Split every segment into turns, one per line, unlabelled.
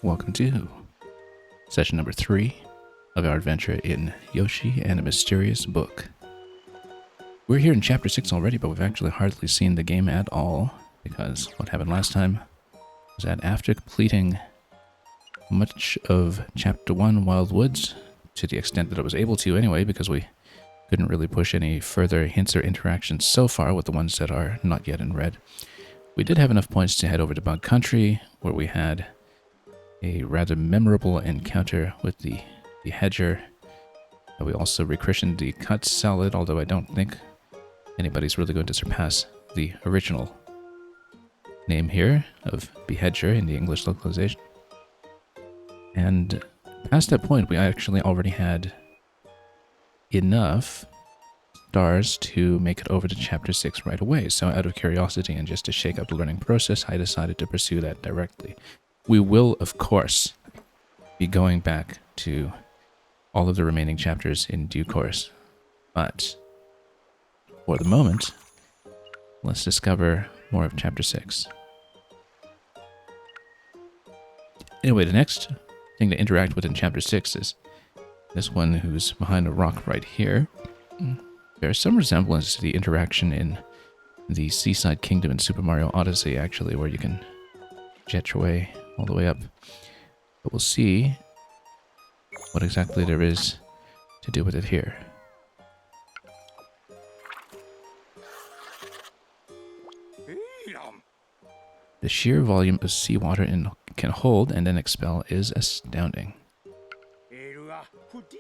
Welcome to session number 3 of our adventure in Yoshi and a Mysterious Book. We're here in chapter 6 already, but we've actually hardly seen the game at all, because what happened last time was that after completing much of chapter 1, Wild Woods, to the extent that I was able to anyway, because we couldn't really push any further hints or interactions so far with the ones that are not yet in red, we did have enough points to head over to Bug Country, where we had a rather memorable encounter with the hedger. We also rechristened the cut salad, although I don't think anybody's really going to surpass the original name here of Behedger in the English localization. And past that point, we actually already had enough stars to make it over to chapter 6 right away. So out of curiosity and just to shake up the learning process, I decided to pursue that directly. We will, of course, be going back to all of the remaining chapters in due course. But for the moment, let's discover more of chapter 6. Anyway, the next thing to interact with in chapter 6 is this one who's behind a rock right here. There's some resemblance to the interaction in the Seaside Kingdom in Super Mario Odyssey, actually, where you can jet your way all the way up. But we'll see what exactly there is to do with it here. The sheer volume of seawater it can hold and then expel is astounding.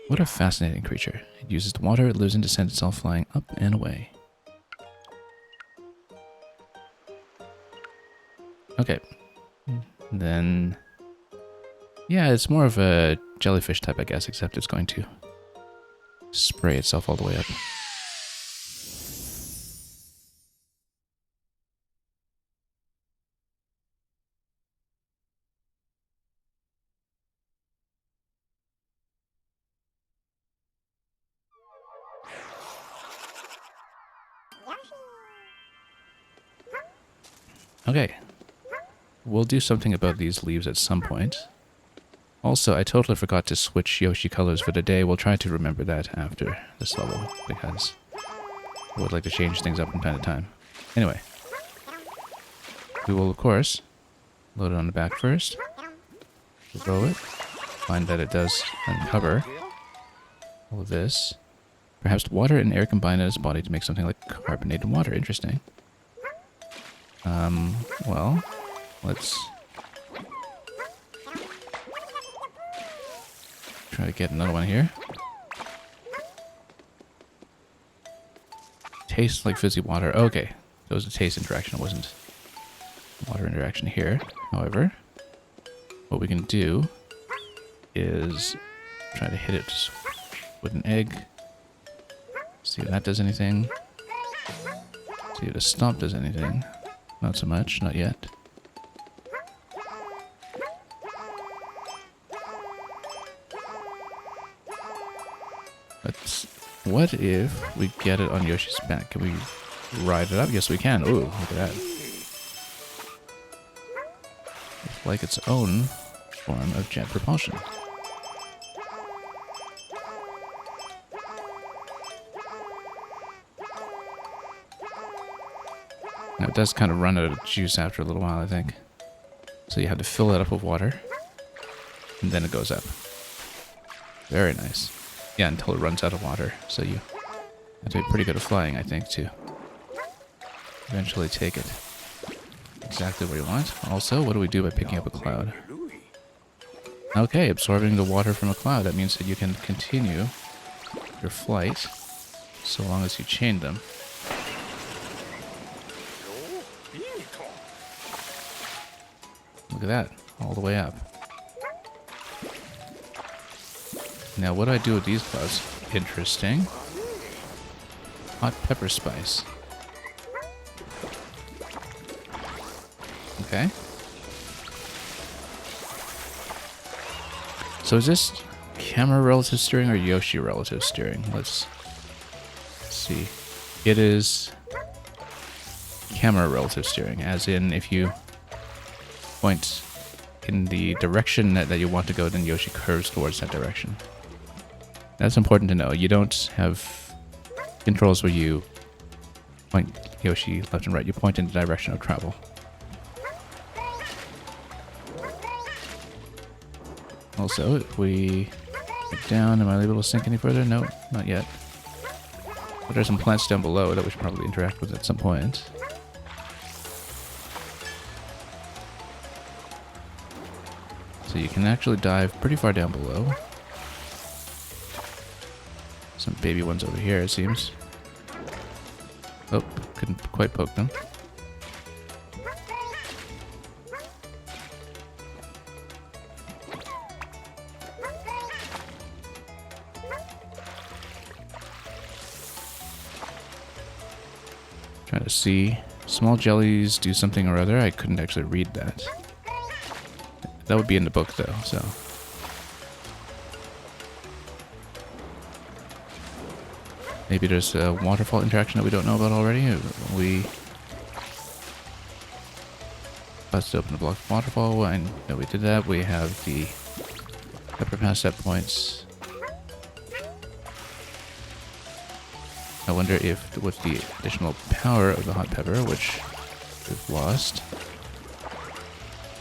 What a fascinating creature. It uses the water it lives in to send itself flying up and away. Okay. Then, yeah, it's more of a jellyfish type, I guess, except it's going to spray itself all the way up. Okay. We'll do something about these leaves at some point. Also, I totally forgot to switch Yoshi colors for the day. We'll try to remember that after this level, because I would like to change things up from time to time. Anyway, we will, of course, load it on the back first. Throw it. Find that it does uncover all of this. Perhaps water and air combine in its body to make something like carbonated water. Interesting. Well, let's try to get another one here. Tastes like fizzy water. Okay, that was a taste interaction. It wasn't water interaction here. However, what we can do is try to hit it with an egg. See if that does anything. See if the stomp does anything. Not so much, not yet. But what if we get it on Yoshi's back? Can we ride it up? Yes, we can. Ooh, look at that. It's like its own form of jet propulsion. Now it does kind of run out of juice after a little while, I think. So you have to fill it up with water, and then it goes up. Very nice. Yeah, until it runs out of water. So you have to be pretty good at flying, I think, to eventually take it exactly where you want. Also, what do we do by picking up a cloud? Okay, absorbing the water from a cloud. That means that you can continue your flight so long as you chain them. Look at that, all the way up. Now, what do I do with these clouds? Interesting. Hot pepper spice. Okay. So is this camera relative steering or Yoshi relative steering? Let's see. It is camera relative steering, as in if you point in the direction that you want to go, then Yoshi curves towards that direction. That's important to know. You don't have controls where you point Yoshi left and right. You point in the direction of travel. Also, if we get down, am I able to sink any further? No, not yet. But there's some plants down below that we should probably interact with at some point. So you can actually dive pretty far down below. Some baby ones over here, it seems. Oh, couldn't quite poke them. Trying to see. Small jellies do something or other. I couldn't actually read that. That would be in the book, though, so. Maybe there's a waterfall interaction that we don't know about already. We busted open the block of waterfall, and we did that. We have the pepper pass set points. I wonder if with the additional power of the hot pepper, which we've lost,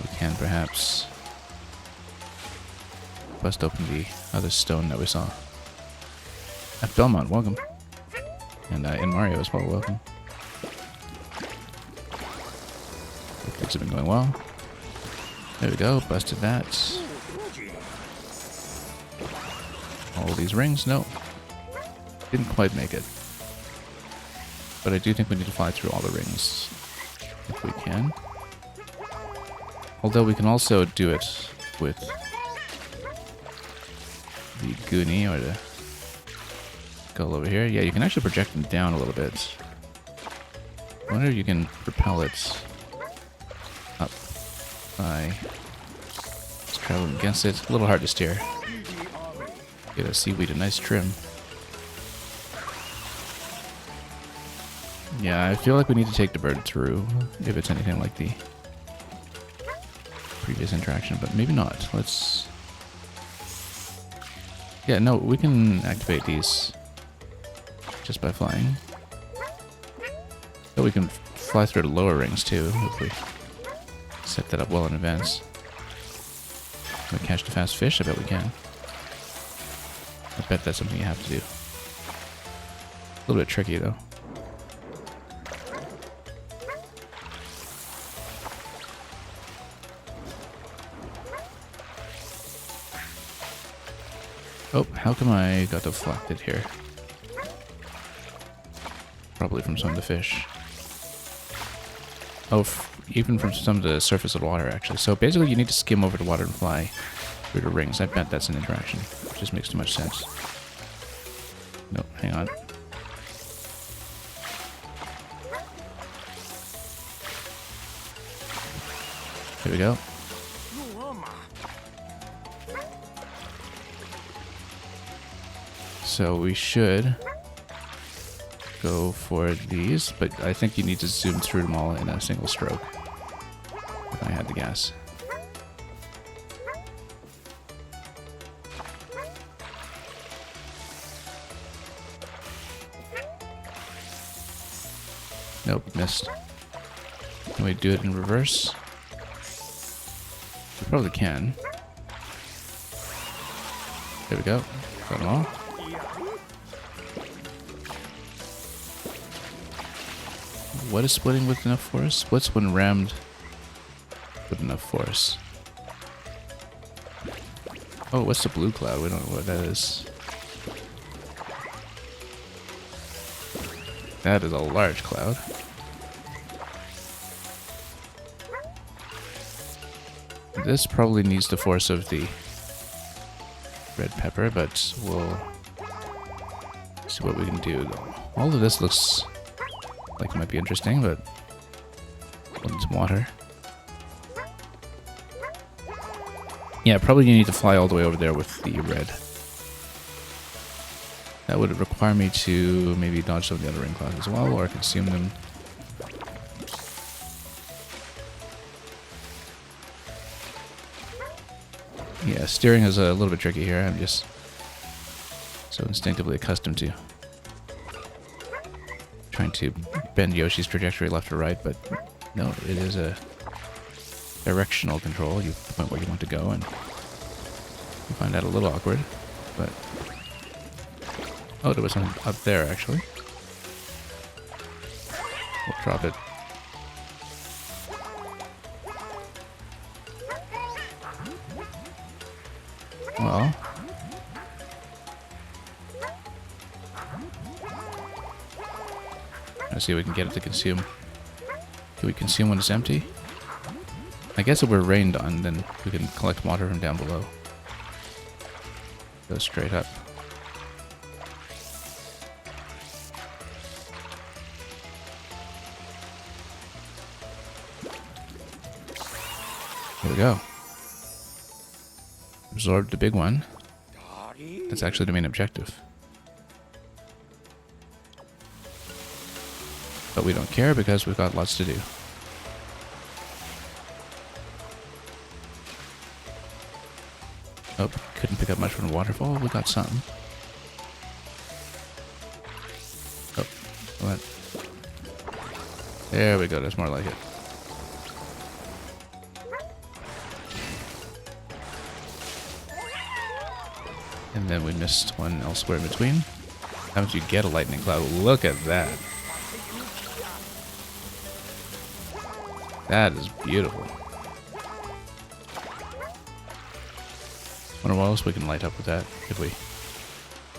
we can perhaps bust open the other stone that we saw. At Belmont, welcome. And in Mario as well, welcome. Things have been going well. There we go, busted that. All these rings, no. Didn't quite make it. But I do think we need to fly through all the rings, if we can. Although we can also do it with the Goonie or the Gull over here. Yeah, you can actually project them down a little bit. I wonder if you can propel it up by just traveling against it. A little hard to steer. Get a seaweed, a nice trim. Yeah, I feel like we need to take the bird through if it's anything like the previous interaction, but maybe not. Let's... Yeah, no, we can activate these just by flying. So we can fly through the lower rings too, if we set that up well in advance. Can we catch the fast fish? I bet we can. I bet that's something you have to do. A little bit tricky though. Oh, how come I got deflected here? Probably from some of the fish. Oh, even from some of the surface of the water, actually. So basically you need to skim over the water and fly through the rings. I bet that's an interaction. It just makes too much sense. Nope, hang on. There we go. So we should go for these, but I think you need to zoom through them all in a single stroke. If I had the gas. Nope, missed. Can we do it in reverse? We probably can. There we go. Got them all. What is splitting with enough force? Splits when rammed with enough force. Oh, what's the blue cloud? We don't know what that is. That is a large cloud. This probably needs the force of the red pepper, but we'll see what we can do. All of this looks like it might be interesting, but we'll need some water. Yeah, probably you need to fly all the way over there with the red. That would require me to maybe dodge some of the other ring clouds as well, or consume them. Yeah, steering is a little bit tricky here. I'm just so instinctively accustomed to trying to bend Yoshi's trajectory left or right, but no, it is a directional control. You point where you want to go, and you find that a little awkward, but... Oh, there was something up there, actually. We'll drop it. Well... Let's see if we can get it to consume. Can we consume when it's empty? I guess if we're rained on, then we can collect water from down below. Go straight up. Here we go. Absorbed the big one. That's actually the main objective. But we don't care because we've got lots to do. Oh, couldn't pick up much from the waterfall. We got some. Oh, what? There we go. That's more like it. And then we missed one elsewhere in between. Haven't you get a lightning cloud? Look at that. That is beautiful. Wonder what else we can light up with that if we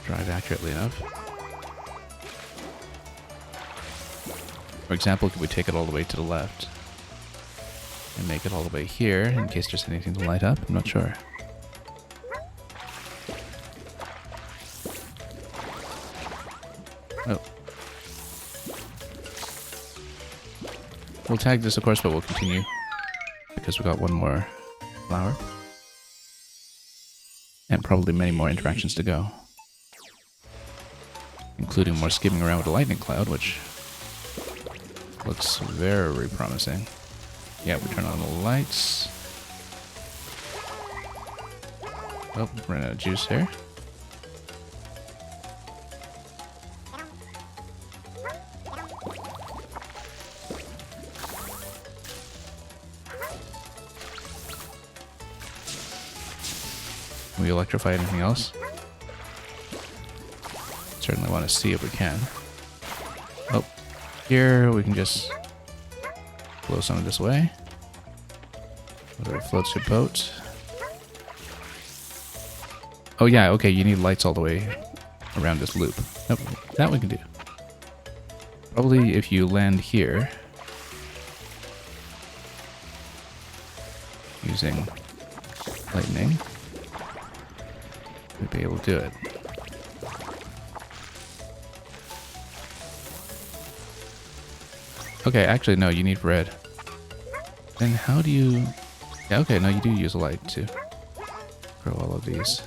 drive accurately enough. For example, could we take it all the way to the left and make it all the way here in case there's anything to light up? I'm not sure. Oh. We'll tag this, of course, but we'll continue because we got one more flower. And probably many more interactions to go. Including more skimming around with the lightning cloud, which looks very promising. Yeah, we turn on the lights. Oh, ran out of juice here. Can we electrify anything else? Certainly want to see if we can. Oh, here we can just blow some of this away. Whether it floats your boat. Oh yeah, okay, you need lights all the way around this loop. Nope, that we can do. Probably if you land here using lightning, we'd be able to do it. Okay, actually no, you need red. Then how do you... Yeah, okay, no, you do use a light to grow all of these.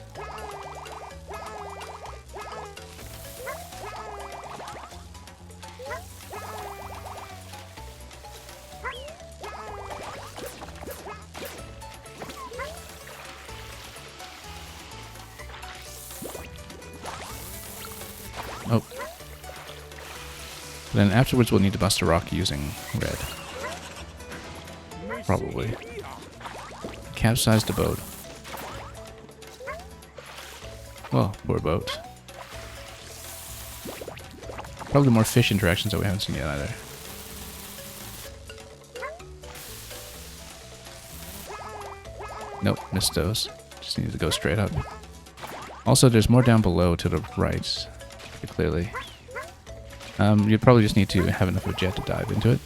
Oh. Then afterwards we'll need to bust a rock using red. Probably. Capsize the boat. Well, poor boat. Probably more fish interactions that we haven't seen yet either. Nope, missed those. Just need to go straight up. Also, there's more down below to the right, clearly. You probably just need to have enough of a jet to dive into it.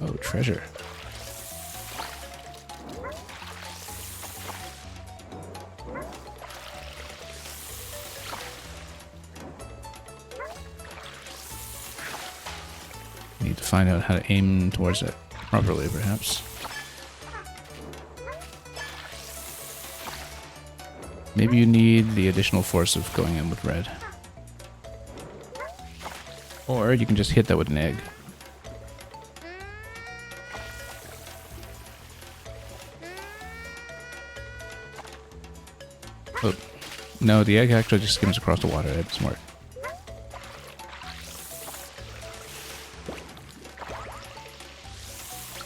Oh, treasure. Need to find out how to aim towards it properly, perhaps. Maybe you need the additional force of going in with red. Or you can just hit that with an egg. Oh, no, the egg actually just skims across the water. That doesn't work.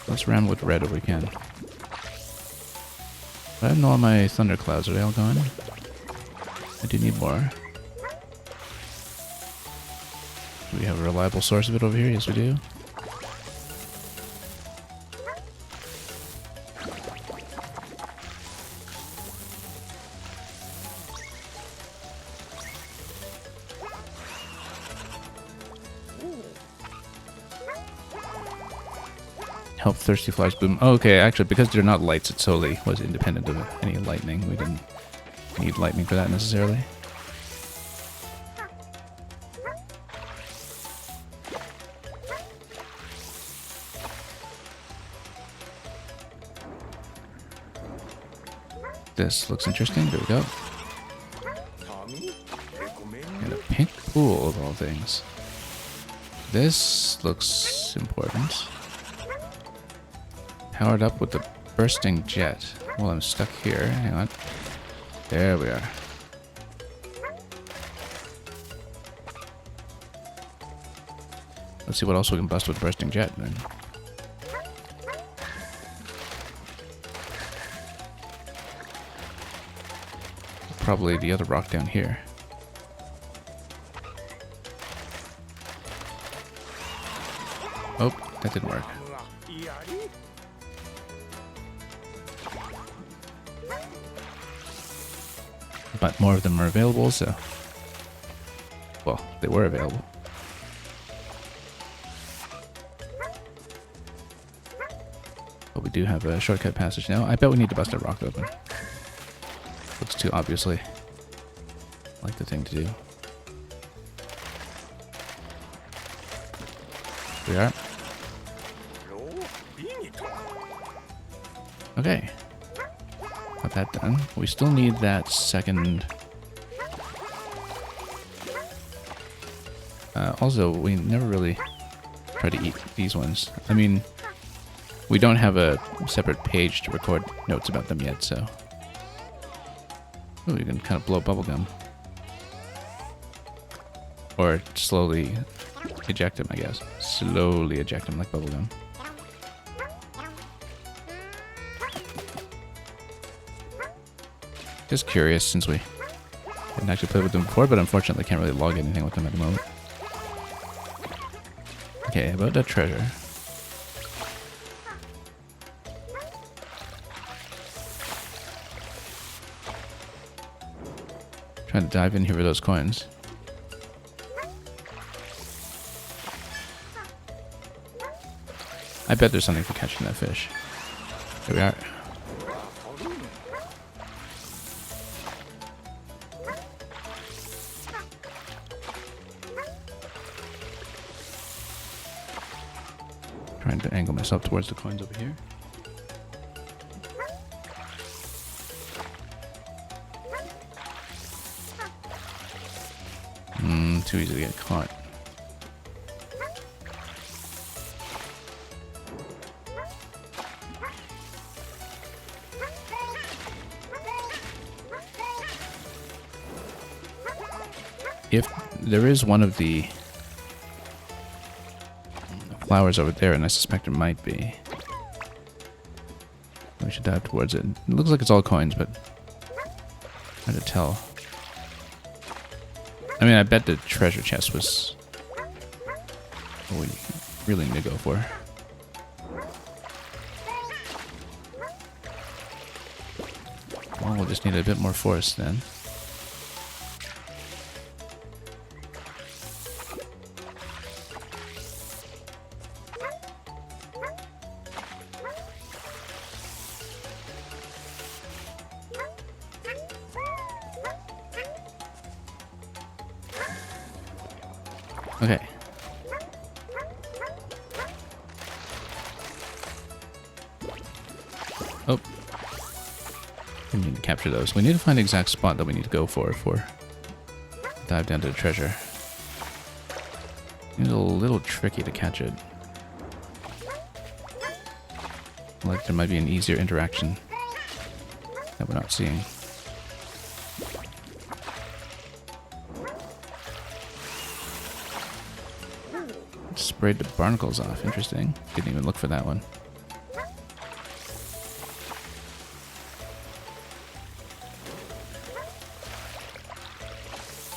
Let's round with red if we can. I don't know all my thunder clouds. Are they all gone? I do need more. Do we have a reliable source of it over here? Yes, we do. Help thirsty flies bloom. Oh, okay, actually, because they're not lights, it solely was independent of any lightning. We didn't need lightning for that necessarily. This looks interesting. There we go. And a pink pool of all things. This looks important. Powered up with the bursting jet. Well, I'm stuck here. Hang on. There we are. Let's see what else we can bust with bursting jet then. Probably the other rock down here. Oh, that didn't work. But more of them are available, so... Well, they were available. But we do have a shortcut passage now. I bet we need to bust that rock open. Looks too obviously like the thing to do. We are. Okay. Got that done. We still need that second. Also, we never really try to eat these ones. I mean, we don't have a separate page to record notes about them yet, so. Ooh, you can kind of blow bubblegum. Or slowly eject them, I guess. Slowly eject them like bubblegum. Just curious, since we didn't actually play with them before, but unfortunately can't really log anything with them at the moment. Okay, about that treasure. Trying to dive in here with those coins. I bet there's something for catching that fish. Here we are. Trying to angle myself towards the coins over here. Too easy to get caught. If there is one of the flowers over there, and I suspect there might be, we should dive towards it. It looks like it's all coins, but hard to tell. I mean, I bet the treasure chest was what we really need to go for. Well, we'll just need a bit more force then. Okay. Oh. We need to capture those. We need to find the exact spot that we need to go for dive down to the treasure. Seems a little tricky to catch it. Like there might be an easier interaction that we're not seeing. Sprayed the barnacles off. Interesting. Didn't even look for that one.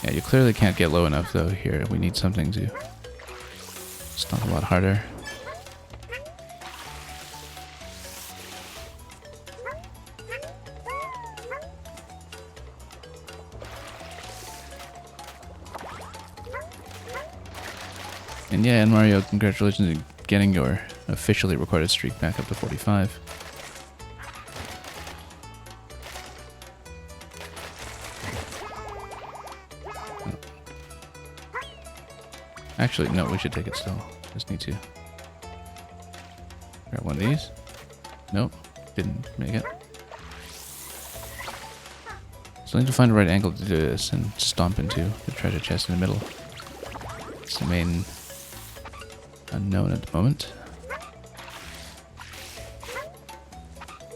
Yeah, you clearly can't get low enough though here. We need something to stomp a lot harder. And yeah, and Mario, congratulations on getting your officially recorded streak back up to 45. Actually, no, we should take it still. Just need to grab one of these. Nope, didn't make it. So I need to find the right angle to do this and stomp into the treasure chest in the middle. It's the main unknown at the moment.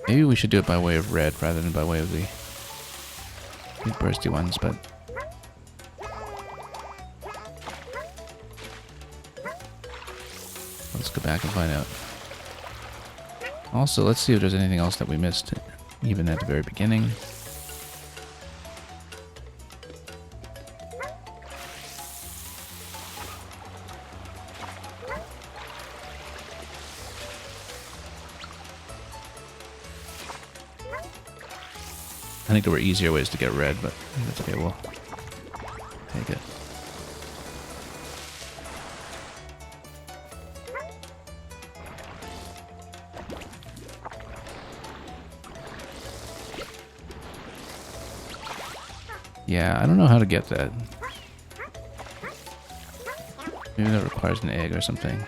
Maybe we should do it by way of red rather than by way of the big bursty ones, but let's go back and find out. Also, let's see if there's anything else that we missed, even at the very beginning. I think there were easier ways to get red, but that's okay, we'll take it. Yeah, I don't know how to get that. Maybe that requires an egg or something.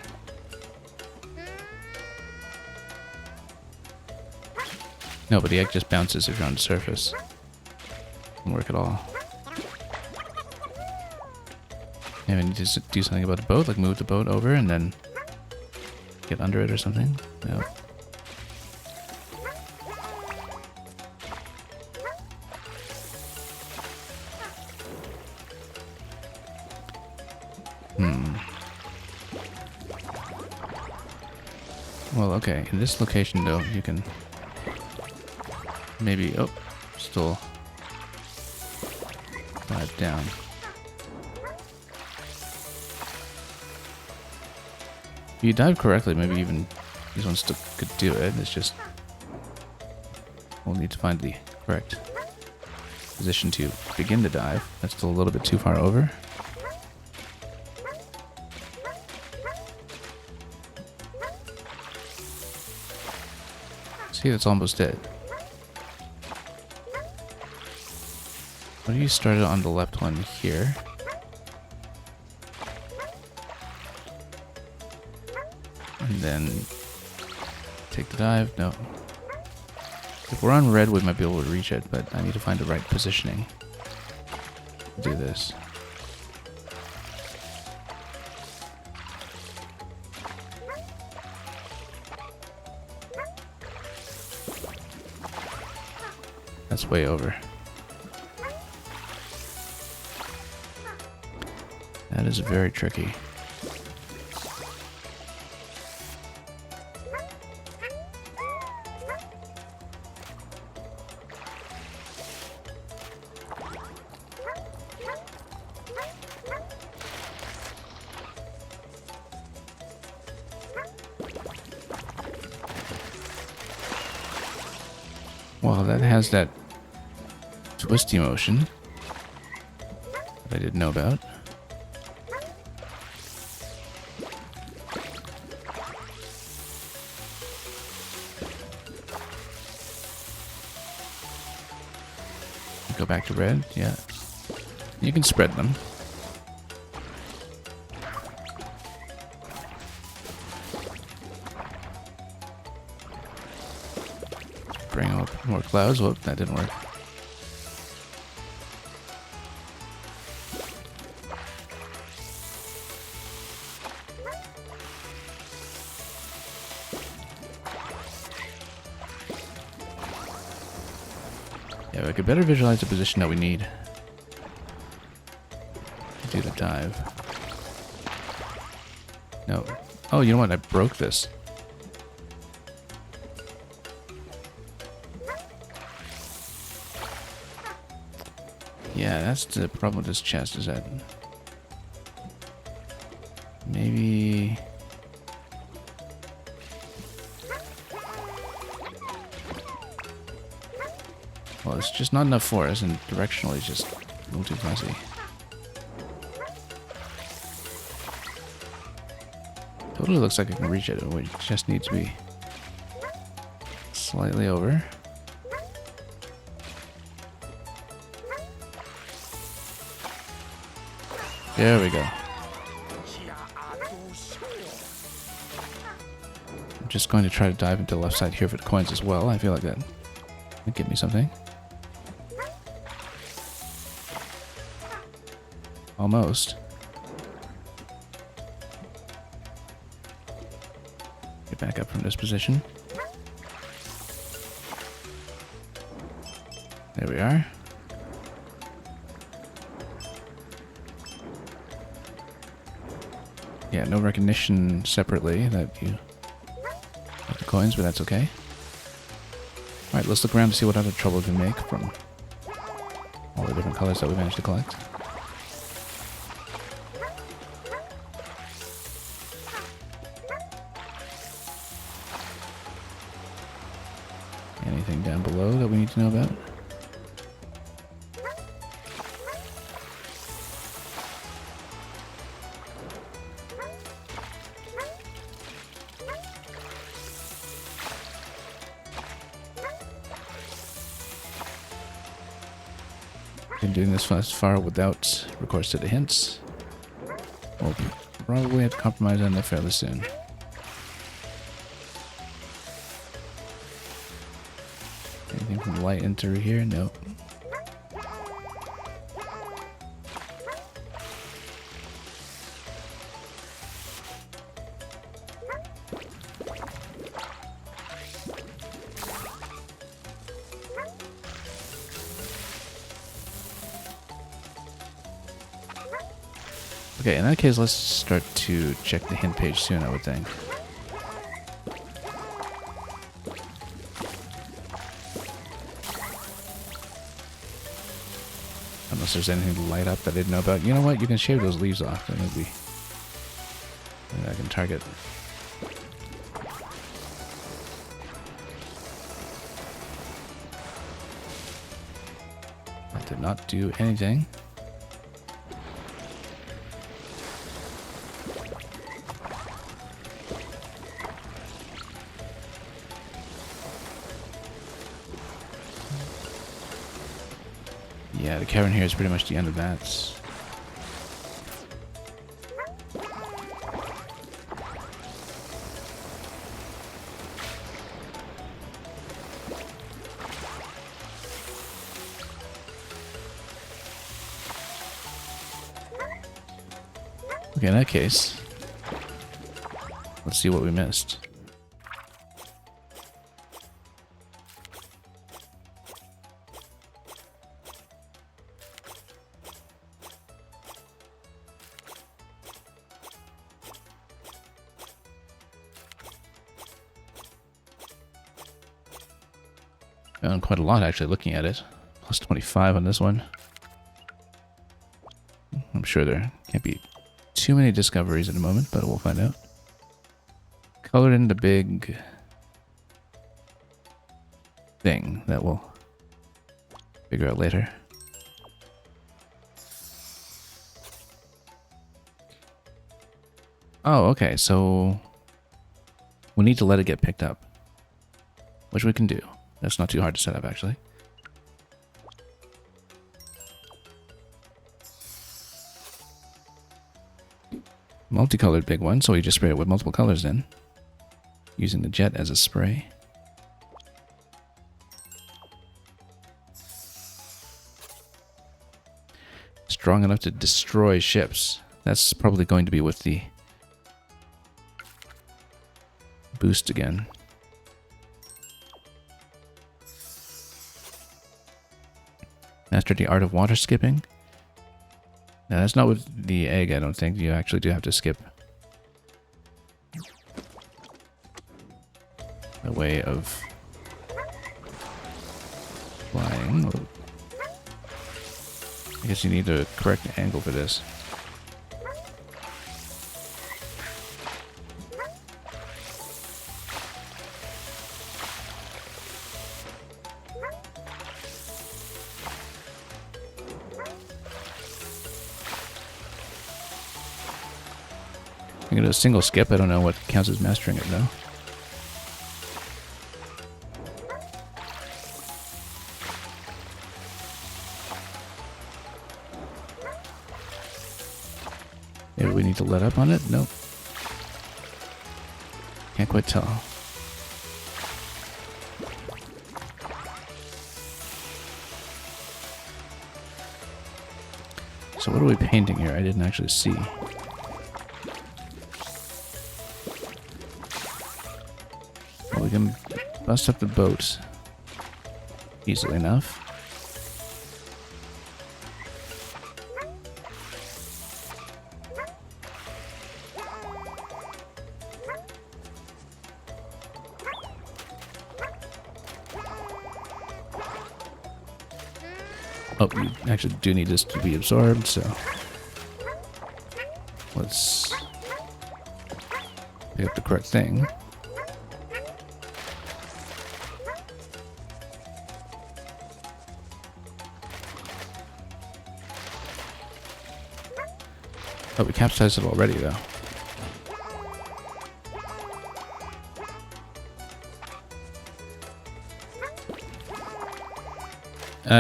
No, but the egg just bounces if you're on the surface. Doesn't work at all. Maybe I need to do something about the boat, like move the boat over and then get under it or something. No. Well, okay. In this location, though, you can maybe... Oh, still dive down. If you dive correctly, maybe even these ones still could do it. It's just we'll need to find the correct position to begin the dive. That's still a little bit too far over. See, that's almost it. What if you started on the left one here? And then take the dive. No. If we're on red, we might be able to reach it, but I need to find the right positioning to do this. That's way over. That is very tricky. Well, that has that twisty motion that I didn't know about. Go back to red, yeah. You can spread them. Bring up more clouds. Whoop, that didn't work. Yeah, we could better visualize the position that we need to do the dive. No. Oh, you know what? I broke this. Yeah, that's the problem with this chest, is that maybe... Well, it's just not enough for us, and directionally it's just a little too fuzzy. Totally looks like I can reach it. We just need to be slightly over. There we go. I'm just going to try to dive into the left side here for the coins as well. I feel like that would give me something. Almost. Get back up from this position. There we are. Yeah, no recognition separately that you have the coins, but that's okay. Alright, let's look around to see what other trouble we can make from all the different colors that we managed to collect. Anything down below that we need to know about? Been doing this thus far without recourse to the hints. We'll probably have to compromise on that fairly soon. Anything from light into here? Nope. Okay, in that case, let's start to check the hint page soon, I would think. Unless there's anything to light up that I didn't know about. You know what? You can shave those leaves off, and maybe I can target. That did not do anything. Yeah, the cavern here is pretty much the end of that. Okay, in that case, let's see what we missed. Found quite a lot actually looking at it. Plus 25 on this one. I'm sure there can't be too many discoveries at the moment, but we'll find out. Colored in the big thing that we'll figure out later. Oh, okay, so we need to let it get picked up, which we can do. That's not too hard to set up, actually. Multicolored big one, so we just spray it with multiple colors then, using the jet as a spray. Strong enough to destroy ships. That's probably going to be with the boost again. Master the art of water skipping. Now that's not with the egg, I don't think. You actually do have to skip a way of flying. I guess you need the correct angle for this. I'm gonna do a single skip. I don't know what counts as mastering it though. Maybe we need to let up on it? Nope. Can't quite tell. So what are we painting here? I didn't actually see. Well, we can bust up the boat easily enough. Oh, you actually do need this to be absorbed, so let's pick up the correct thing. Oh, we capsized it already, though.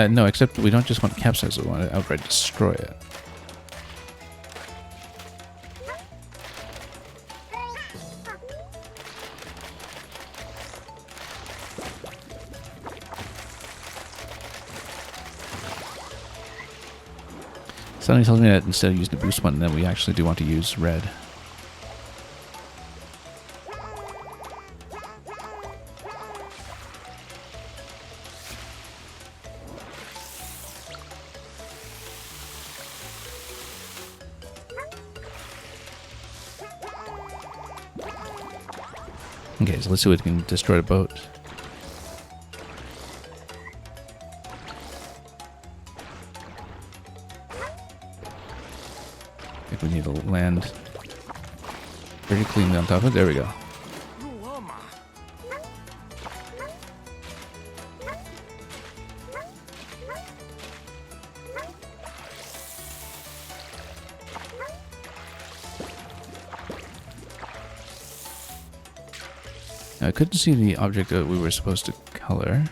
No, except we don't just want to capsize it, we want to outright destroy it. Something tells me that instead of using the boost one, then we actually do want to use red. Okay, so let's see if we can destroy the boat. I think we need to land pretty cleanly on top of it. There we go. Now, I couldn't see the object that we were supposed to color.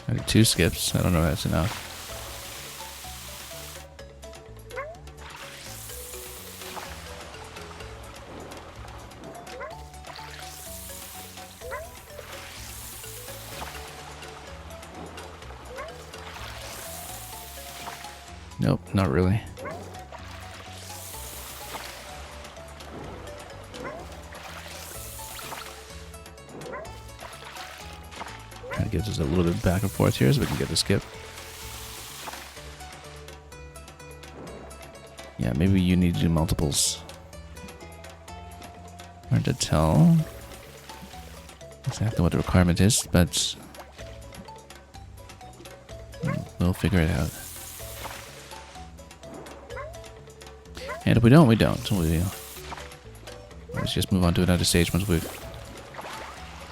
I did 2 skips. I don't know if that's enough. Nope, not really. Trying to get just a little bit back and forth here so we can get the skip. Yeah, maybe you need to do multiples. Hard to tell exactly what the requirement is, but we'll figure it out. And if we don't, we don't. Let's just move on to another stage once we've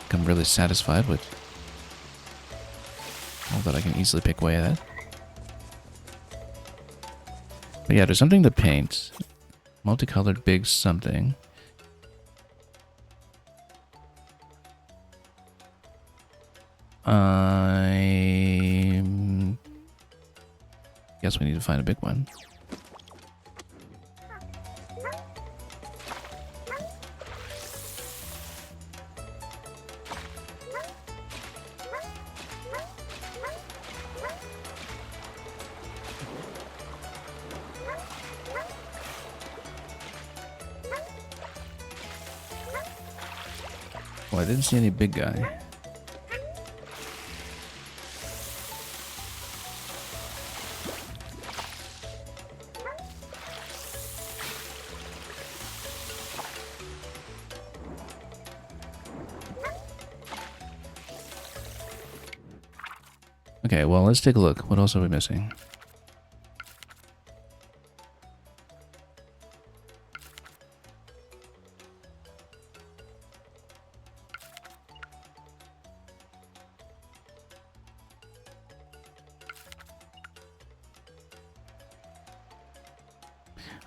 become really satisfied with all that I can easily pick away at. But yeah, there's something to paint. Multicolored big something. I guess we need to find a big one. Well, I didn't see any big guy. Okay, well, let's take a look. What else are we missing?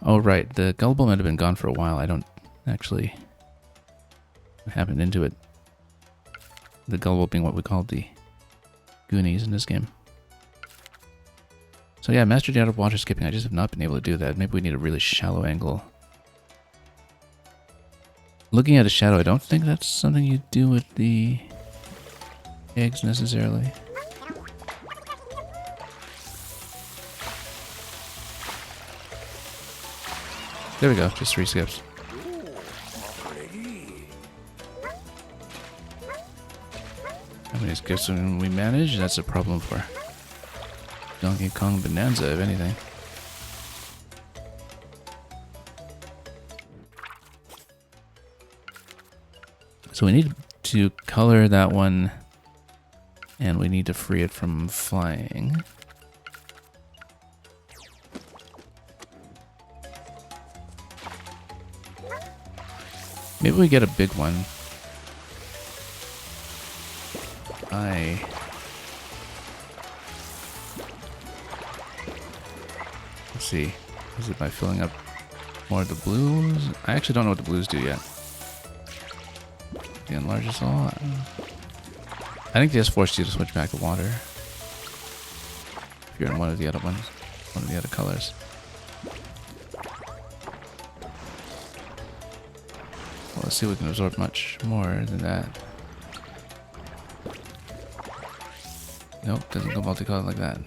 Oh, right. The gullible might have been gone for a while. I don't actually happen into it. The gullible being what we call the Goonies in this game. So yeah, mastered the art of water skipping. I just have not been able to do that. Maybe we need a really shallow angle. Looking at a shadow, I don't think that's something you do with the eggs necessarily. There we go, just 3 skips. How many skips can we manage? That's a problem for Donkey Kong Bonanza, if anything. So we need to color that one, and we need to free it from flying. Maybe we get a big one. Let's see. Is it by filling up more of the blues? I actually don't know what the blues do yet. The enlarge us all? I think they just forced you to switch back to water. If you're in one of the other ones. One of the other colors. Well, let's see if we can absorb much more than that. Nope, doesn't go multicolored like that.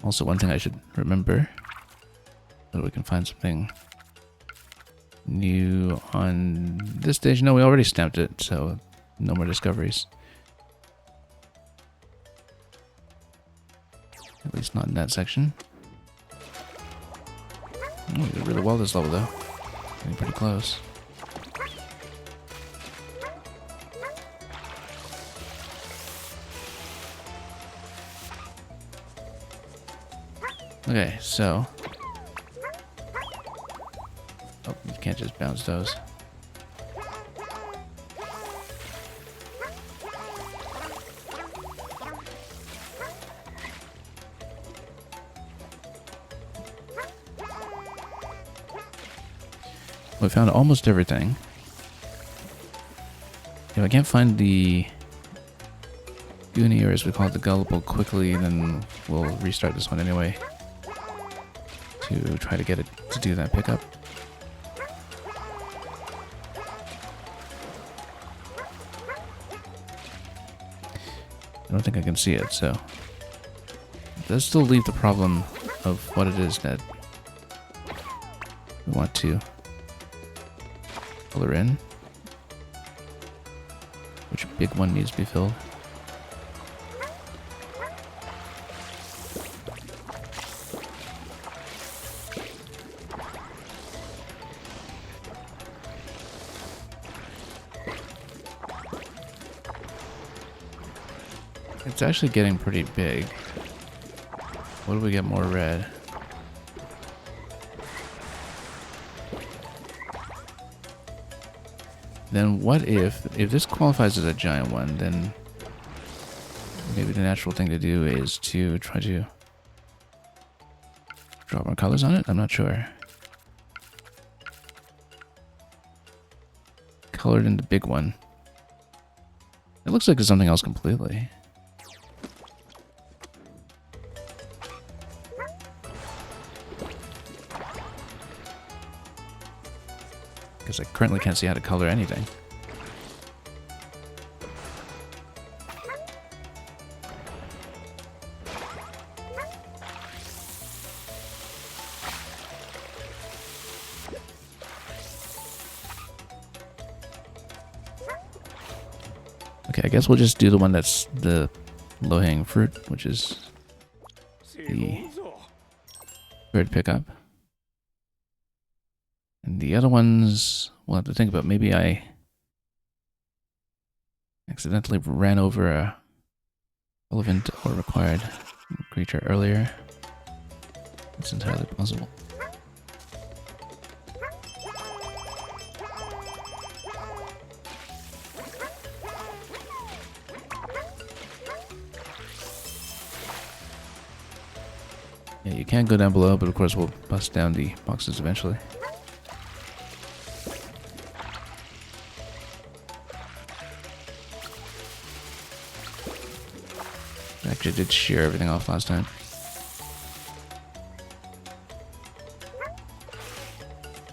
Also, one thing I should remember, so we can find something new on this stage. No, we already stamped it, so no more discoveries. At least not in that section. Oh, we did really well this level, though. Getting pretty close. Okay, so... Oh, you can't just bounce those. We found almost everything. If I can't find the Goonie, or as we call it, the gullible, quickly, then we'll restart this one anyway to try to get it to do that pickup. I don't think I can see it, so it does still leave the problem of what it is that we want to color in. Which big one needs to be filled? It's actually getting pretty big. What do we get more red? Then what if this qualifies as a giant one, then maybe the natural thing to do is to try to draw more colors on it? I'm not sure. Colored in the big one. It looks like it's something else completely. Because I currently can't see how to color anything. Okay, I guess we'll just do the one that's the low-hanging fruit, which is the bird pickup. And the other ones we'll have to think about. Maybe I accidentally ran over a relevant or required creature earlier. It's entirely possible. Yeah, you can go down below, but of course we'll bust down the boxes eventually. Actually, I did shear everything off last time.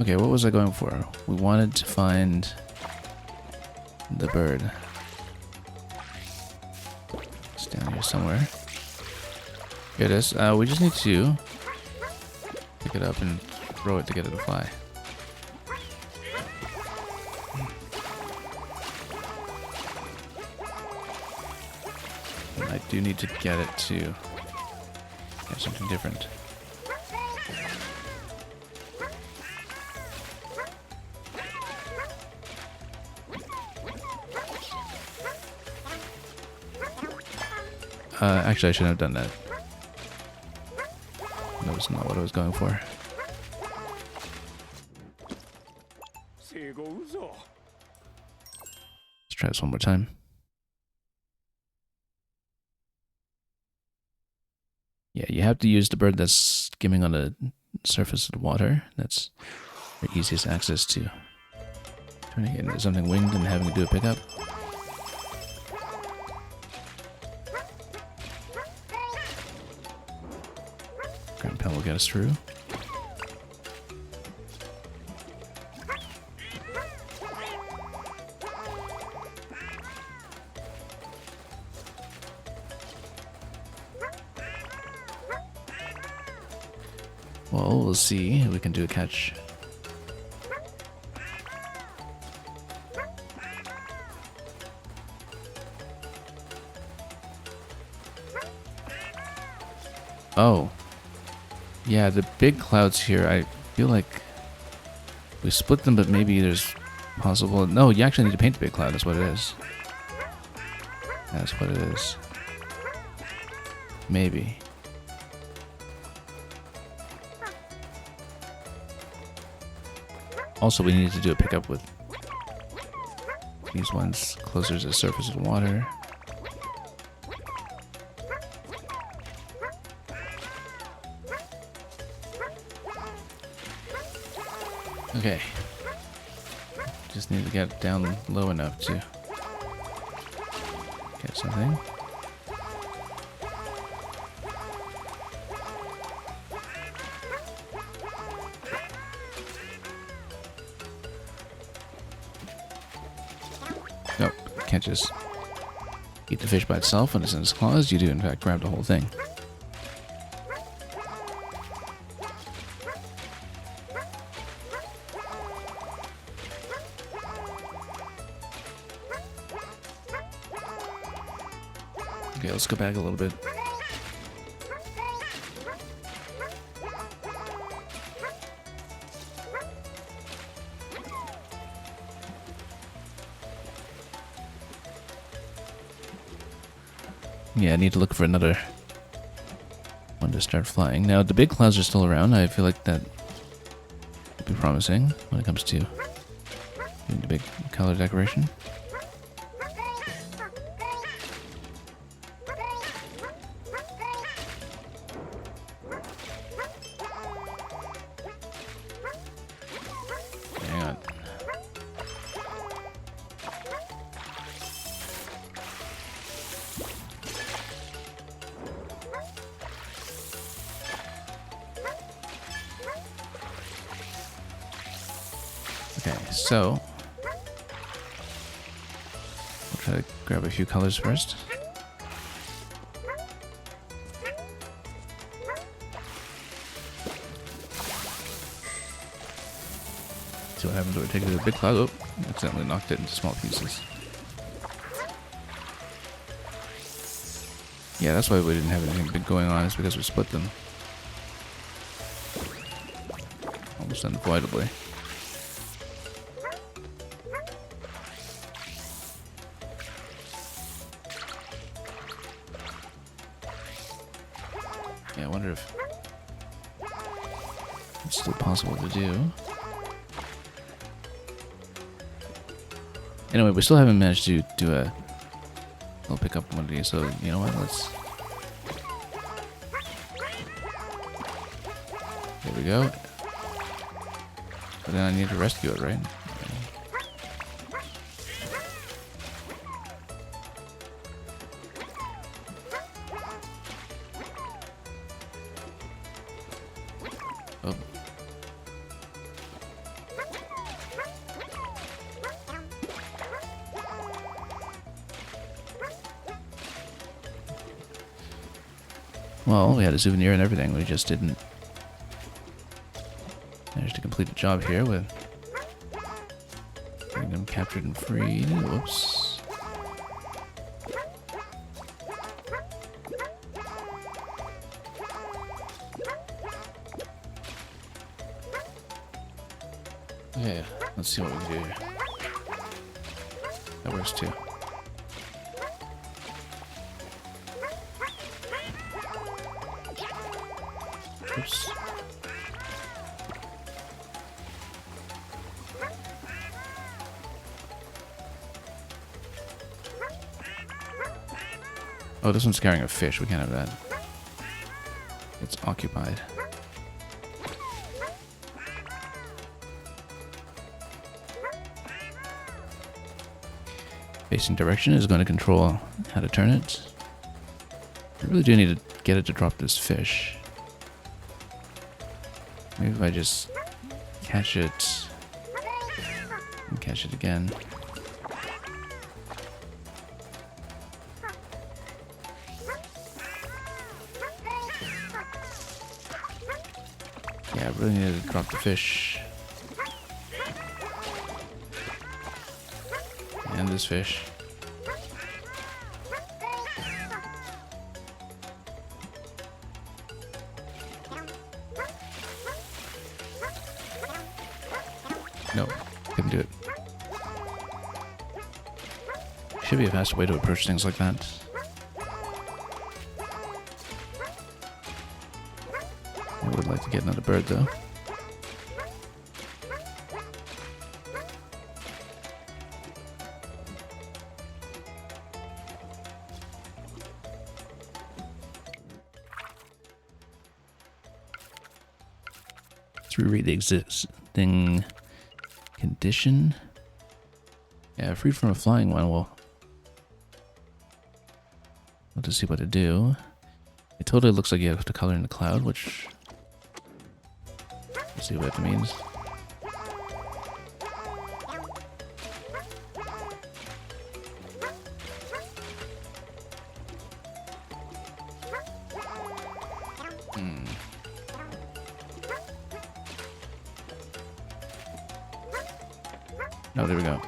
Okay, what was I going for? We wanted to find the bird. It's down here somewhere. Here it is. We just need to pick it up and throw it to get it to fly. And I do need to get it to get something different. Actually, I shouldn't have done that. That was not what I was going for. Let's try this one more time. Yeah, you have to use the bird that's skimming on the surface of the water. That's your easiest access to turning it into something winged and having to do a pickup. Ground pound will get us through. Well, we'll see if we can do a catch. Oh. Yeah, the big clouds here, I feel like we split them, but maybe there's possible... No, you actually need to paint the big cloud, that's what it is. That's what it is. Maybe. Also, we need to do a pickup with these ones closer to the surface of the water. Okay. Just need to get down low enough to get something. Nope, can't just eat the fish by itself when it's in its claws. You do, in fact, grab the whole thing. Okay, let's go back a little bit. Yeah, I need to look for another one to start flying. Now, the big clouds are still around. I feel like that would be promising when it comes to doing the big color decoration. Hang on. Okay, so we'll try to grab a few colors first. See what happens when we take it to the big cloud. Oh, accidentally knocked it into small pieces. Yeah, that's why we didn't have anything big going on, is because we split them. Almost unavoidably. Yeah, I wonder if it's still possible to do. Anyway, we still haven't managed to do a... I'll pick up one of these, so you know what, let's... There we go. But then I need to rescue it, right? Oh. Well, we had a souvenir and everything, we just didn't manage to complete the job here with getting them captured and freed. Whoops. Okay, let's see what we can do here. That works too. Oops. Oh, this one's carrying a fish. We can't have that. It's occupied. Facing direction is going to control how to turn it. I really do need to get it to drop this fish. Maybe if I just catch it and catch it again. Yeah, I really need to drop the fish. And this fish. Nope, couldn't do it. Should be a faster way to approach things like that. I would like to get another bird though. Let's reread the existing condition. Yeah, freed from a flying one. We'll just see what to do. It totally looks like you have to color in the cloud, which... Let's see what that means. Oh, there we go.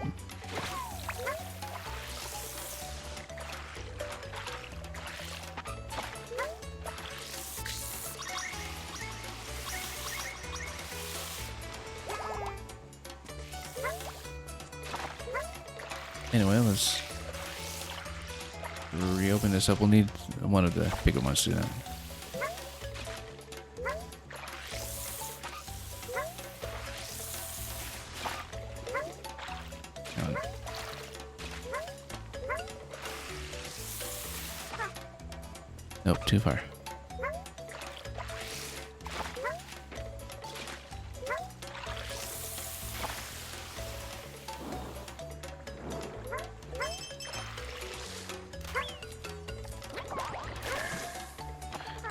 Anyway, let's reopen this up. We'll need one of the bigger ones to do that. Nope, too far.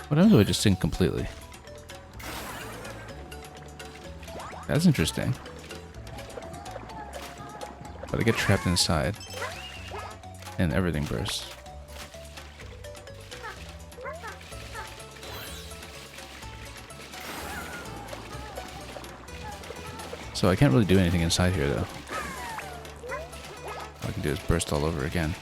What happens if I just sink completely? That's interesting. But I get trapped inside. And everything bursts. So I can't really do anything inside here though. All I can do is burst all over again.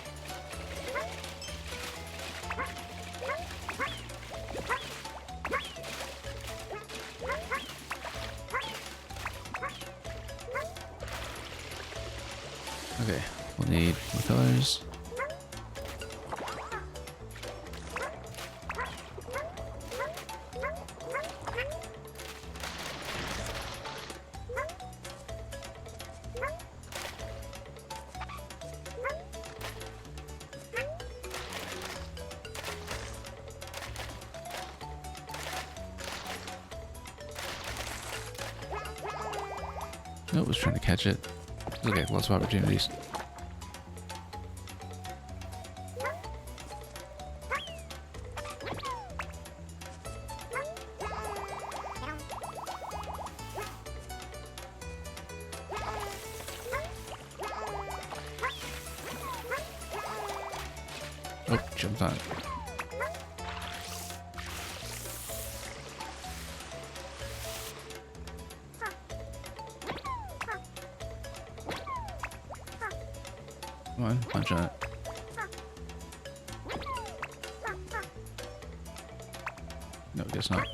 We'll need more colors. Nope, was trying to catch it. Okay, lots of opportunities. Oh, jumped on it. Come on, punch on it. No, guess not.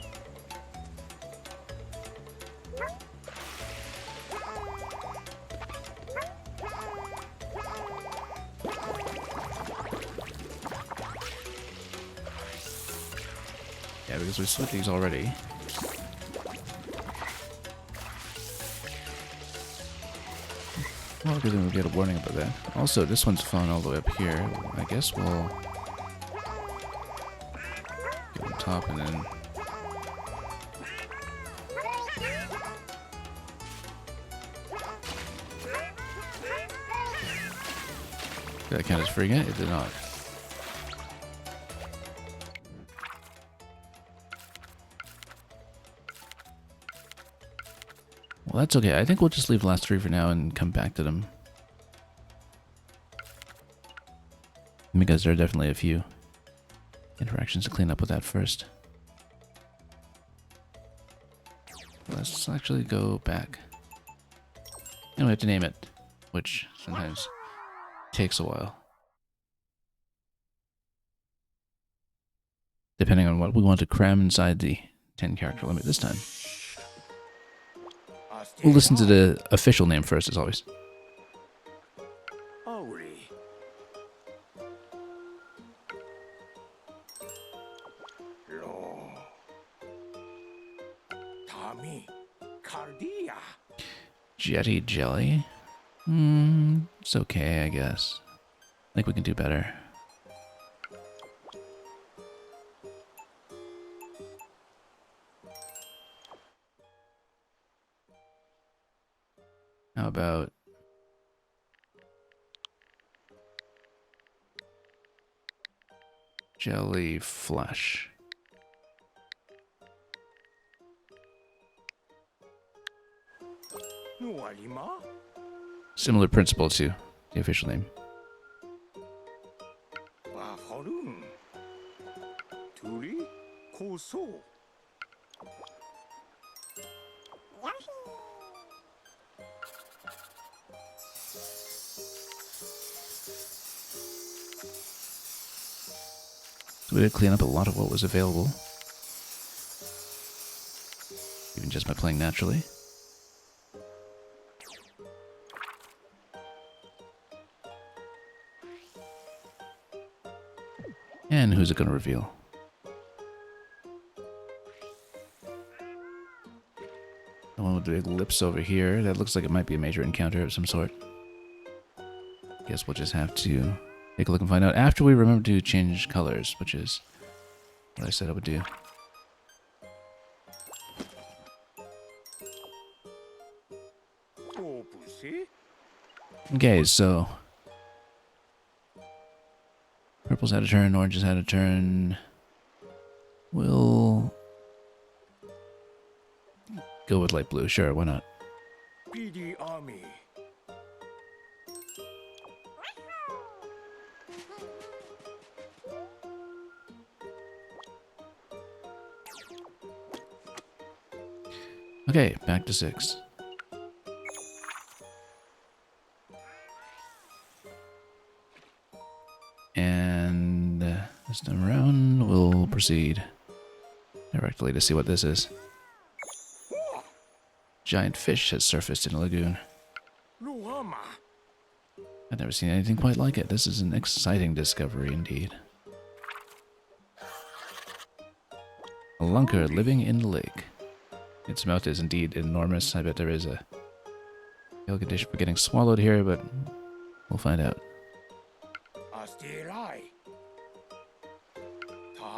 Yeah, because we split these already. Well, good thing we get a warning about that. Also, this one's falling all the way up here. I guess we'll get on top and then... Did that count as freeing it? It did not. Well, that's okay. I think we'll just leave the last three for now and come back to them. Because there are definitely a few interactions to clean up with that first. Let's actually go back. And we have to name it, which sometimes takes a while. Depending on what we want to cram inside the 10 character limit this time. We'll listen to the official name first, as always. Jetty Jelly? It's okay, I guess. I think we can do better. How about Jelly Flesh? Similar principle to the official name. So we did clean up a lot of what was available. Even just by playing naturally. And who's it going to reveal? The one with the big lips over here. That looks like it might be a major encounter of some sort. Guess we'll just have to take a look and find out after we remember to change colors, which is what I said I would do. Okay, so purple's had a turn, orange's had a turn. We'll go with light blue, sure, why not? PD Army. Okay, back to 6. And this time around, we'll proceed directly to see what this is. Giant fish has surfaced in a lagoon. Had I've never seen anything quite like it. This is an exciting discovery indeed. A lunker living in the lake. Its mouth is indeed enormous. I bet there is a ill condition for getting swallowed here, but we'll find out.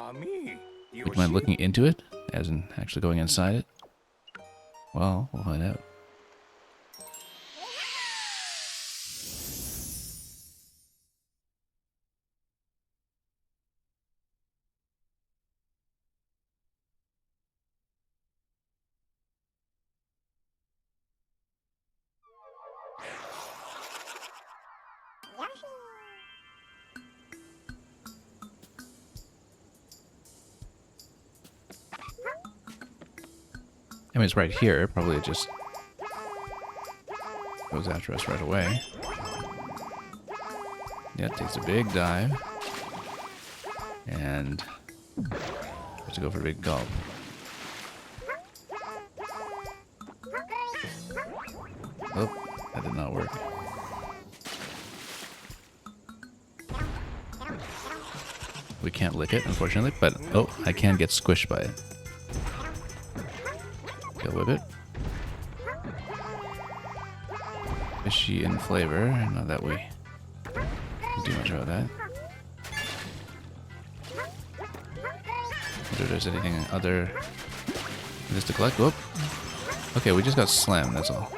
Would you mind looking into it, as in actually going inside it? Well, we'll find out. I mean, it's right here. Probably it just goes after us right away. Yeah, it takes a big dive. And has to go for a big gulp. Oh, that did not work. We can't lick it, unfortunately, but oh, I can get squished by it. Go with it. Fishy in flavor, not that we do much about that. Wonder if there's anything other than this to collect. Whoop. Okay, we just got slammed, that's all.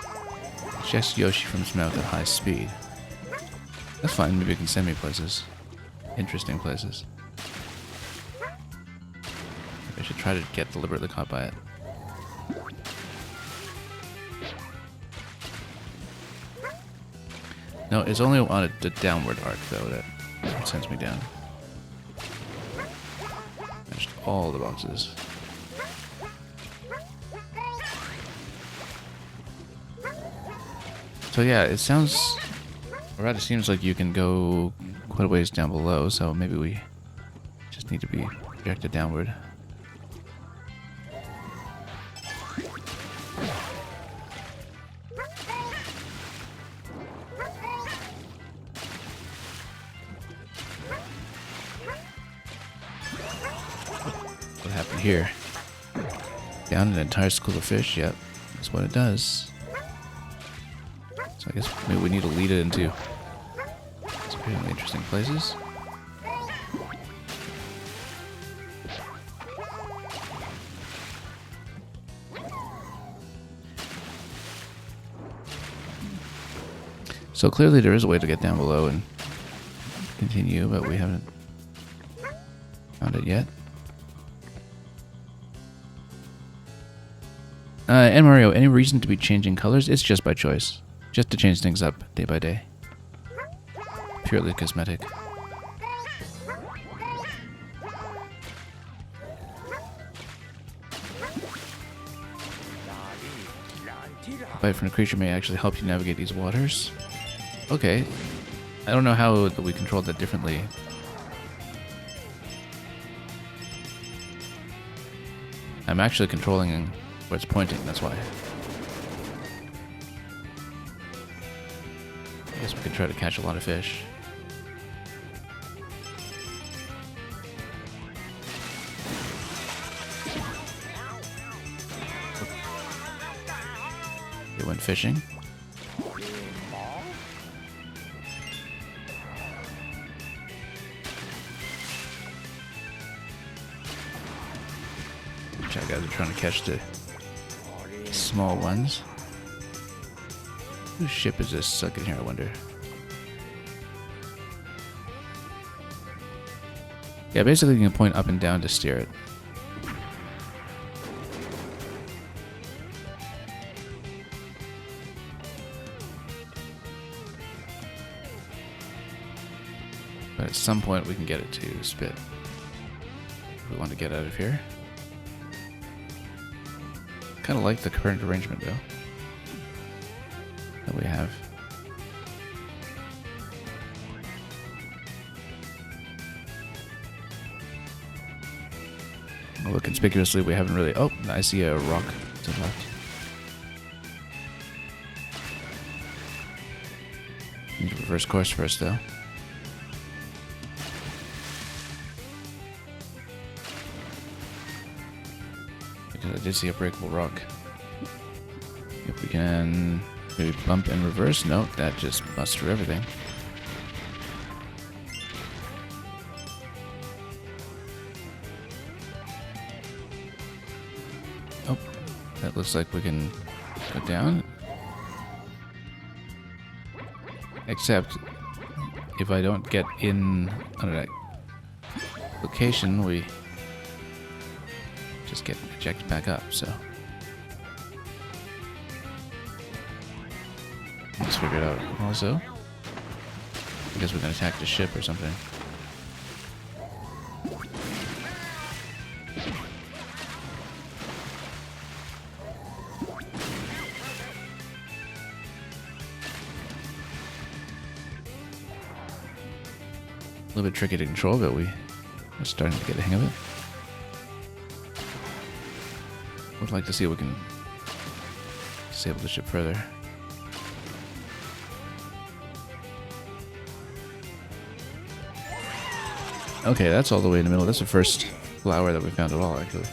Eject Yoshi from his mouth at high speed. That's fine, maybe it can send me places. Interesting places. Maybe I should try to get deliberately caught by it. No, it's only on a downward arc, though, that sends me down. Matched all the boxes. So yeah, it sounds, or rather seems like you can go quite a ways down below, so maybe we just need to be projected downward. What happened here? Down an entire school of fish? Yep, that's what it does. So I guess maybe we need to lead it into some really interesting places. So clearly there is a way to get down below and continue, but we haven't found it yet. And Mario, any reason to be changing colors? It's just by choice. Just to change things up day by day. Purely cosmetic. Bite from a creature may actually help you navigate these waters. Okay. I don't know how we controlled that differently. I'm actually controlling where it's pointing, that's why. I guess we could try to catch a lot of fish. They went fishing. Which I guys are trying to catch the small ones. Whose ship is this stuck in here, I wonder? Yeah, basically you can point up and down to steer it. But at some point we can get it to spit. If we want to get out of here. Kind of like the current arrangement though. That we have. Although conspicuously we haven't really... Oh, I see a rock to the left. Need to reverse course first, though. Because I did see a breakable rock. If we can maybe bump and reverse. Nope, that just busts through everything. Oh, that looks like we can go down. Except, if I don't get in under that location, we just get ejected back up, so. Let's figure it out. Also, I guess we can attack the ship or something. A little bit tricky to control, but we're starting to get the hang of it. Would like to see if we can disable the ship further. Okay, that's all the way in the middle. That's the first flower that we found at all, actually.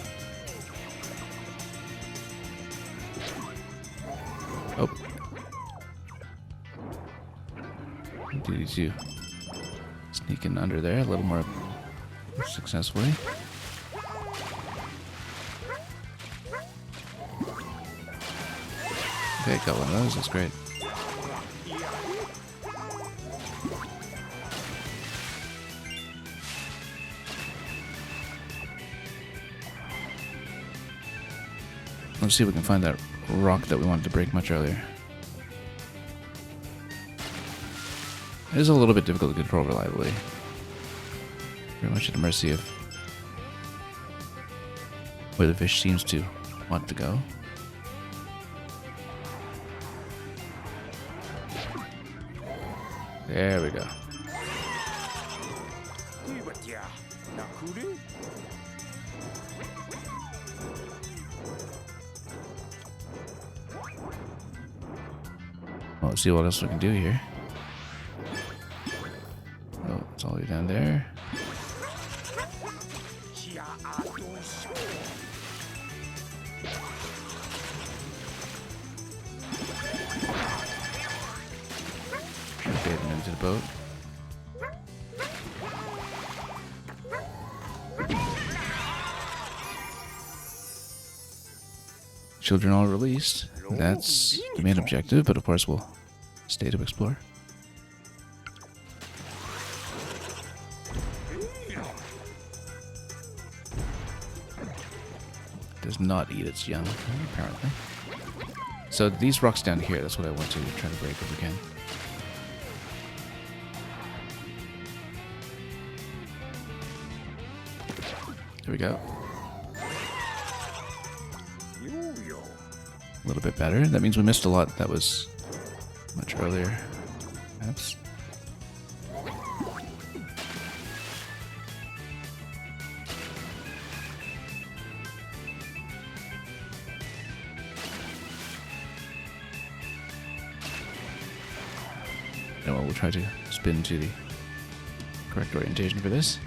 Oh. Do these two sneak in under there a little more successfully. Okay, got one of those. That's great. Let's see if we can find that rock that we wanted to break much earlier. It is a little bit difficult to control reliably. Very much at the mercy of where the fish seems to want to go. There we go. Well, let's see what else we can do here. Oh, it's all the way down there. Get them into the boat. Children all released. That's the main objective, but of course we'll stay to explore. Does not eat its young, apparently. So these rocks down here, that's what I want to try to break if we can. There we go. A little bit better. That means we missed a lot that was much earlier, perhaps. And we'll try to spin to the correct orientation for this.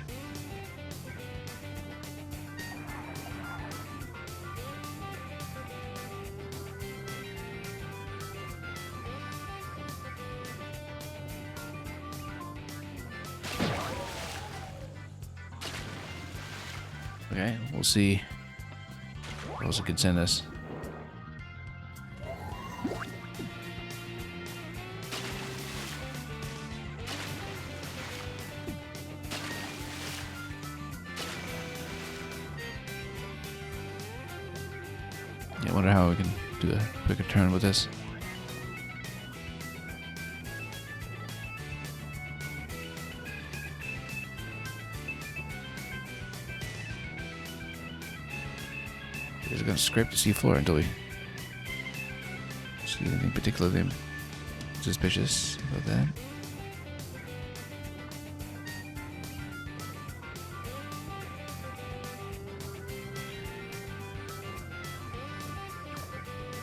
Okay, we'll see what else it can send us. Yeah, I wonder how we can do a quicker turn with this. We're going to scrape the seafloor until we see anything particularly suspicious about that.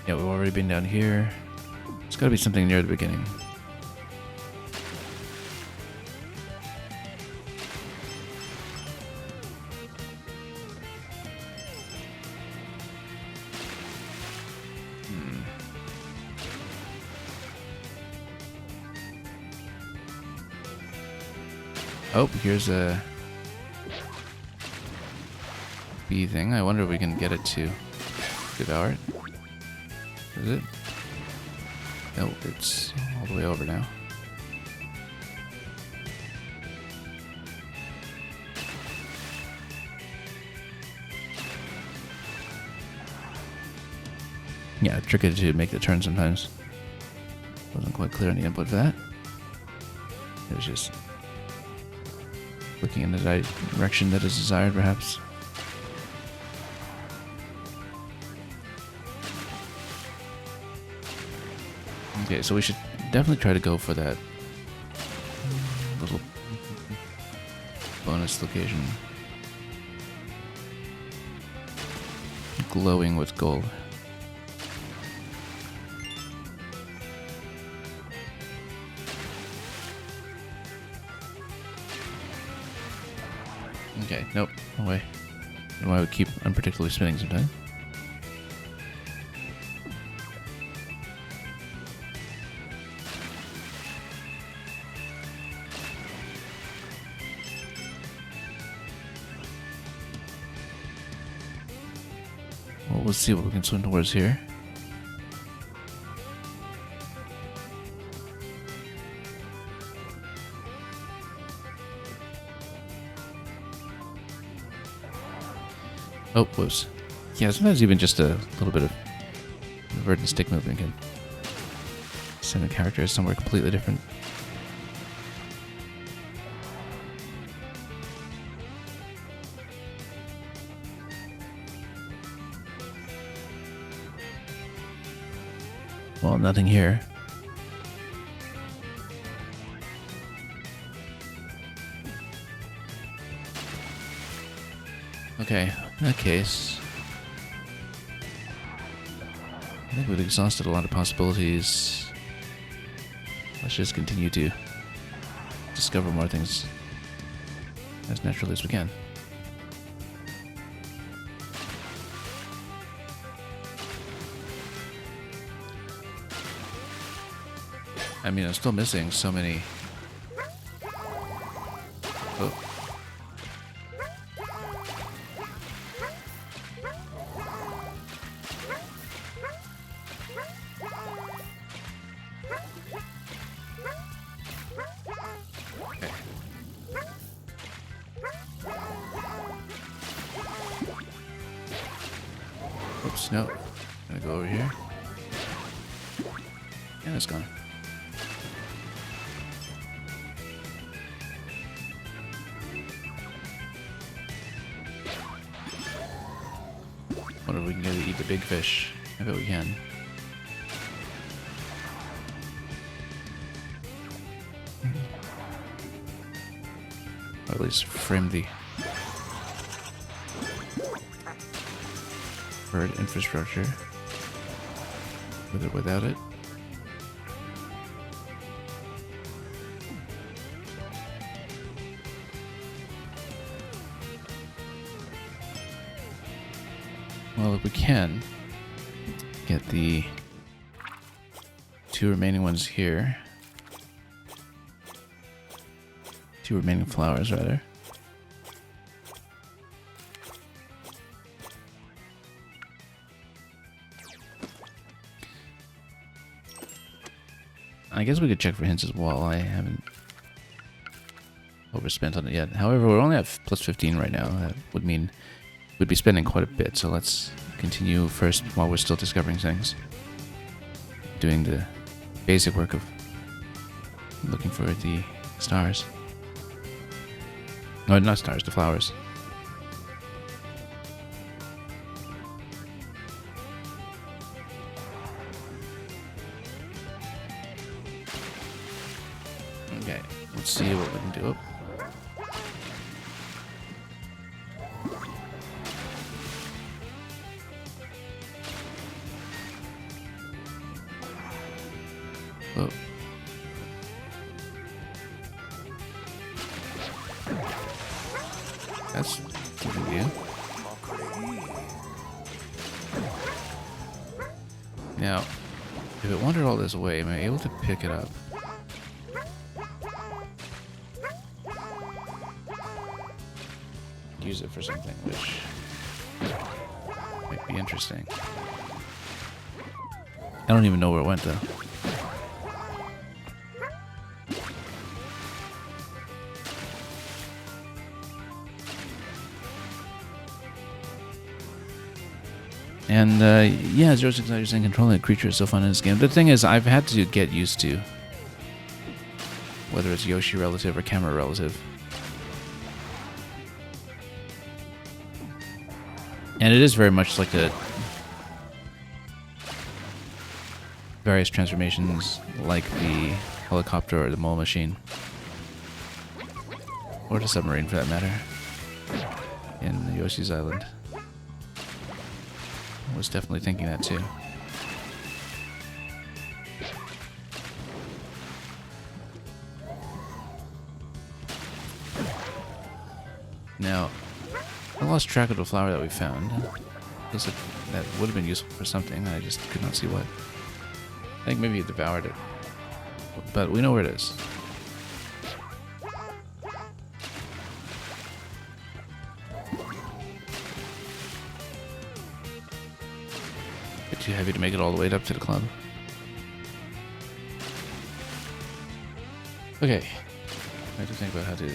Yeah, we've already been down here. It's got to be something near the beginning. Oh, here's a bee thing. I wonder if we can get it to devour it. Is it? No, it's all the way over now. Yeah, tricky to make the turn sometimes. Wasn't quite clear on the input for that. It was just looking in the direction that is desired, perhaps. Okay, so we should definitely try to go for that little bonus location. Glowing with gold. Okay, nope, no way. I don't know why we keep unpredictably spinning sometimes. Well, let's see what we can swim towards here. Oh, whoops. Yeah, sometimes even just a little bit of inverted stick movement can send the character somewhere completely different. Well, nothing here. Okay, in that case, I think we've exhausted a lot of possibilities. Let's just continue to discover more things as naturally as we can. I mean, I'm still missing so many. Oh. Okay. Oops, no. Gonna go over here. And it's gone. Wonder if we can get to eat the big fish. I bet we can. Or at least frame the bird infrastructure with or without it. Well, if we can get the two remaining ones here. Two remaining flowers, rather. I guess we could check for hints as well. I haven't overspent on it yet. However, we're only at plus 15 right now. That would mean we'd be spending quite a bit. So let's continue first while we're still discovering things. Doing the basic work of looking for the stars. No, not stars, the flowers. Okay, let's see what we can do. Oh. That's a good view. Now, if it wandered all this way, am I able to pick it up? use it for something, which might be interesting. I don't even know where it went, though. And, yeah, 069, you're saying controlling a creature is so fun in this game. The thing is, I've had to get used to whether it's Yoshi relative or camera relative. And it is very much like the various transformations, like the helicopter or the mole machine. Or the submarine, for that matter, in Yoshi's Island. I was definitely thinking that too. Now, I lost track of the flower that we found. Looks like that would have been useful for something. I just could not see what. I think maybe he devoured it. But we know where it is. Bit too heavy to make it all the way up to the club. Okay. I have to think about how to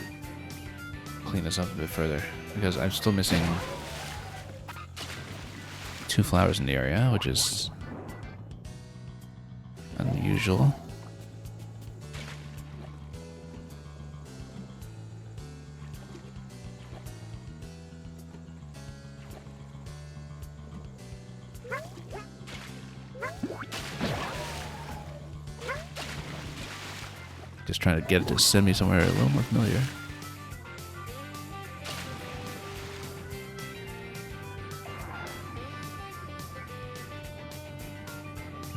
clean this up a bit further, because I'm still missing 2 flowers in the area, which is unusual. Just trying to get it to send me somewhere a little more familiar.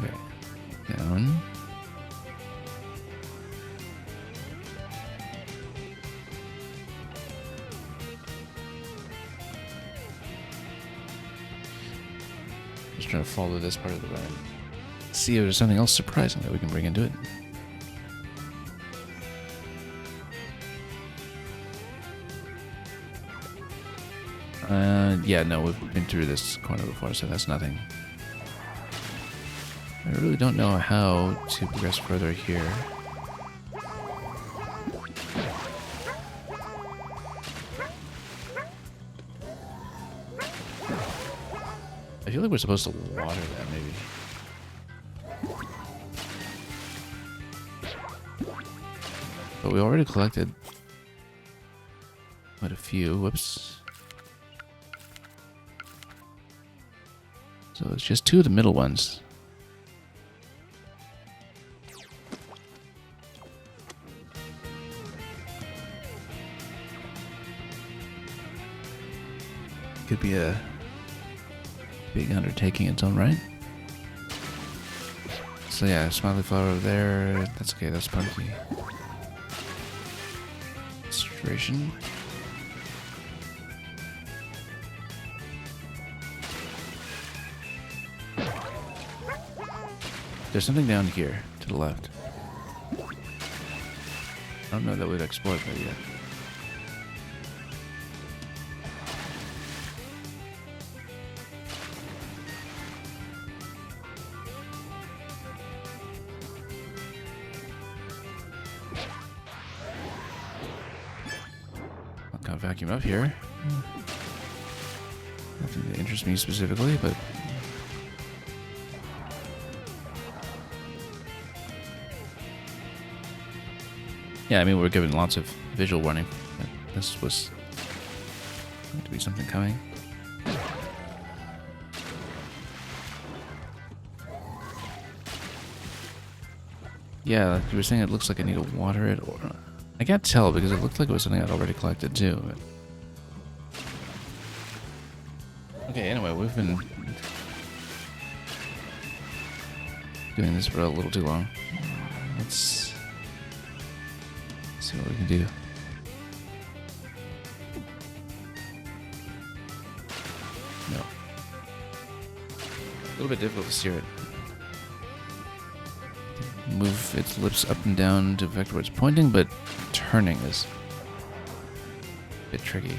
Okay. Down. Just trying to follow this part of the run. See if there's something else surprising that we can bring into it. Yeah, no, we've been through this corner before, so that's nothing. I really don't know how to progress further here. I feel like we're supposed to water that, maybe. But we already collected quite a few. Whoops. So it's just 2 of the middle ones. Could be a big undertaking in its own right. So yeah, smiley flower over there. That's okay, that's part of the illustration. There's something down here to the left. I don't know that we've explored that yet. I'll kind of vacuum up here. Nothing that interests me specifically, but yeah, I mean, we're given lots of visual warning that this was going to be something coming. Yeah, like you were saying, it looks like I need to water it, or I can't tell because it looked like it was something I'd already collected too. But okay, anyway, we've been doing this for a little too long. Let's see what we can do. No. A little bit difficult to steer it. Move its lips up and down to affect where it's pointing, but turning is a bit tricky.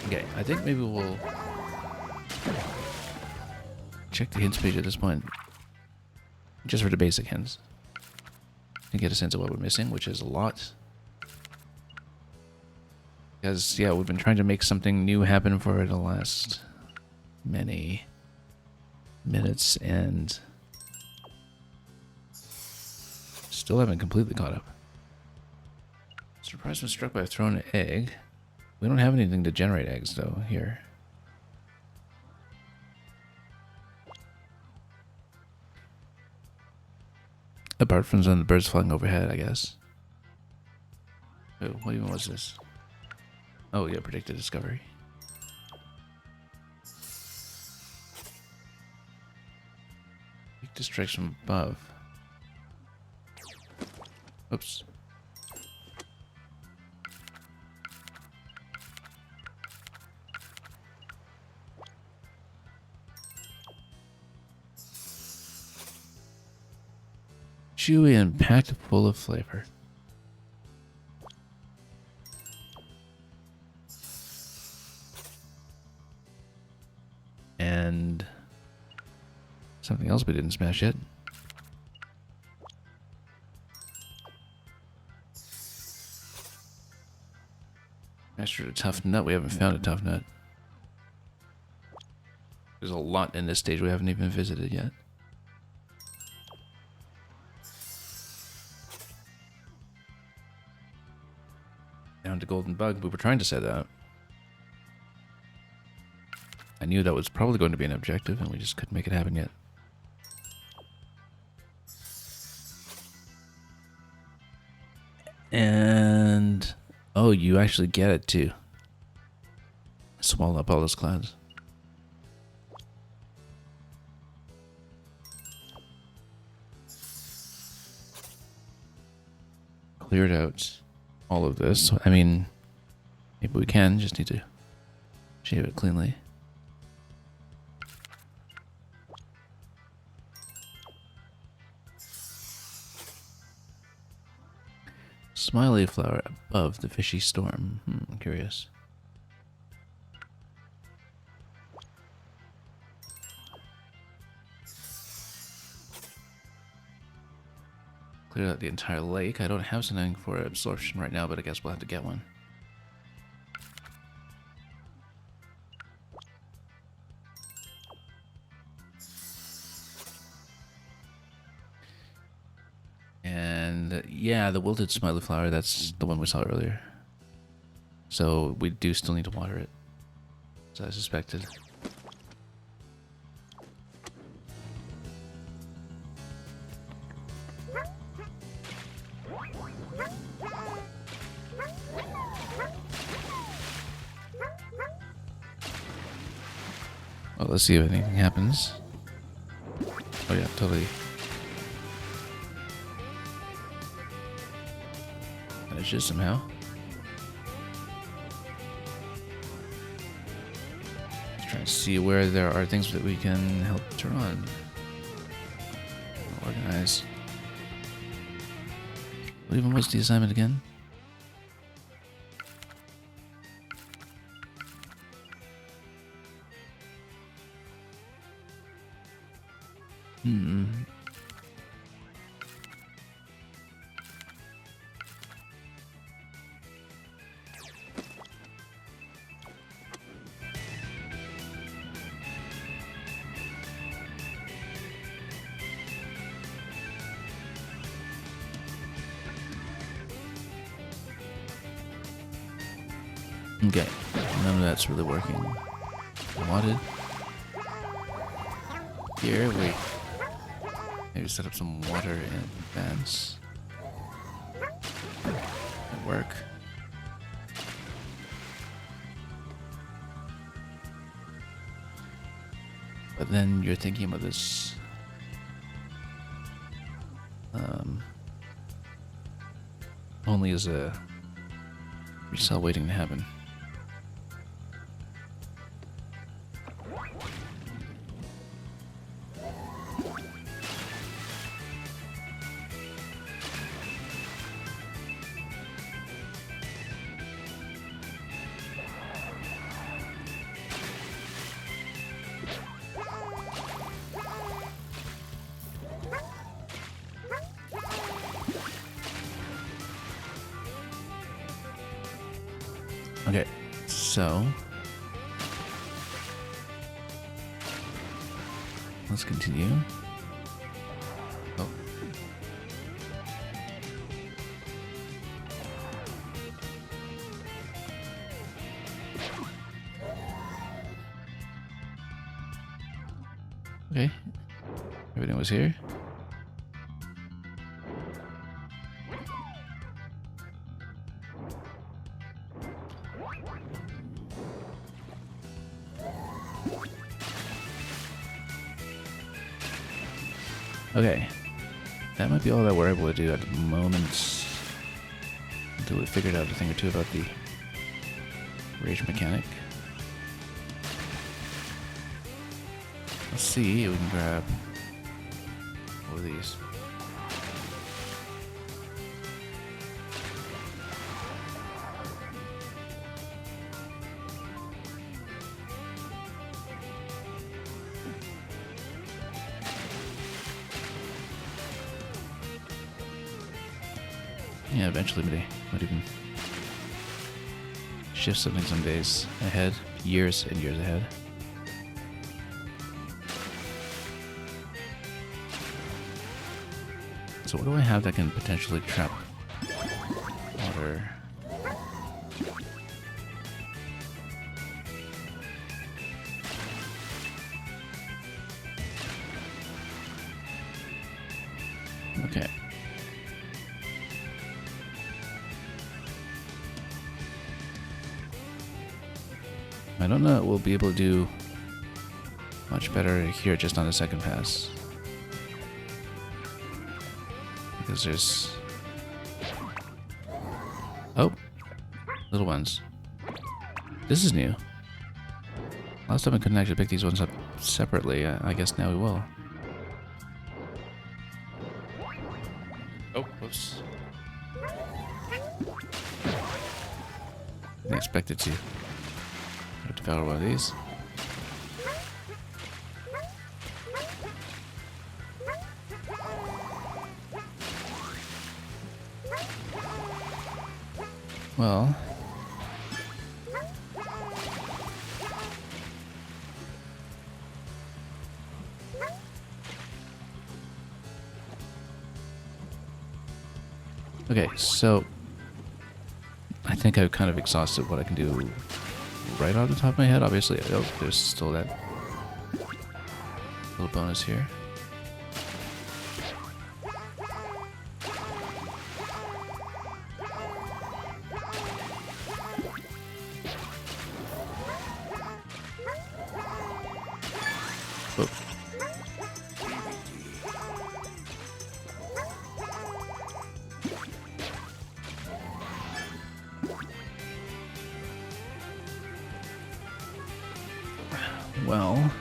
Okay, I think maybe we'll check the hints page at this point, just for the basic hints, and get a sense of what we're missing, which is a lot. Because, yeah, we've been trying to make something new happen for the last many minutes, and still haven't completely caught up. Surprised when struck by a thrown egg. We don't have anything to generate eggs, though, here. Apart from some of the birds flying overhead, I guess. Oh, what even was this? Oh, yeah, predicted discovery. Weak to strikes from above. Oops. Chewy and packed full of flavor. And something else we didn't smash yet. Mastered a tough nut. We haven't found a tough nut. There's a lot in this stage we haven't even visited yet. Down to golden bug. We were trying to set that. I knew that was probably going to be an objective, and we just couldn't make it happen yet. And oh, you actually get it too. Swallow up all those clouds. Cleared out all of this. I mean, maybe we can, just need to shave it cleanly. Smiley flower above the fishy storm. I'm curious. Cleared out the entire lake. I don't have something for absorption right now, but I guess we'll have to get one. And yeah, the wilted smiley flower, that's the one we saw earlier. So we do still need to water it, as I suspected. Well, let's see if anything happens. Oh yeah, totally. Finishes somehow. Just trying to see where there are things that we can help turn on. Organize. What even was the assignment again? Okay, none of that's really working. Wanted. Here, wait. Maybe set up some water in advance. Might work. But then you're thinking about this. Only as a resell waiting to happen. Okay, so let's continue. Oh. Okay, everything was here. Okay, that might be all that we're able to do at the moment until we figured out a thing or two about the rage mechanic. Let's see if we can grab all of these. Yeah, eventually might even shift something some days ahead, years and years ahead. So what do I have that can potentially trap water? Okay. I don't know, we'll be able to do much better here just on the second pass. Because there's... Oh! Little ones. This is new. Last time I couldn't actually pick these ones up separately. I guess now we will. Oh, whoops. Didn't expect it to. Have to devour one of these. Well, okay, so I think I've kind of exhausted what I can do right off the top of my head. Obviously, oh, there's still that little bonus here. Oh. Well,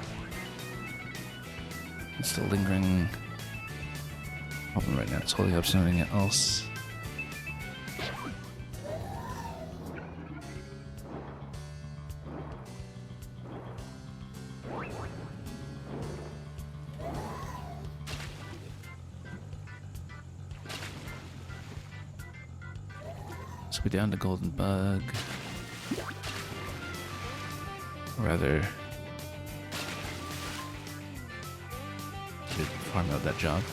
it's still lingering problem right now. It's holding up something else. So we're down to golden bug. Or rather, did farm out that job.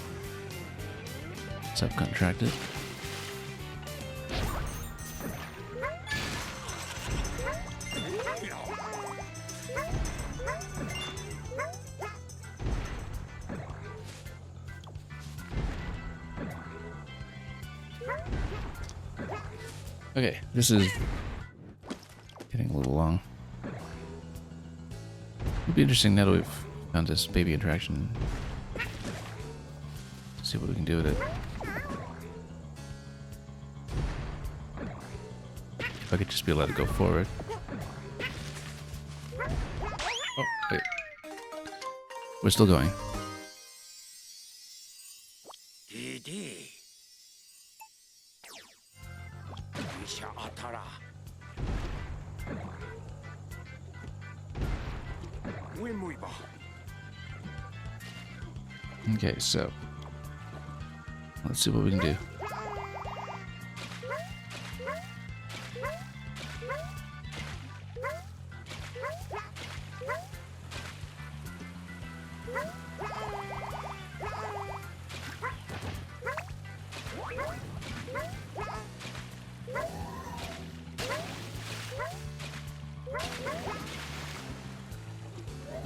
Subcontracted. Okay, this is getting a little long. It'll be interesting now that we've found this baby interaction. See what we can do with it. If I could just be allowed to go forward. Oh, wait. We're still going. Okay, so let's see what we can do.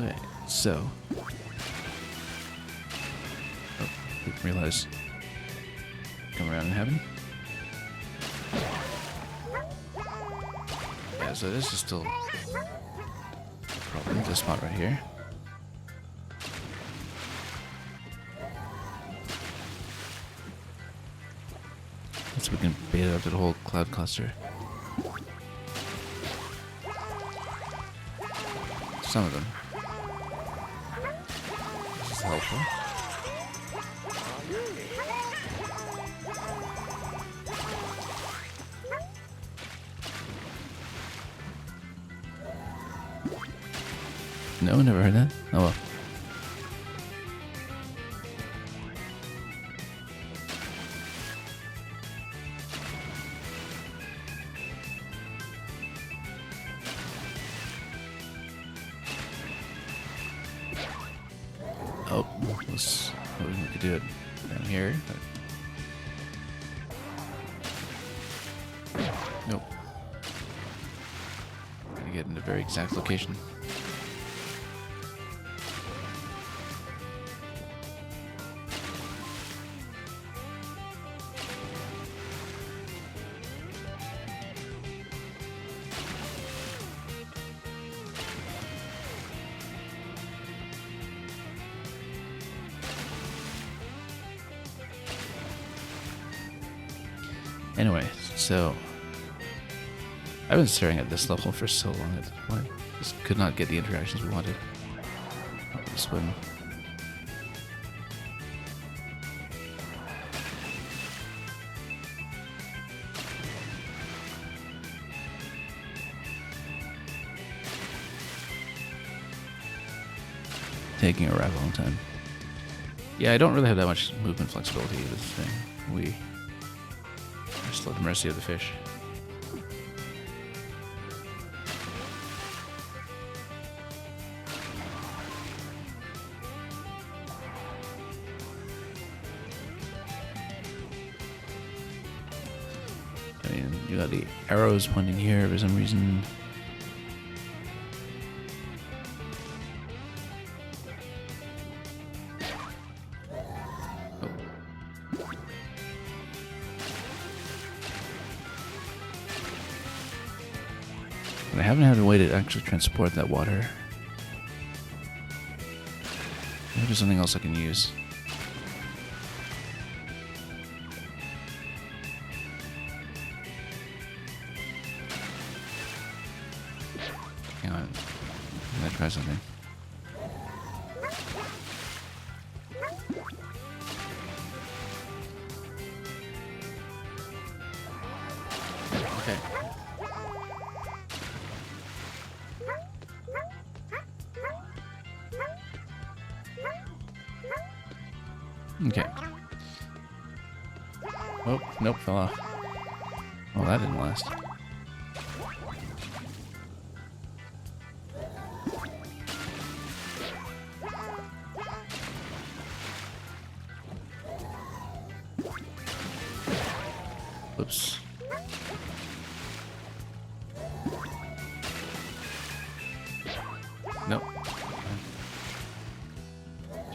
Okay, so. Oh, didn't realize. Come around in heaven. Yeah, so this is still a problem. This spot right here. So we can bait it up to the whole cloud cluster. Some of them. This is helpful. No, never heard that. Oh well. Oh, let's. Oh, we could do it down here. But... Nope. Gotta get in a very exact location. Anyway, so I've been staring at this level for so long at this point. Just could not get the interactions we wanted. Swim. Taking a rather long time. Yeah, I don't really have that much movement flexibility with this thing. We are still at the mercy of the fish. I mean, you got the arrows pointing here for some reason. I haven't had a way to actually transport that water. Maybe there's something else I can use. Hang on. I'm gonna try something. Okay. Okay. Oh, nope, fell off. Well, that didn't last. Oops. Nope.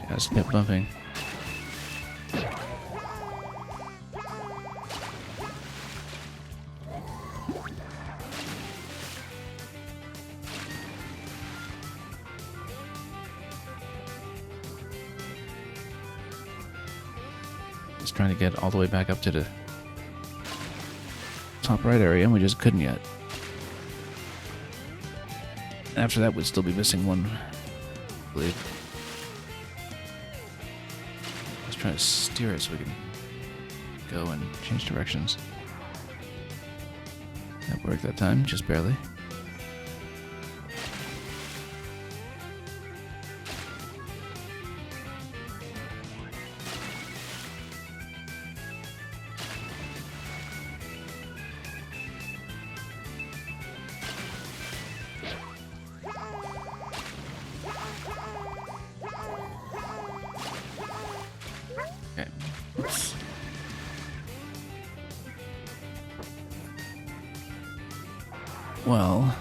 Just kept bumping. Just trying to get all the way back up to the top right area, and we just couldn't yet. After that, we'd still be missing one, I believe. Let's try to steer it so we can go and change directions. That worked that time, just barely. Okay. Oops. Well,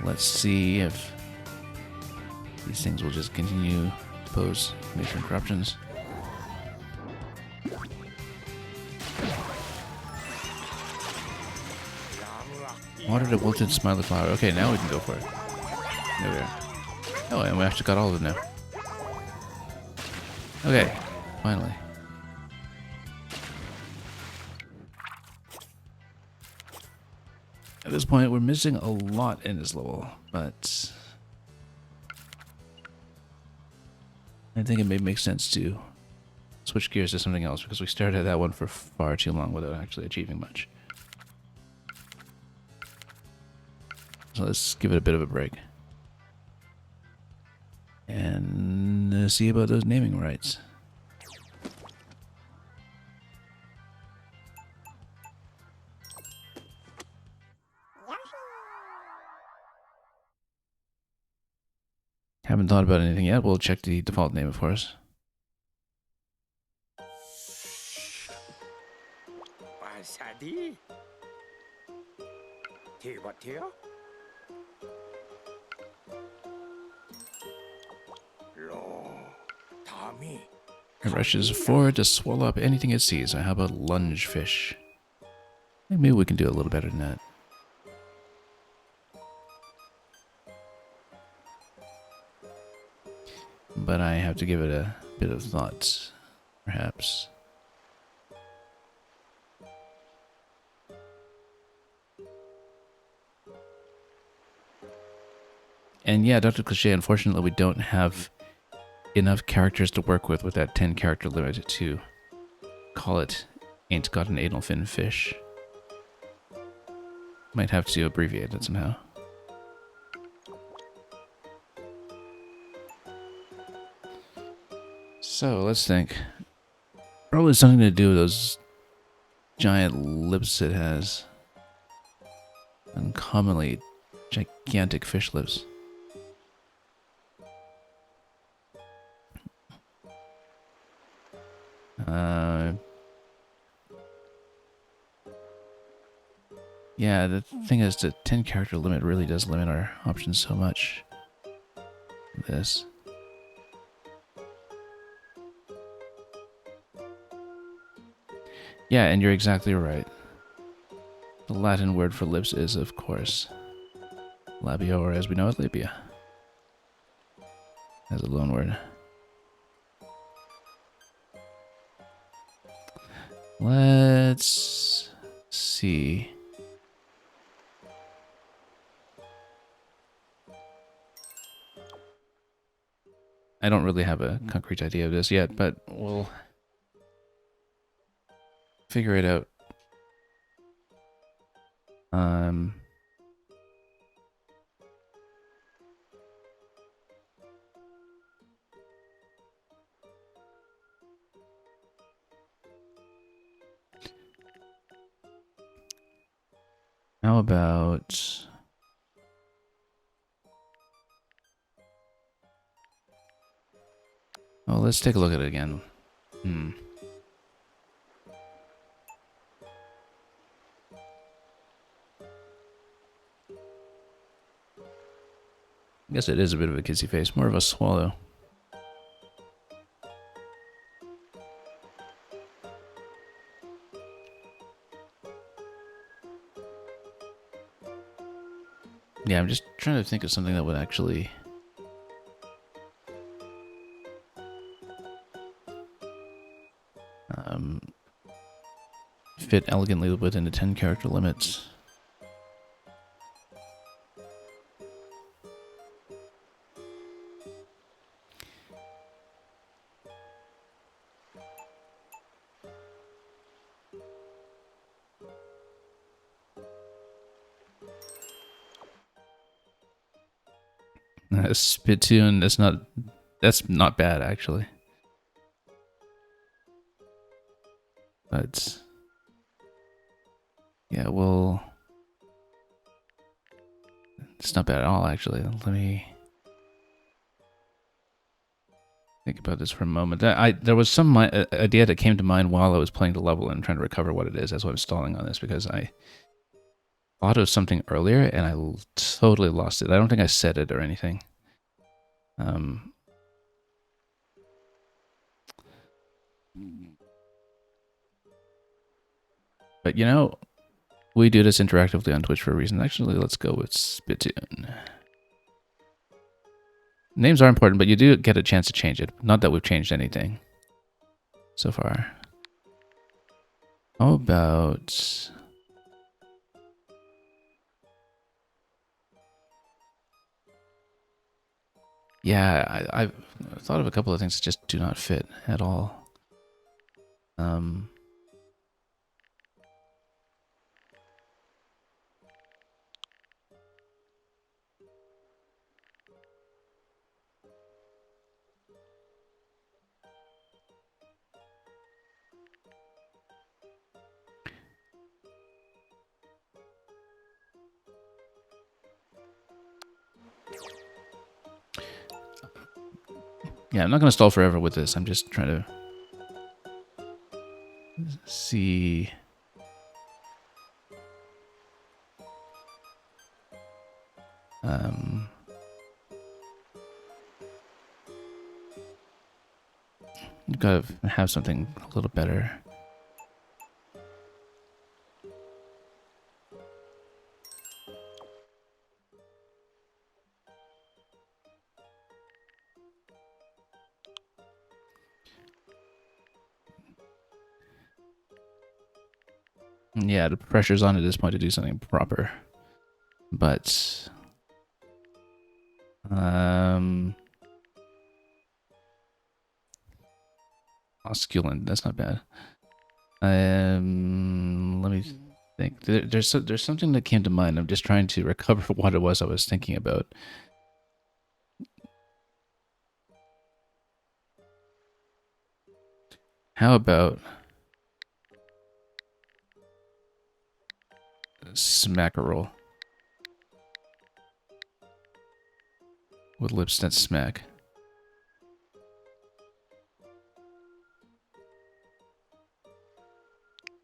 Let's see if these things will just continue to pose major interruptions. Watered a wilted smiley flower. Okay, now we can go for it. There we are. Oh, and we actually got all of them now. Okay, finally. At this point, we're missing a lot in this level, but I think it may make sense to switch gears to something else because we stared at that one for far too long without actually achieving much. So let's give it a bit of a break. And see about those naming rights. Haven't thought about anything yet. We'll check the default name, of course. It rushes forward to swallow up anything it sees. How about lunge fish? Maybe we can do a little better than that. But I have to give it a bit of thought, perhaps. And yeah, Dr. Cliche, unfortunately, we don't have enough characters to work with that 10 character limit to call it Ain't Got an Anal Fin Fish. Might have to abbreviate it somehow. So, let's think. Probably something to do with those giant lips it has. Uncommonly gigantic fish lips. Yeah, the thing is, the 10 character limit really does limit our options so much. This. Yeah, and you're exactly right. The Latin word for lips is, of course, labia, or as we know it, labia. As a loan word. Let's see. I don't really have a concrete idea of this yet, but we'll figure it out. How about... Oh, let's take a look at it again. I guess it is a bit of a kissy face, more of a swallow. Yeah, I'm just trying to think of something that would actually... fit elegantly within the 10 character limits. Spittoon, that's not bad actually. But yeah, well, it's not bad at all actually. Let me think about this for a moment. There was some idea that came to mind while I was playing the level and trying to recover what it is. That's why I'm stalling on this, because thought of something earlier and I totally lost it. I don't think I said it or anything. But you know, we do this interactively on Twitch for a reason. Actually, let's go with Spittoon. Names are important, but you do get a chance to change it. Not that we've changed anything so far. How about... Yeah, I've thought of a couple of things that just do not fit at all. Yeah, I'm not going to stall forever with this. I'm just trying to see... You've got to have something a little better. Yeah, the pressure's on at this point to do something proper. But... Osculent, that's not bad. Let me think. There's something that came to mind. I'm just trying to recover what it was I was thinking about. How about smackerel with lips that smack?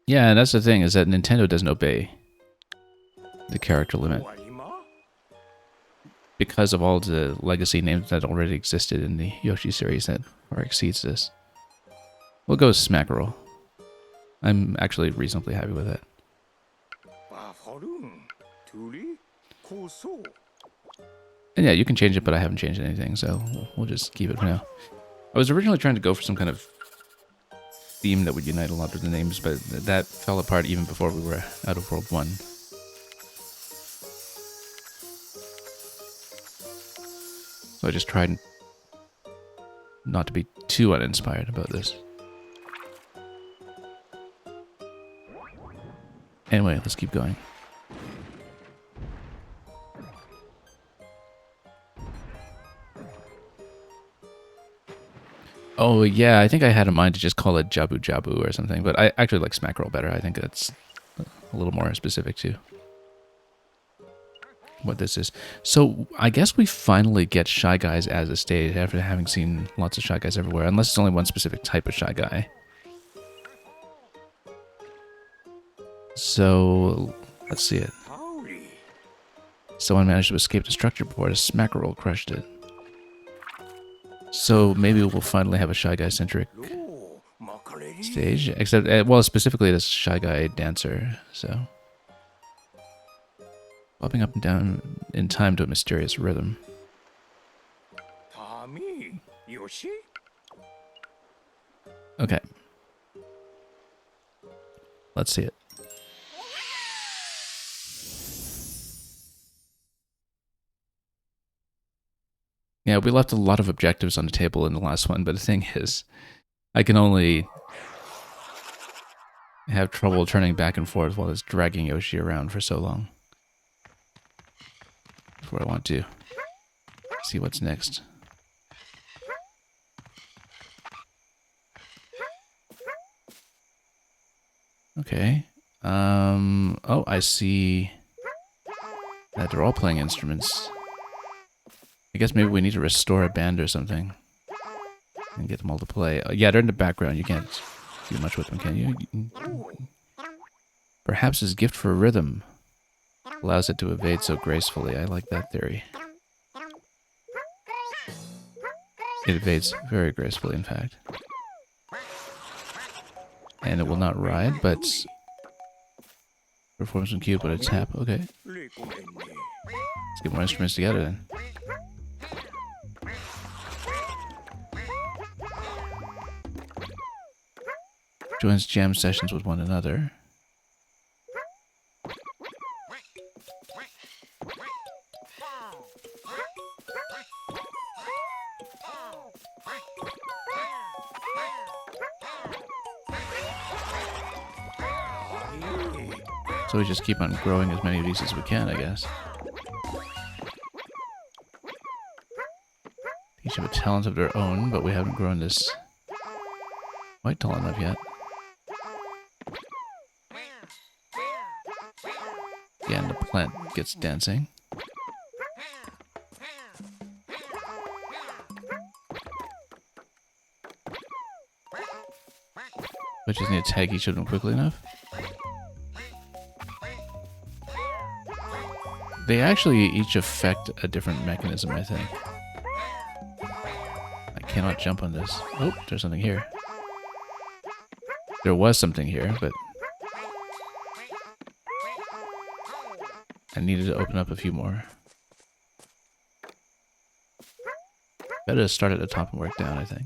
Yeah, and that's the thing, is that Nintendo doesn't obey the character limit. Because of all the legacy names that already existed in the Yoshi series that far exceeds this. We'll go with Smackerel. I'm actually reasonably happy with it. And yeah, you can change it, but I haven't changed anything, so we'll just keep it for now. I was originally trying to go for some kind of theme that would unite a lot of the names, but that fell apart even before we were out of World 1. So I just tried not to be too uninspired about this. Anyway, let's keep going. Oh, yeah, I think I had in mind to just call it Jabu Jabu or something, but I actually like Smackerel better. I think that's a little more specific to what this is. So I guess we finally get Shy Guys as a stage after having seen lots of Shy Guys everywhere, unless it's only one specific type of Shy Guy. So let's see it. Someone managed to escape the structure before the Smackerel crushed it. So maybe we'll finally have a Shy Guy-centric stage. Except, well, specifically this Shy Guy dancer, so... Bobbing up and down in time to a mysterious rhythm. Yoshi? Okay. Let's see it. Yeah, we left a lot of objectives on the table in the last one, but the thing is, I can only have trouble turning back and forth while it's dragging Yoshi around for so long. That's what I want to see what's next. Okay. Oh, I see that they're all playing instruments. I guess maybe we need to restore a band or something and get them all to play. Yeah, they're in the background. You can't do much with them, can you? Perhaps his gift for rhythm. allows it to evade so gracefully. I like that theory. It evades very gracefully, in fact. And it will not ride, but performs some cute, but a tap. Okay. Let's get more instruments together then. Joins jam sessions with one another. So we just keep on growing as many of these as we can, I guess. Each have a talent of their own, but we haven't grown this quite tall enough yet. Yeah, and the plant gets dancing. But just need to tag each of them quickly enough. They actually each affect a different mechanism, I think. I cannot jump on this. Oh, there's something here. There was something here, but I needed to open up a few more. Better start at the top and work down, I think.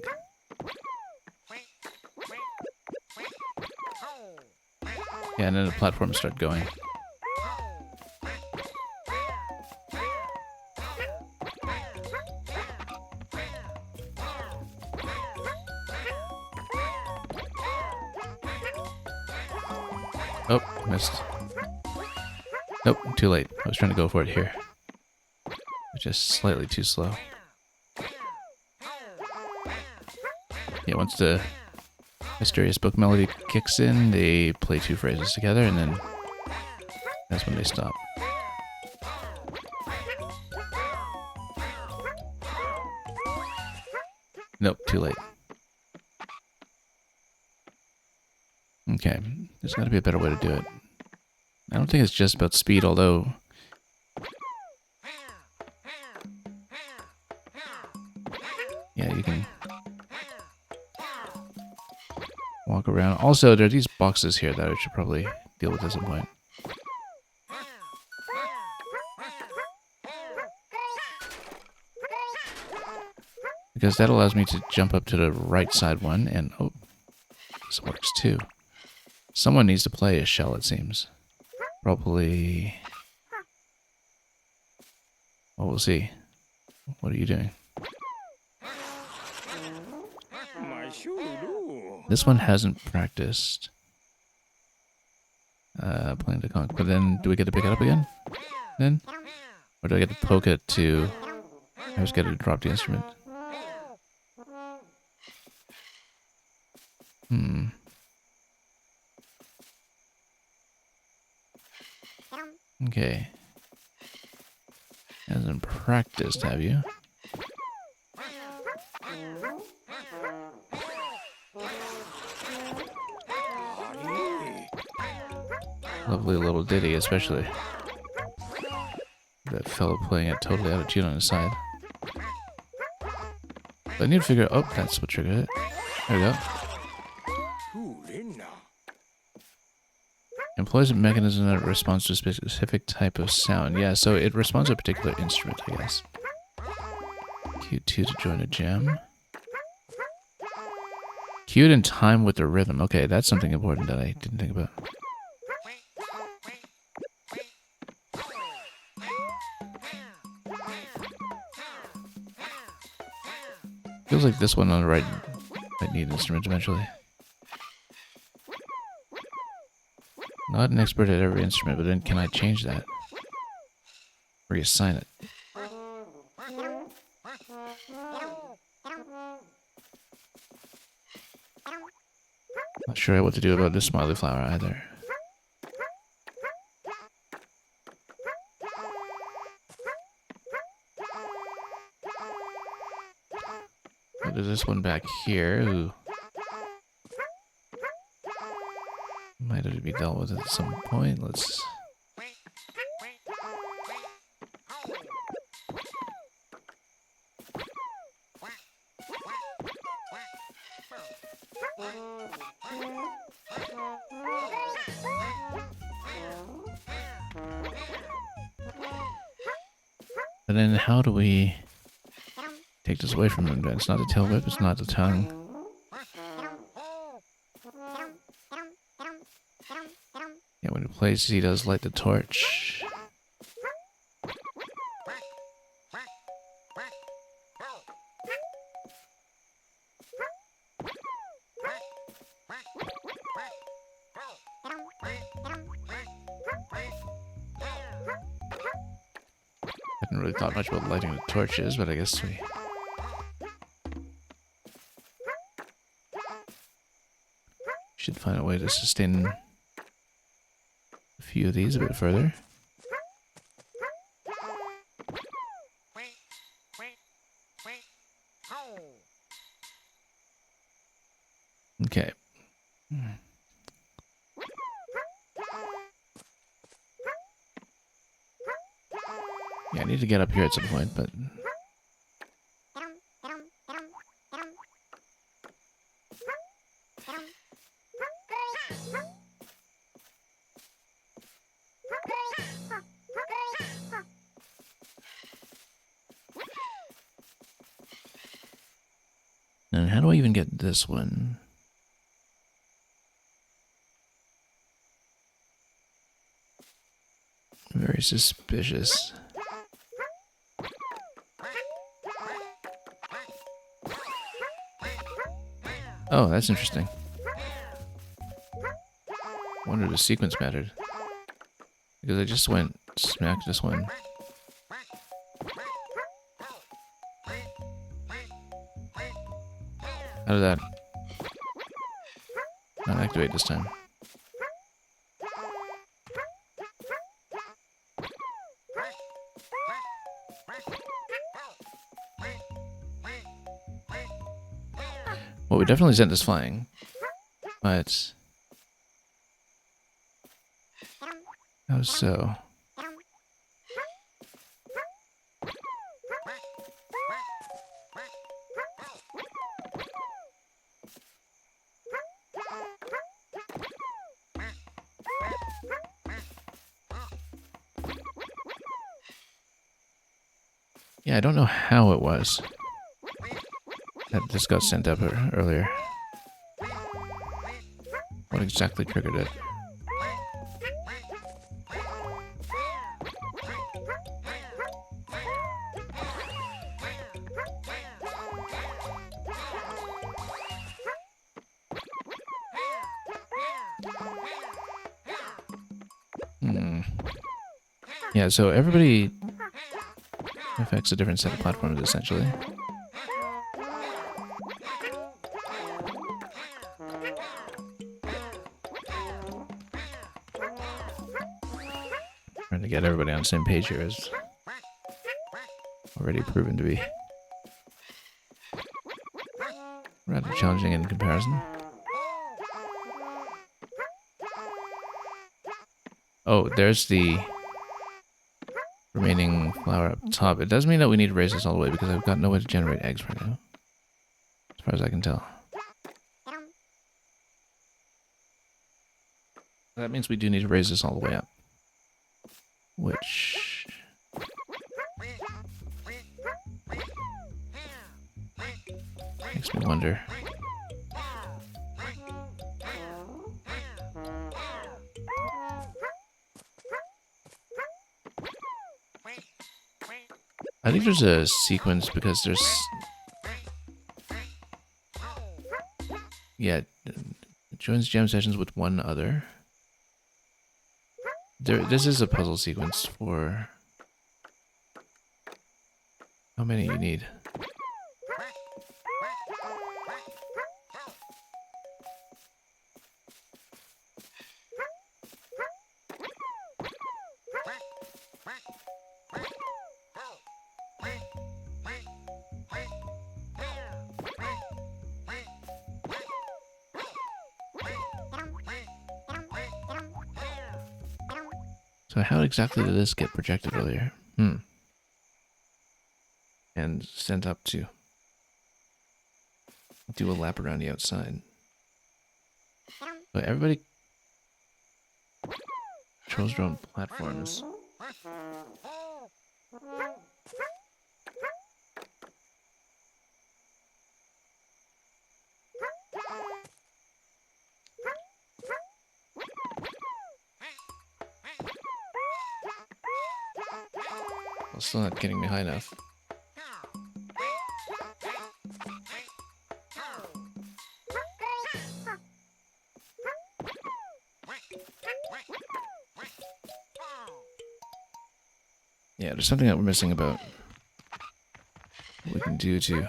Yeah, and then the platforms start going. Oh, missed. Nope, too late. I was trying to go for it here. Just slightly too slow. Yeah, once the mysterious book melody kicks in, they play two phrases together, and then that's when they stop. Nope, too late. Okay, there's got to be a better way to do it. I don't think it's just about speed, although... Yeah, you can walk around. Also, there are these boxes here that I should probably deal with at some point. Because that allows me to jump up to the right side one, and oh, this works too. Someone needs to play a shell, it seems. Probably... Well, we'll see. What are you doing? This one hasn't practiced playing the conch, but then do we get to pick it up again? Then? Or do I get to poke it to... I just get to drop the instrument. Okay. Hasn't practiced, have you? Lovely little ditty, especially. That fellow playing it totally out of tune on his side. But I need to figure out... Oh, that's what triggered it. There we go. Employs a mechanism that responds to a specific type of sound. Yeah, so it responds to a particular instrument, I guess. Q2 to join a jam. Cued in time with the rhythm. Okay, that's something important that I didn't think about. Feels like this one on the right might need instruments eventually. Not an expert at every instrument, but then can I change that? Reassign it. Not sure what to do about this smiley flower either. Oh, there's this one back here who might have to be dealt with at some point. Let's But then how do we take this away from him? It's not the tail whip, it's not the tongue. Yeah, when he plays, he does light the torch. I hadn't really thought much about lighting the torches, but I guess we should find a way to sustain a few of these a bit further. Okay. Yeah, I need to get up here at some point, but... And how do I even get this one? Very suspicious. Oh, that's interesting. Wonder the sequence mattered. Because I just went smack this one. How did that not activate this time? Well, we definitely sent this flying, but how so? Yeah, I don't know how it was that this got sent up earlier. What exactly triggered it? Yeah, so everybody affects a different set of platforms, essentially. Trying to get everybody on the same page here is already proven to be rather challenging in comparison. Oh, there's the remaining flower up top. It does mean that we need to raise this all the way because I've got no way to generate eggs right now, as far as I can tell. That means we do need to raise this all the way up, which makes me wonder. I think there's a sequence because there's... Yeah, joins jam sessions with one other. This is a puzzle sequence for... How many you need? So how exactly did this get projected earlier? And sent up to do a lap around the outside. But everybody controls their own platforms. Well, still not getting me high enough. Yeah, there's something that we're missing about what we can do to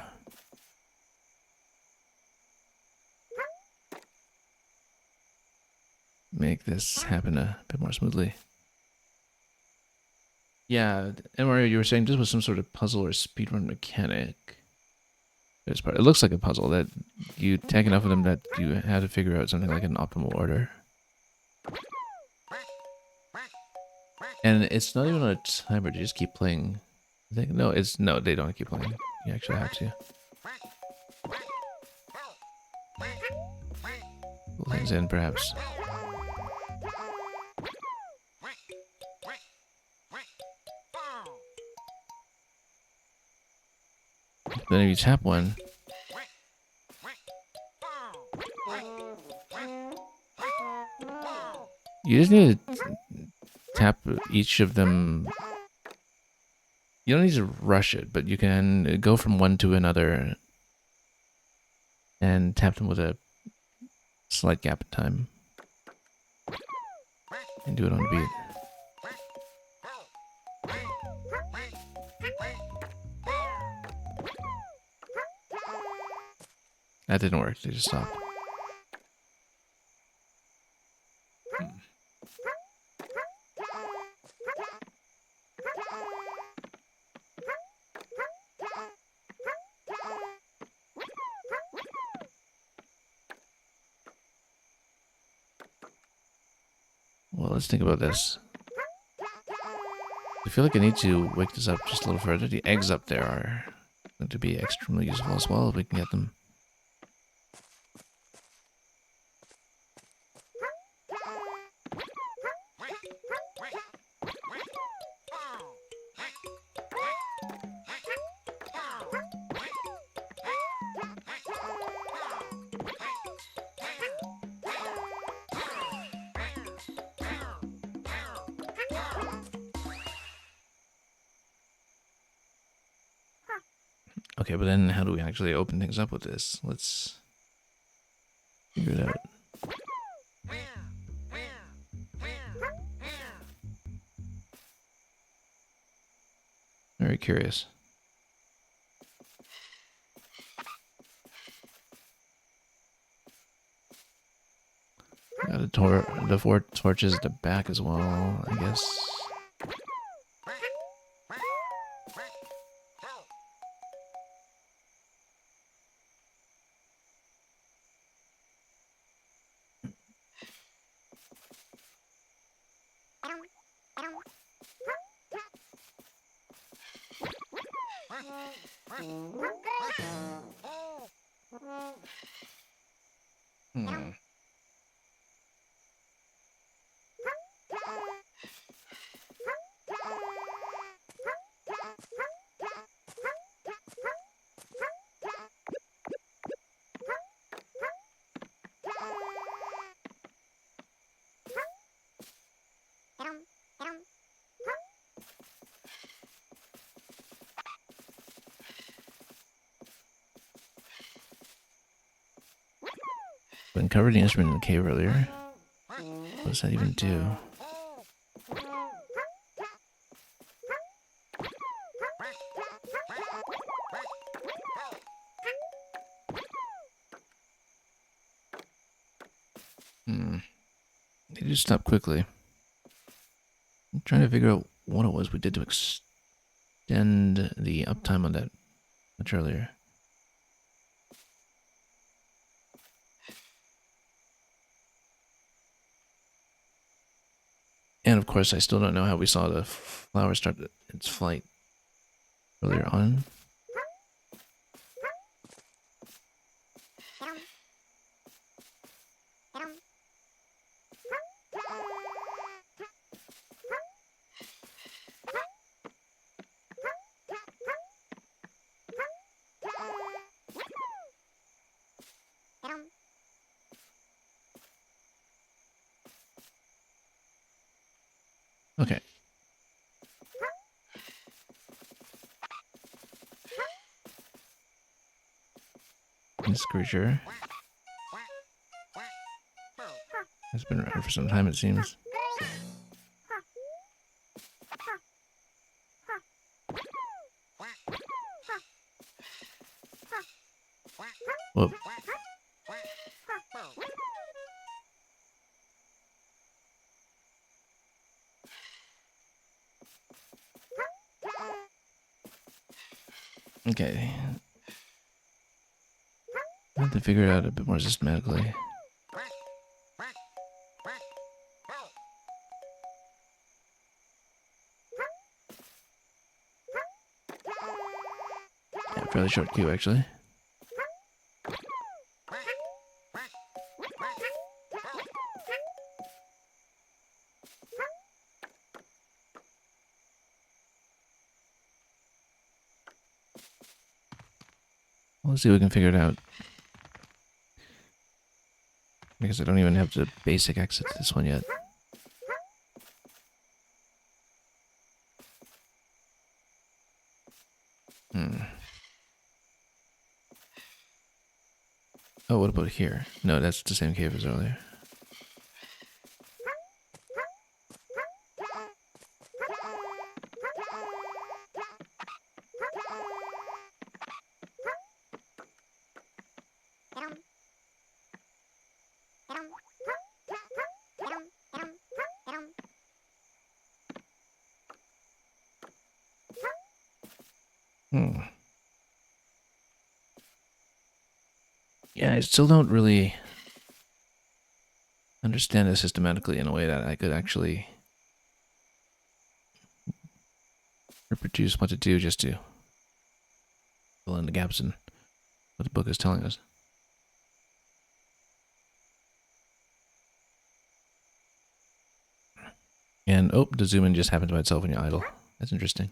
make this happen a bit more smoothly. Yeah, and Mario, you were saying this was some sort of puzzle or speedrun mechanic. It looks like a puzzle that you take enough of them that you have to figure out something like an optimal order. And it's not even on a timer, you just keep playing. No, they don't keep playing. You actually have to. Pull things in, perhaps. Then if you tap one, you just need to tap each of them. You don't need to rush it, but you can go from one to another and tap them with a slight gap in time. And do it on the beat. That didn't work, they just stopped. Well, let's think about this. I feel like I need to wake this up just a little further. The eggs up there are going to be extremely useful as well if we can get them. Okay, but then how do we actually open things up with this? Let's figure it out. Very curious. Got the four torches at the back as well, I guess. We uncovered the instrument in the cave earlier. What does that even do? They just stopped quickly. I'm trying to figure out what it was we did to extend the uptime on that much earlier. And of course, I still don't know how we saw the flower start its flight earlier on. Okay. This creature has been around for some time, it seems. Whoop. Okay. I have to figure it out a bit more systematically. Yeah, fairly short queue, actually. Let's see if we can figure it out. Because I don't even have the basic exit to this one yet. Oh, what about here? No, that's the same cave as earlier. Yeah, I still don't really understand it systematically in a way that I could actually reproduce what to do just to fill in the gaps in what the book is telling us. And, oh, the zoom in just happens by itself when you're idle. That's interesting.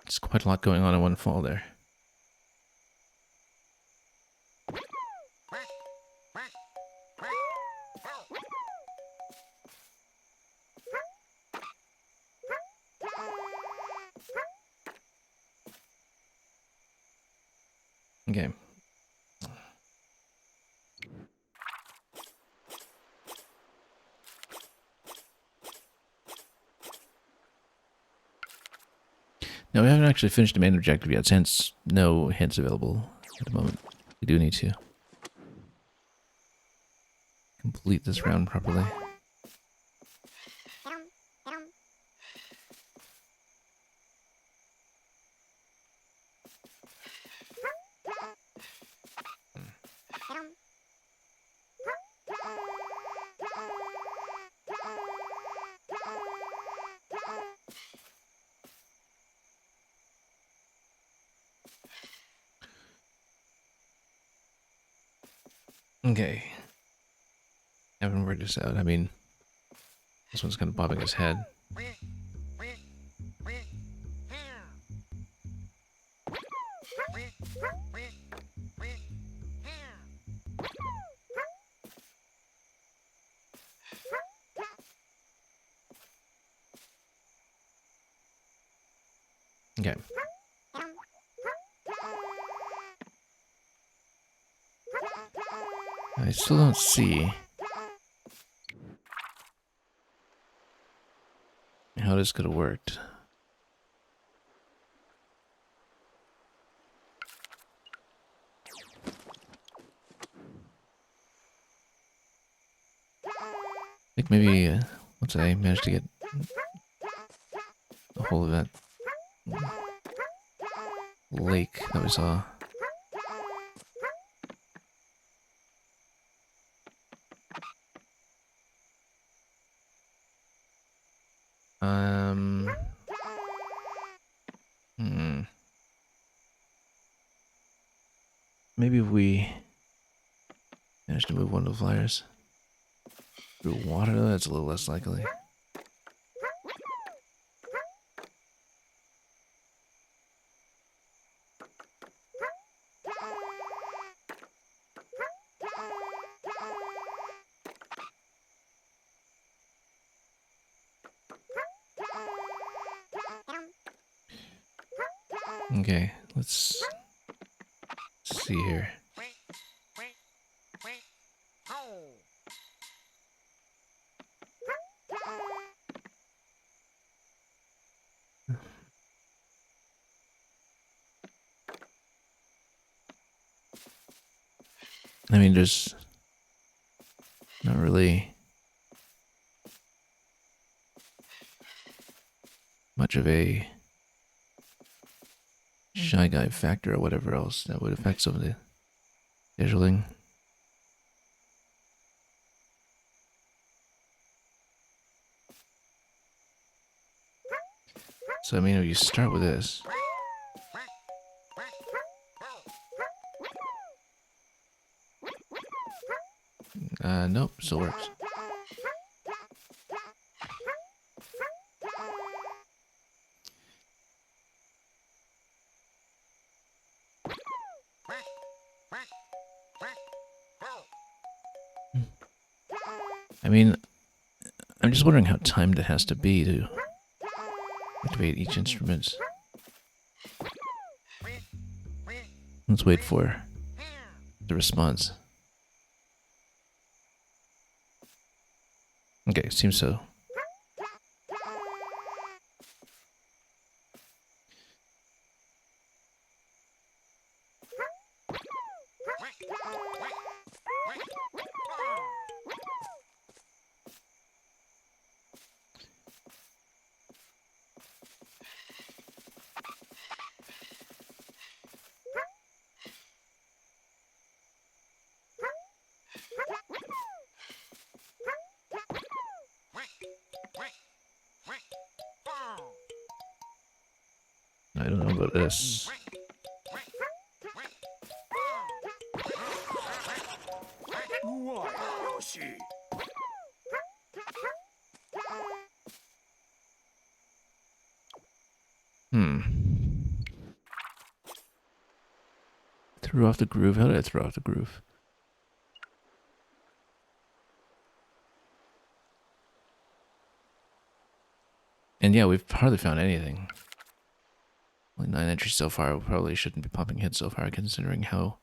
There's quite a lot going on in one fall there. Okay. Now, we haven't actually finished the main objective yet, since no hints available at the moment. We do need to complete this round properly. Okay. Haven't worked this out. I mean, this one's kind of bobbing his head. Okay. I still don't see how this could have worked. I think maybe once I managed to get a hold of that lake that we saw. maybe if we manage to move one of the flyers through water, though, that's a little less likely. Okay, let's see here. I mean, there's not really much of a Shy Guy factor or whatever else that would affect some of the scheduling. So, I mean, if you start with this. Nope, still works. I mean, I'm just wondering how timed it has to be to activate each instrument. Let's wait for the response. Okay, seems so. I don't know about this.
Yoshi.
Threw off the groove? How did I throw off the groove? And yeah, we've hardly found anything. Only 9 entries so far. We probably shouldn't be popping hits so far, considering how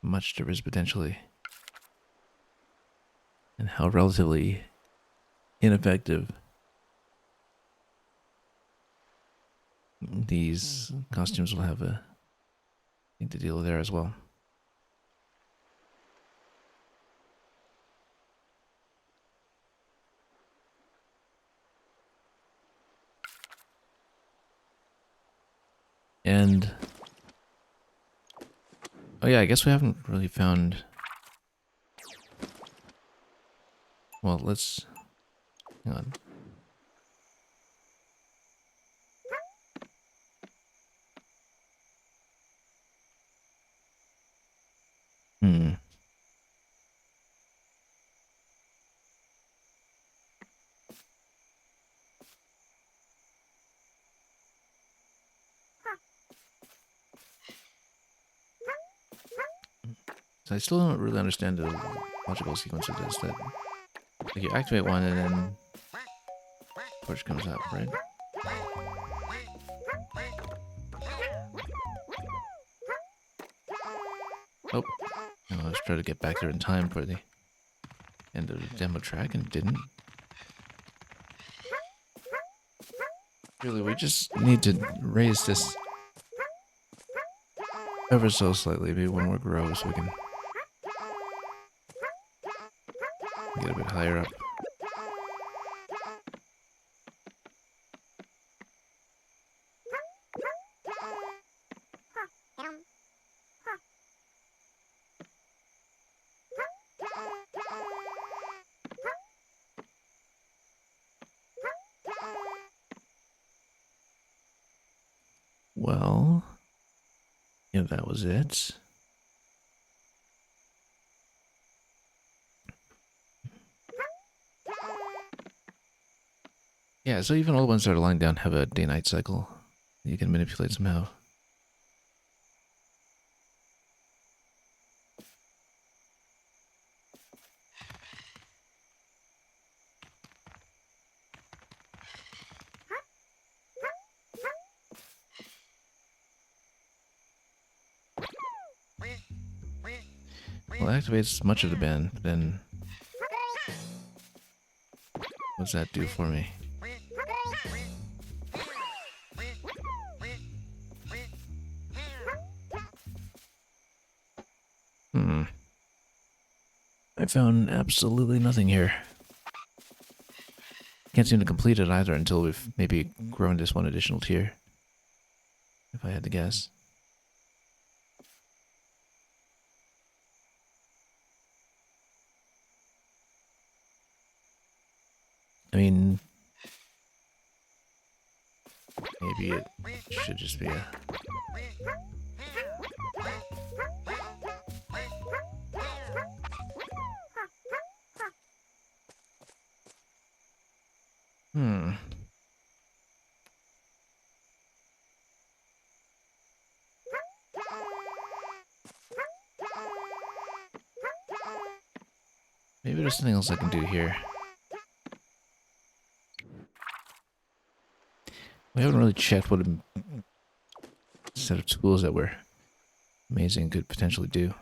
much there is potentially. And how relatively ineffective these costumes will have a thing to deal with there as well. And oh yeah, I guess we haven't really found. Well, let's hang on. So I still don't really understand the logical sequence of this. That like you activate one and then torch comes out, right? Oh, I was trying to get back there in time for the end of the demo track and didn't. Really, we just need to raise this ever so slightly, maybe one more grow so we can get a bit higher up. Well, If that was it. Yeah, so even all the ones that are lying down have a day-night cycle you can manipulate somehow. Well, it activates much of the band, but then what's that do for me? I found absolutely nothing here. Can't seem to complete it either until we've maybe grown this one additional tier. If I had to guess. I mean, maybe it should just be a... Maybe there's something else I can do here. We haven't really checked what a set of tools that were amazing could potentially do.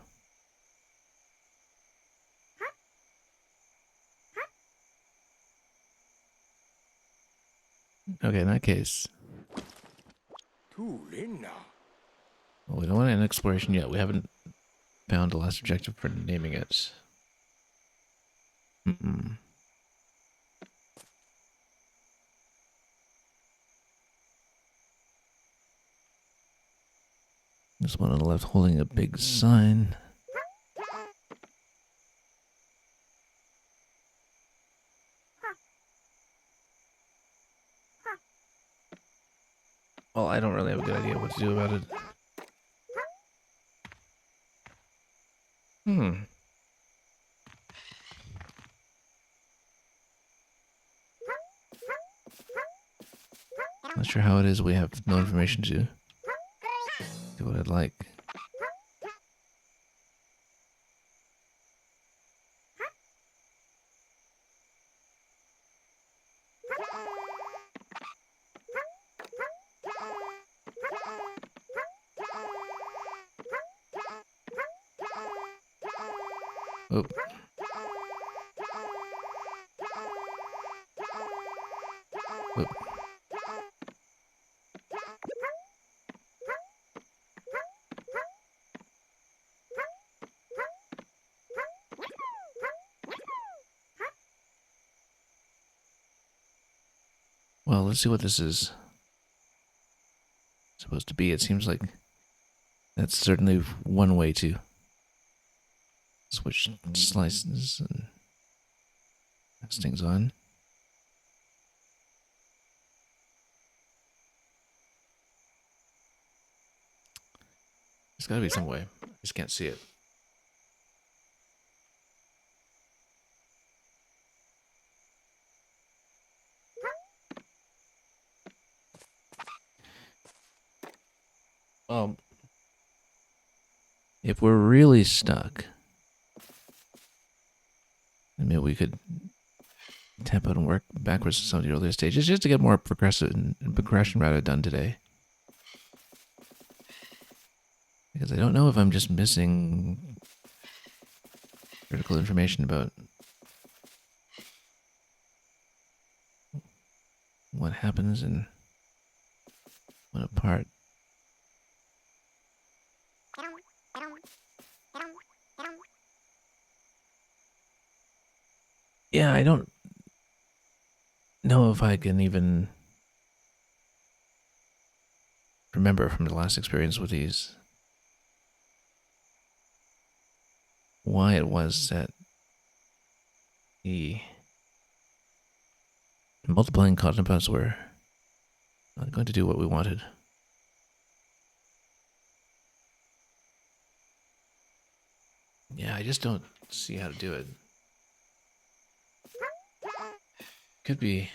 Okay, in that case... Well, we don't want an exploration yet. We haven't found the last objective for naming it. This one on the left holding a big sign. Well, I don't really have a good idea what to do about it. Not sure how it is we have no information to do what I'd like. Oh. Oh. Well, let's see what this is supposed to be. It seems like that's certainly one way to switch slices and pass things on. There's gotta be some way. I just can't see it. If we're really stuck, then maybe we could tap out and work backwards to some of the earlier stages just to get more progression rather done today. Because I don't know if I'm just missing critical information about what happens in one part. Yeah, I don't know if I can even remember from the last experience with these why it was that the multiplying continents were not going to do what we wanted. Yeah, I just don't see how to do it. Could be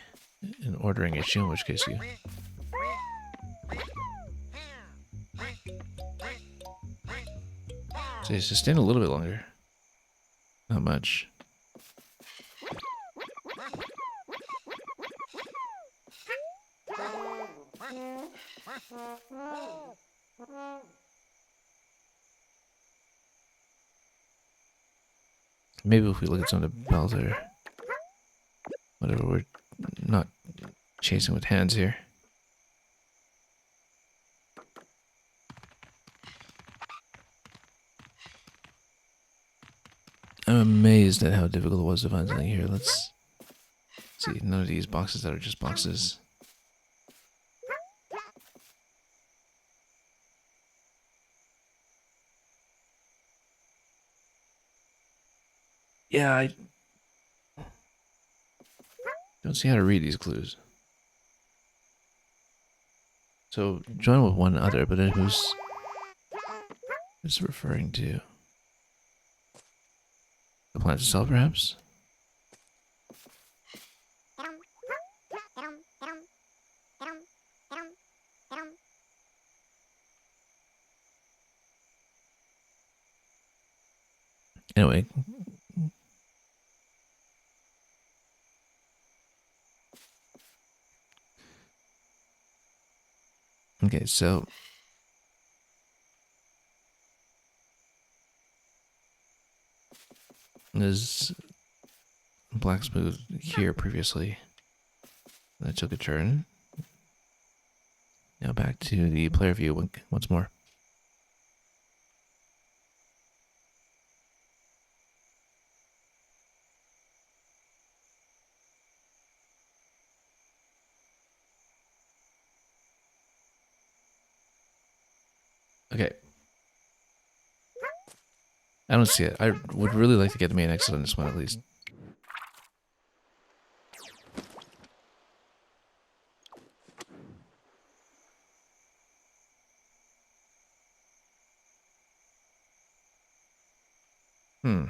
an ordering issue, in which case you... So you sustain a little bit longer. Not much. Maybe if we look at some of the bells or whatever, we're not chasing with hands here. I'm amazed at how difficult it was to find something here. Let's see. None of these boxes that are just boxes. Yeah, I don't see how to read these clues. So join with one other, but then who's referring to? The plant itself, perhaps? Anyway. Okay, so there's blacksmith here previously. That took a turn. Now back to the player view once more. Okay. I don't see it. I would really like to get the main exit on this one at least. Hmm.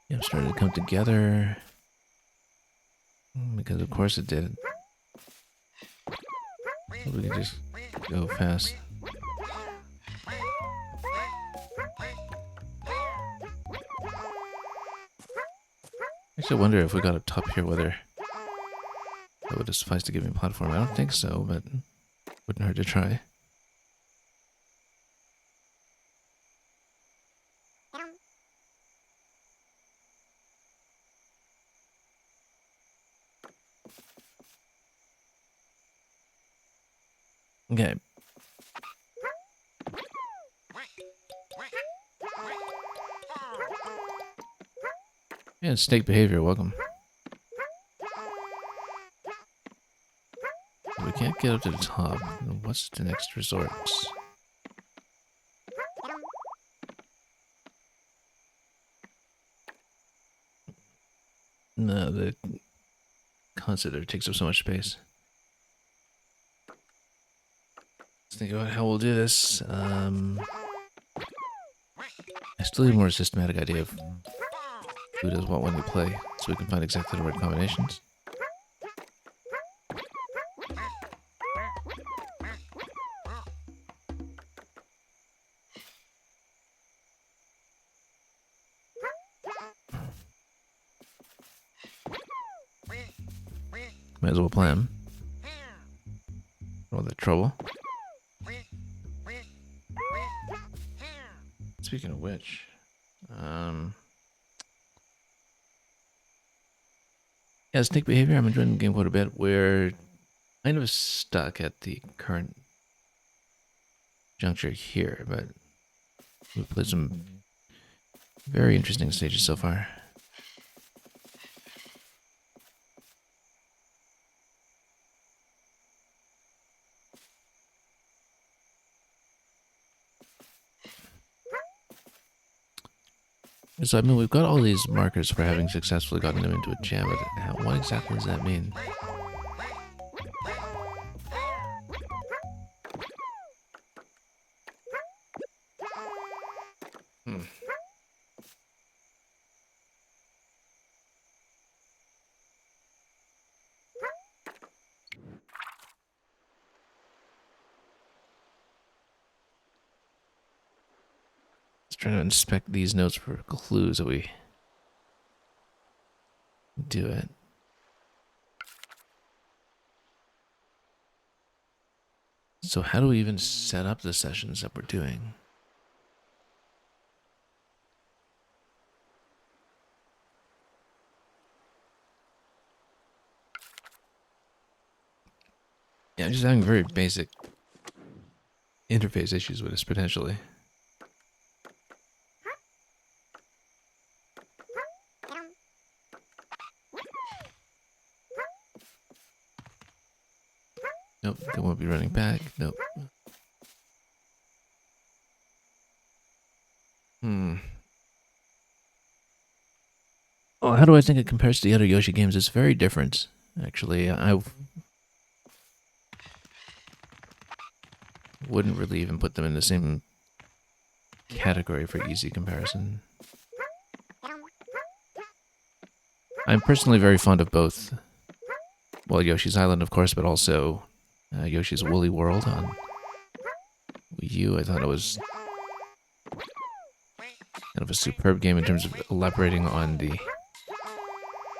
Yeah, I'm starting to come together. Because of course it did. We can just go fast. Actually, I wonder if we got up top here, whether that would have sufficed to give me a platform. I don't think so, but wouldn't hurt to try. Okay. Yeah, snake behavior, welcome. We can't get up to the top. What's the next resort? No, the console there takes up so much space. Let's think about how we'll do this. I still need a more systematic idea of who does what when we play, so we can find exactly the right combinations. Might as well plan. All that trouble. Speaking of which, yeah, snake behavior. I'm enjoying the game quite a bit. We're kind of stuck at the current juncture here, but we've played some very interesting stages so far. So, I mean, we've got all these markers for having successfully gotten them into a jam, but what exactly does that mean? Hmm. Let's try to inspect these notes for clues that we do it. So how do we even set up the sessions that we're doing? Yeah, I'm just having very basic interface issues with this potentially. Nope, they won't be running back. Nope. Oh, how do I think it compares to the other Yoshi games? It's very different, actually. I wouldn't really even put them in the same category for easy comparison. I'm personally very fond of both. Well, Yoshi's Island, of course, but also Yoshi's Woolly World on Wii U. I thought it was kind of a superb game in terms of elaborating on the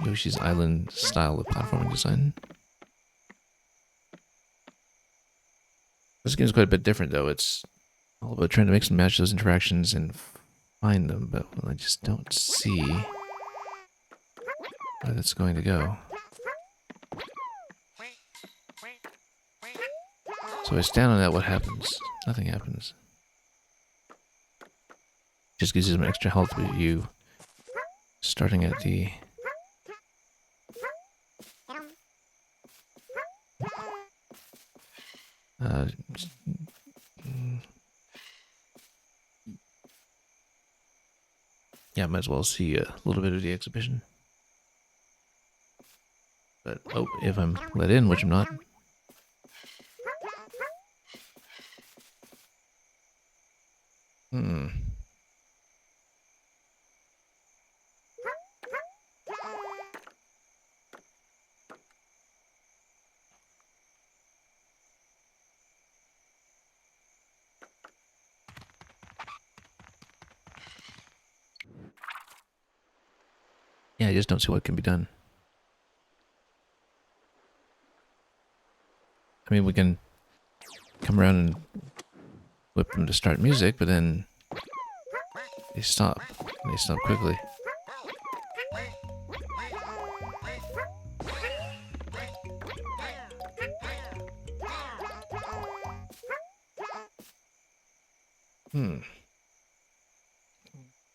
Yoshi's Island style of platforming design. This game is quite a bit different, though. It's all about trying to mix and match those interactions and find them, but I just don't see where that's going to go. So I stand on that, what happens? Nothing happens. Just gives you some extra health with you starting at the... yeah, might as well see a little bit of the exhibition. But, oh, if I'm let in, which I'm not. Yeah, I just don't see what can be done. I mean, we can come around and whip them to start music, but then they stop. They stop quickly.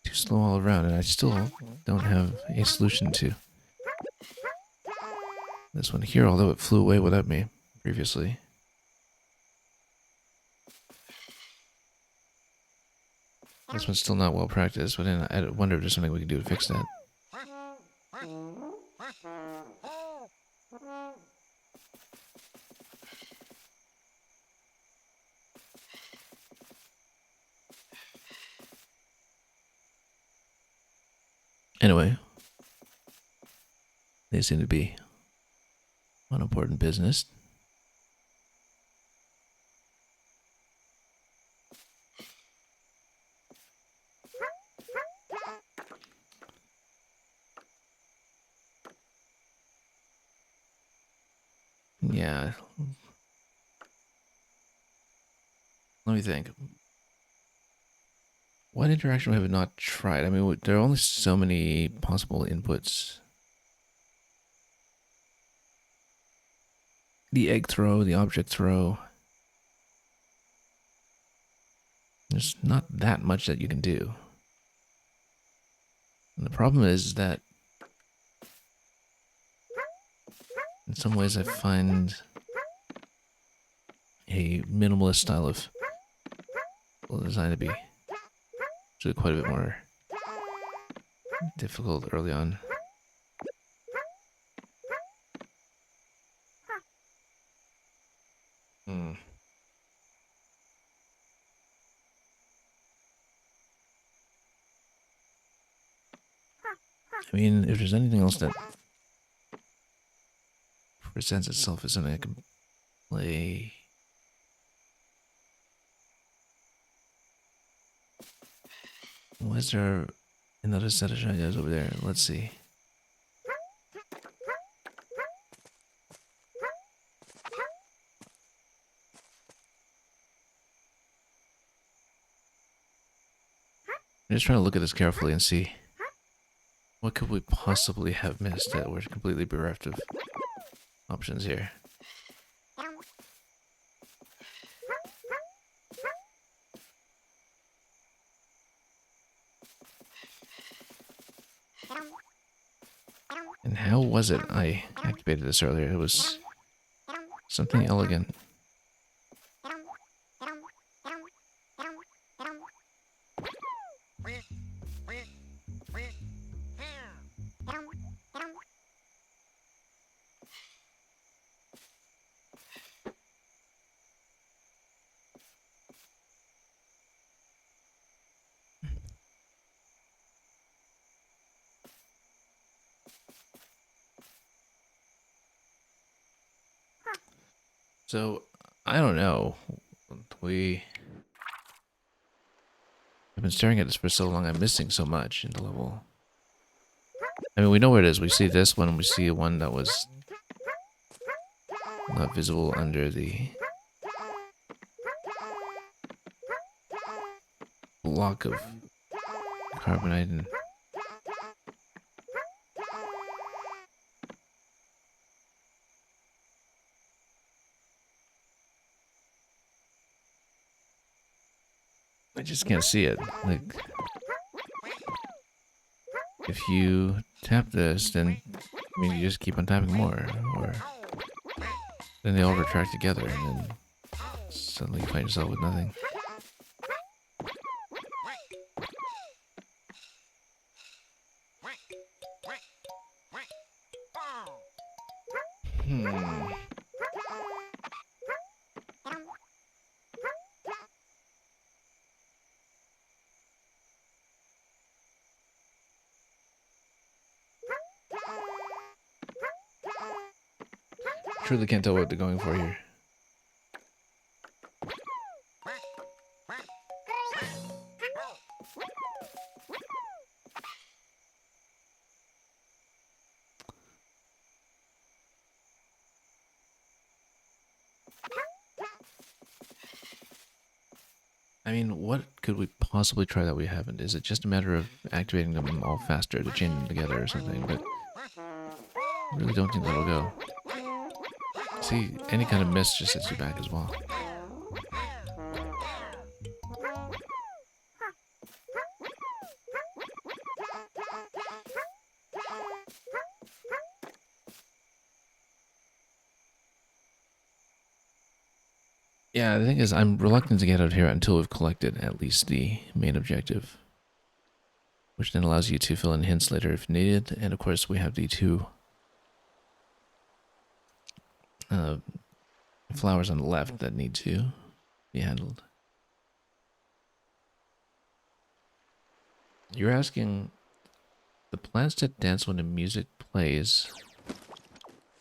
Too slow all around, and I still don't have a solution to this one here, although it flew away without me previously. This one's still not well practiced, but then I wonder if there's something we can do to fix that. Anyway, they seem to be on important business. Yeah. Let me think. What interaction have we not tried? I mean, there are only so many possible inputs. The egg throw, the object throw. There's not that much that you can do. And the problem is that in some ways I find a minimalist style of design to be actually quite a bit more difficult early on. Hmm. I mean, if there's anything else that presents itself as something I can play. Was there another set of shiny guys over there? Let's see. I'm just trying to look at this carefully and see what could we possibly have missed that we're completely bereft of options here. And how was it I activated this earlier? It was something elegant. So, I don't know. We have been staring at this for so long, I'm missing so much in the level. I mean, we know where it is. We see this one, we see one that was not visible under the block of carbonite. And I just can't see it. Like, if you tap this, then I mean, you just keep on tapping more, or then they all retract together, and then suddenly you find yourself with nothing. Truly can't tell what they're going for here. I mean, what could we possibly try that we haven't? Is it just a matter of activating them all faster to chain them together or something? But I really don't think that'll go. See, any kind of miss just sets you back as well. Yeah, the thing is, I'm reluctant to get out of here until we've collected at least the main objective, which then allows you to fill in hints later if needed. And of course, we have the two flowers on the left that need to be handled. You're asking, the plants that dance when the music plays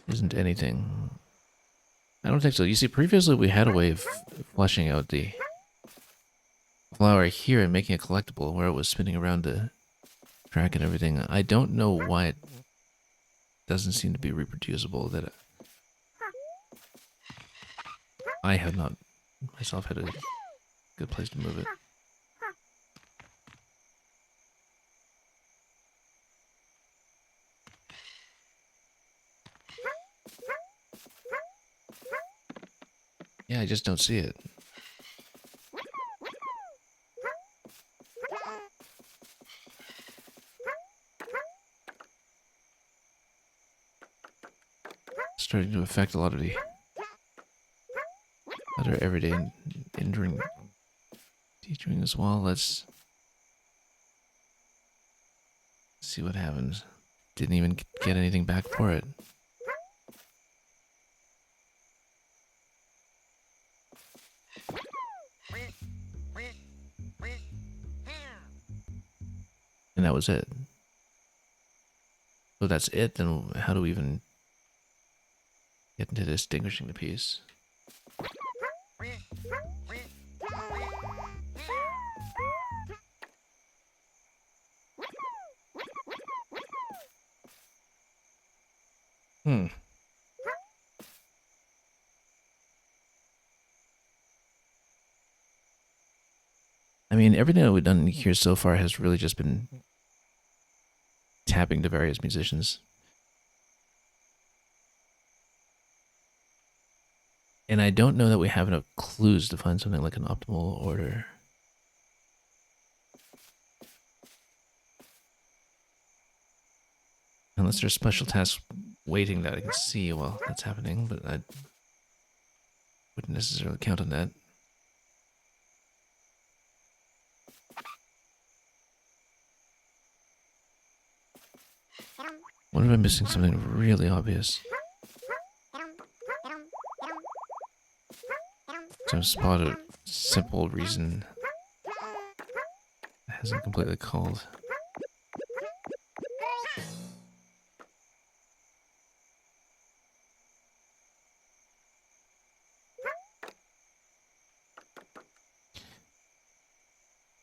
isn't anything. I don't think so. You see, previously we had a way of fleshing out the flower here and making it collectible where it was spinning around the track and everything. I don't know why it doesn't seem to be reproducible, that I have not myself had a good place to move it. Yeah, I just don't see it. Starting to affect a lot of the other everyday enduring teaching as well. Let's see what happens. Didn't even get anything back for it. And that was it. So that's it, then how do we even get into distinguishing the piece? I mean, everything that we've done here so far has really just been tapping to various musicians. And I don't know that we have enough clues to find something like an optimal order. Unless there's special tasks waiting that I can see while that's happening, but I wouldn't necessarily count on that. What if I'm missing something really obvious? Some spotted simple reason that hasn't completely called.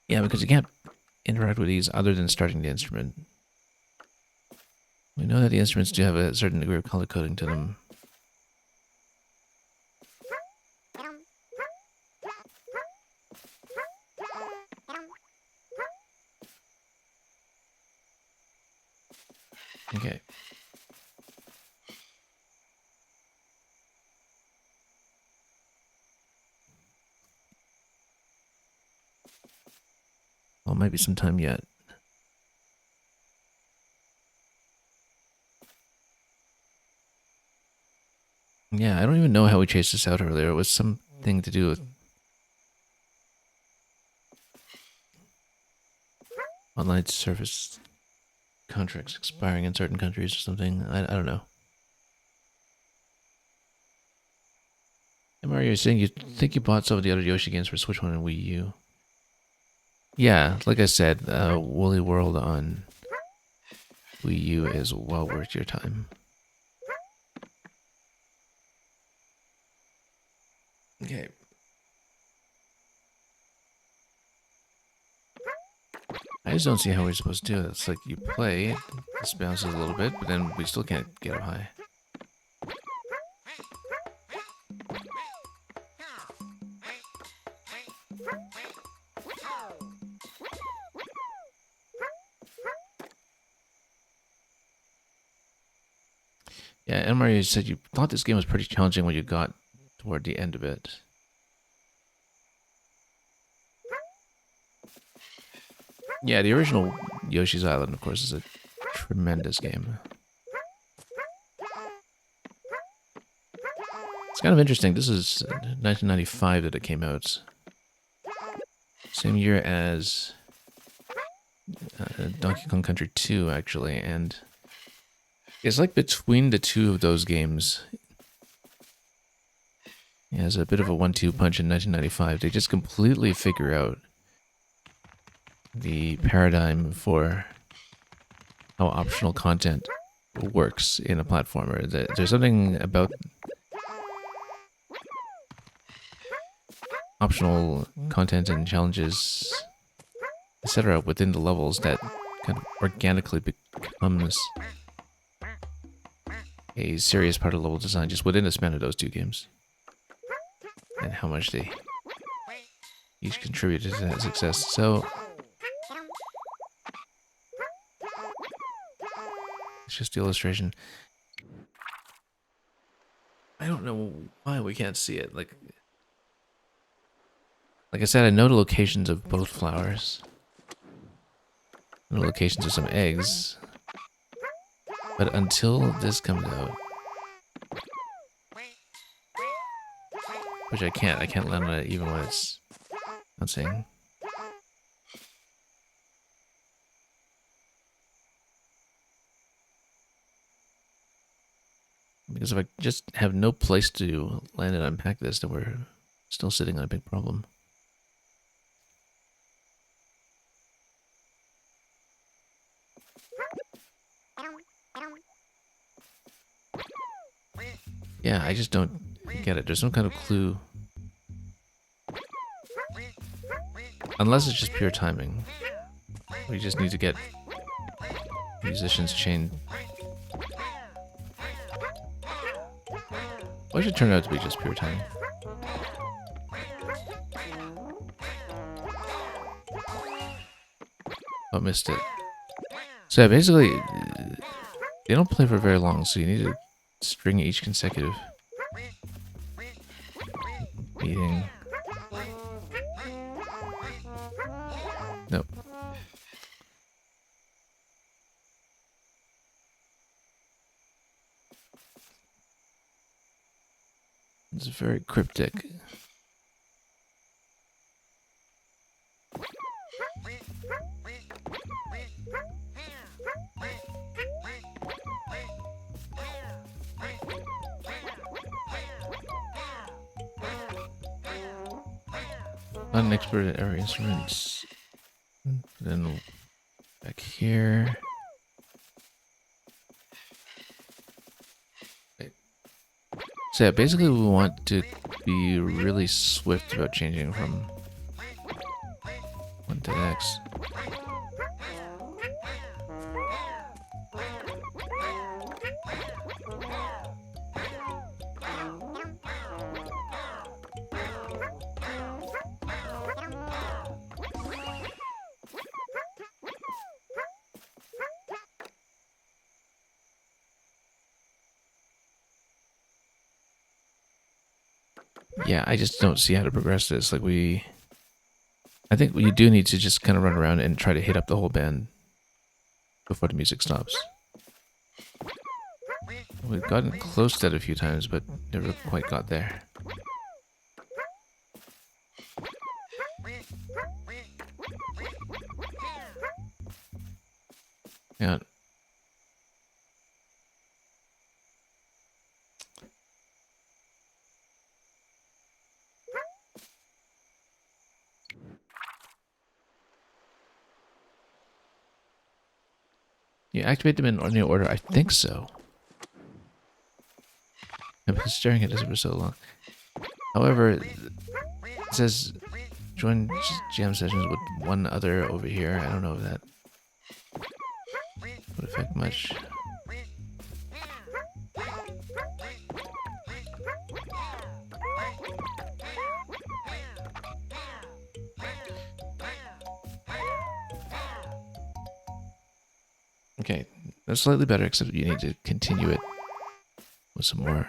Yeah, because you can't interact with these other than starting the instrument. We know that the instruments do have a certain degree of color coding to them. Okay. Well, it might be some time yet. Yeah, I don't even know how we chased this out earlier. It was something to do with online service contracts expiring in certain countries or something. I don't know. And Mario, you're saying you think you bought some of the other Yoshi games for Switch 1 and Wii U. Yeah, like I said, Woolly World on Wii U is well worth your time. Okay. I just don't see how we're supposed to do it. It's like you play, this bounces a little bit, but then we still can't get up high. Yeah, and Mario said you thought this game was pretty challenging when you got toward the end of it. Yeah, the original Yoshi's Island, of course, is a tremendous game. It's kind of interesting. This is 1995 that it came out. Same year as Donkey Kong Country 2, actually, and it's like between the two of those games. Yeah, it's a bit of a 1-2 punch in 1995. They just completely figure out the paradigm for how optional content works in a platformer. There's something about optional content and challenges, etc., within the levels that kind of organically becomes a serious part of level design just within the span of those two games. And how much they each contributed to that success. So it's just the illustration. I don't know why we can't see it. Like I said, I know the locations of both flowers. And the locations of some eggs. But until this comes out, which I can't land on it even when it's not saying. Because if I just have no place to land and unpack this, then we're still sitting on a big problem. Yeah, I just don't get it. There's some kind of clue. Unless it's just pure timing. We just need to get musicians chained. Why should it turn out to be just pure timing? Oh, missed it. So yeah, basically, they don't play for very long, so you need to string each consecutive meeting. Nope. It's very cryptic. Not an expert at every instruments. Then back here. So yeah, basically we want to be really swift about changing from one to the next. Yeah, I just don't see how to progress this. Like I think you do need to just kind of run around and try to hit up the whole band before the music stops. We've gotten close to that a few times, but never quite got there. Yeah. You activate them in any order? I think so. I've been staring at this for so long. However, it says join jam sessions with one other over here. I don't know if that would affect much. Okay, that's slightly better, except you need to continue it with some more.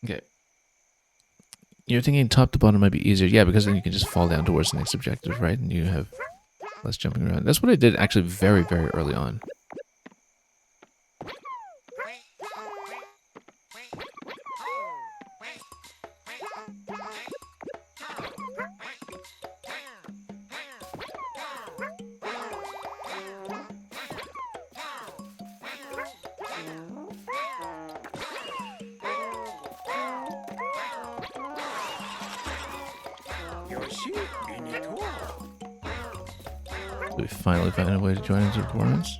Okay. You're thinking top to bottom might be easier. Yeah, because then you can just fall down towards the next objective, right? And you have less jumping around. That's what I did actually very, very early on.
Yoshi,
We finally found a way to join into performance.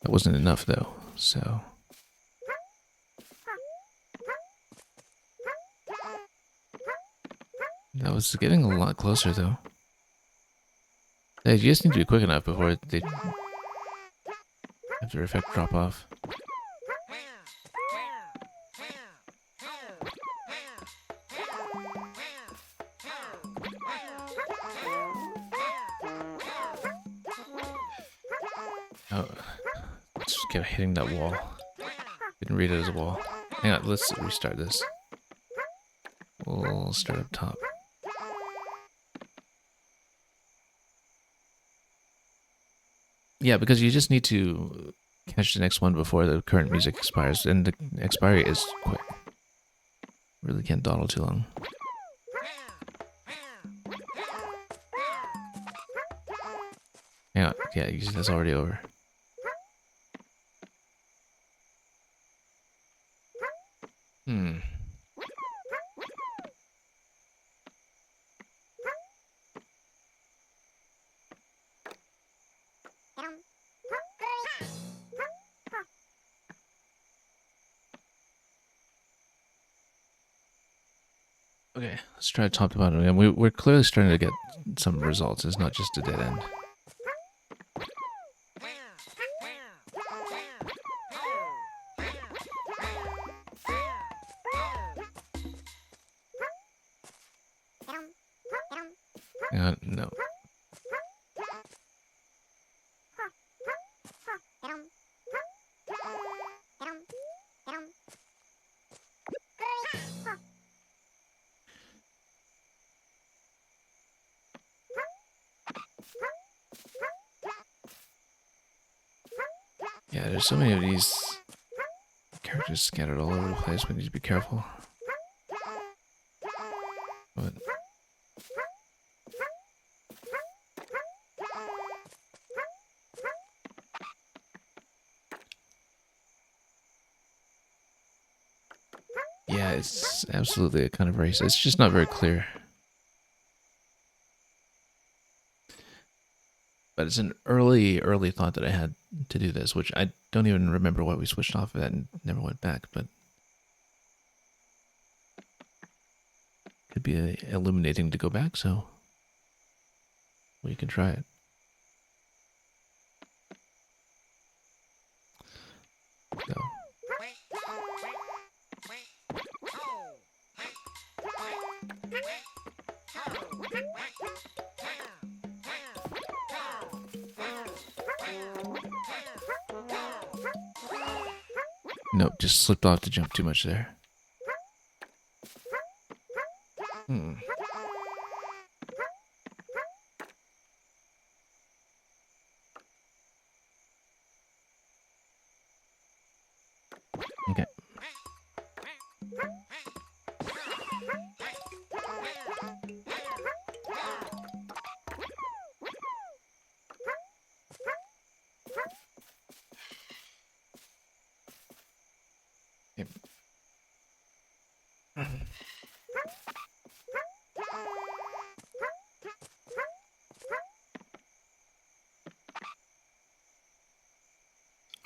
That wasn't enough though, so... That was getting a lot closer, though. Hey, you just need to be quick enough before they have their effect drop off. Oh, just kept hitting that wall. Didn't read it as a wall. Hang on, let's restart this. We'll start up top. Yeah, because you just need to catch the next one before the current music expires, and the expiry is quick. Really can't dawdle too long. Yeah, that's already over. Okay, let's try top to bottom again. We're clearly starting to get some results. It's not just a dead end. No. Yeah, there's so many of these characters scattered all over the place. We need to be careful. But yeah, it's absolutely a kind of race. It's just not very clear. But it's an early thought that I had to do this, which I don't even remember why we switched off of that and never went back, but could be illuminating to go back, so we can try it. So. Nope, just slipped off to jump too much there. Okay.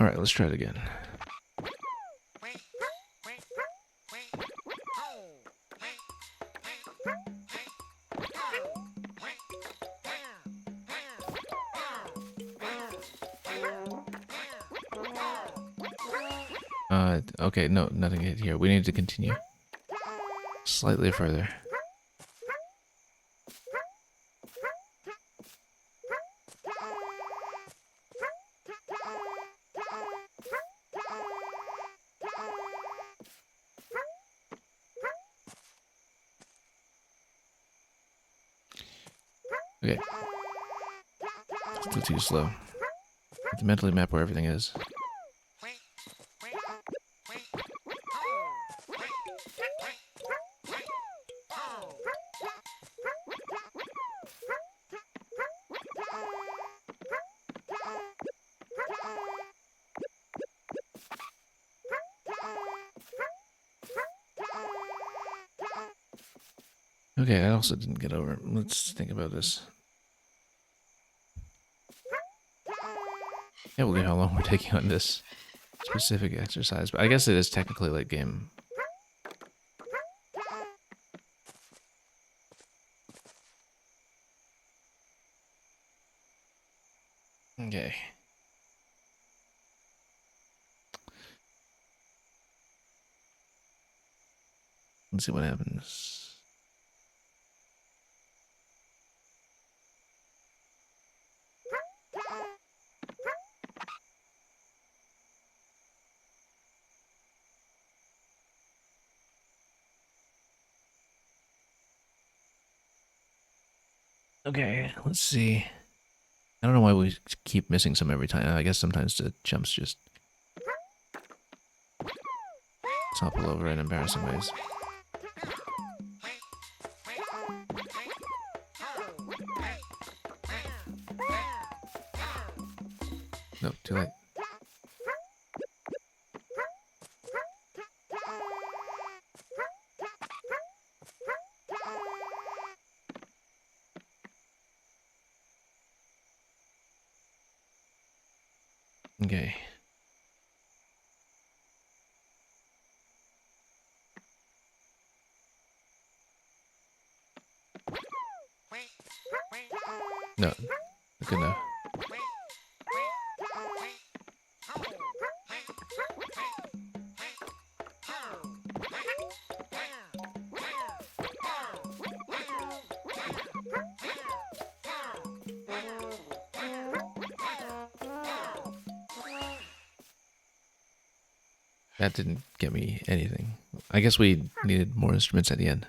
All right, let's try it again. Okay, no, nothing hit here. We need to continue. Slightly further. Okay. Still too slow. I have to mentally map where everything is. Okay, I also didn't get over. Let's think about this. Yeah, we'll get how long we're taking on this specific exercise, but I guess it is technically late game. Okay. Let's see what happens. Okay, let's see. I don't know why we keep missing some every time. I guess sometimes the jumps just topple over in embarrassing ways. No, too late. Okay. No, good enough. That didn't get me anything. I guess we needed more instruments at the end.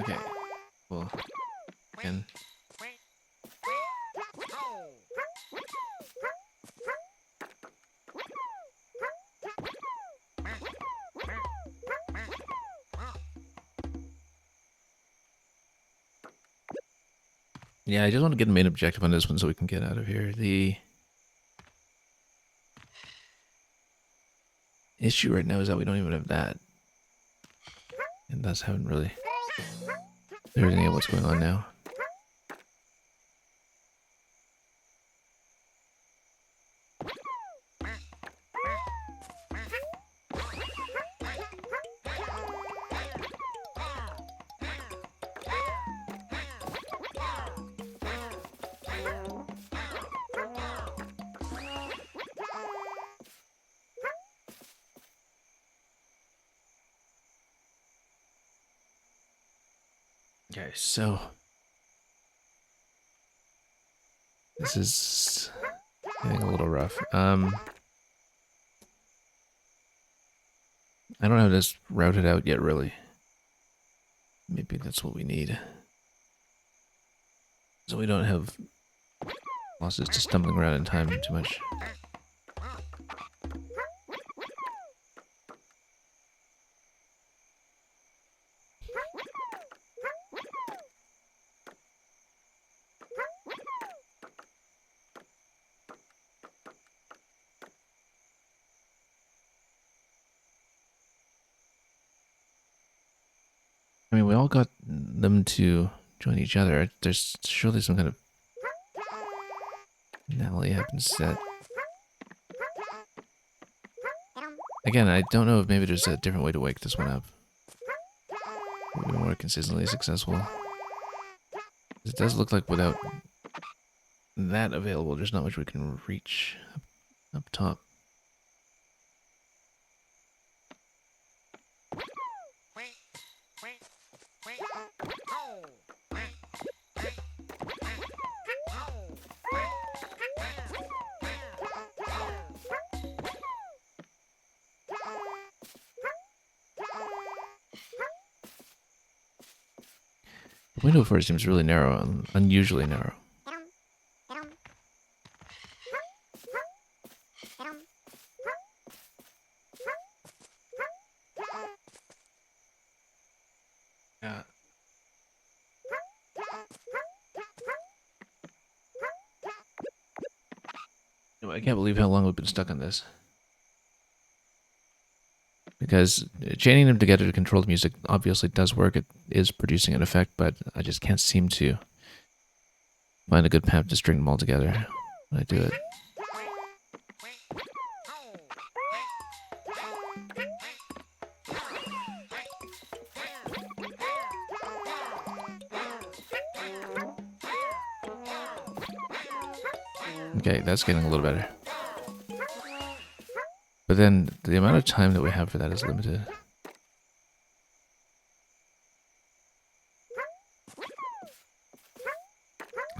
Okay. Well, again. Yeah, I just want to get a main objective on this one so we can get out of here. The issue right now is that we don't even have that. And thus haven't really figured out what's going on now. Okay, so this is getting a little rough. I don't have this routed out yet, really. Maybe that's what we need. So we don't have losses to stumbling around in time too much. I mean, we all got them to join each other. There's surely some kind of finale happens set. Again, I don't know if maybe there's a different way to wake this one up. We'll be more consistently successful. It does look like without that available, there's not much we can reach up top. The window for it seems really narrow, unusually narrow. Yeah. I can't believe how long we've been stuck on this. Because chaining them together to control the music obviously does work. It is producing an effect, but I just can't seem to find a good path to string them all together when I do it. Okay, that's getting a little better. But then the amount of time that we have for that is limited.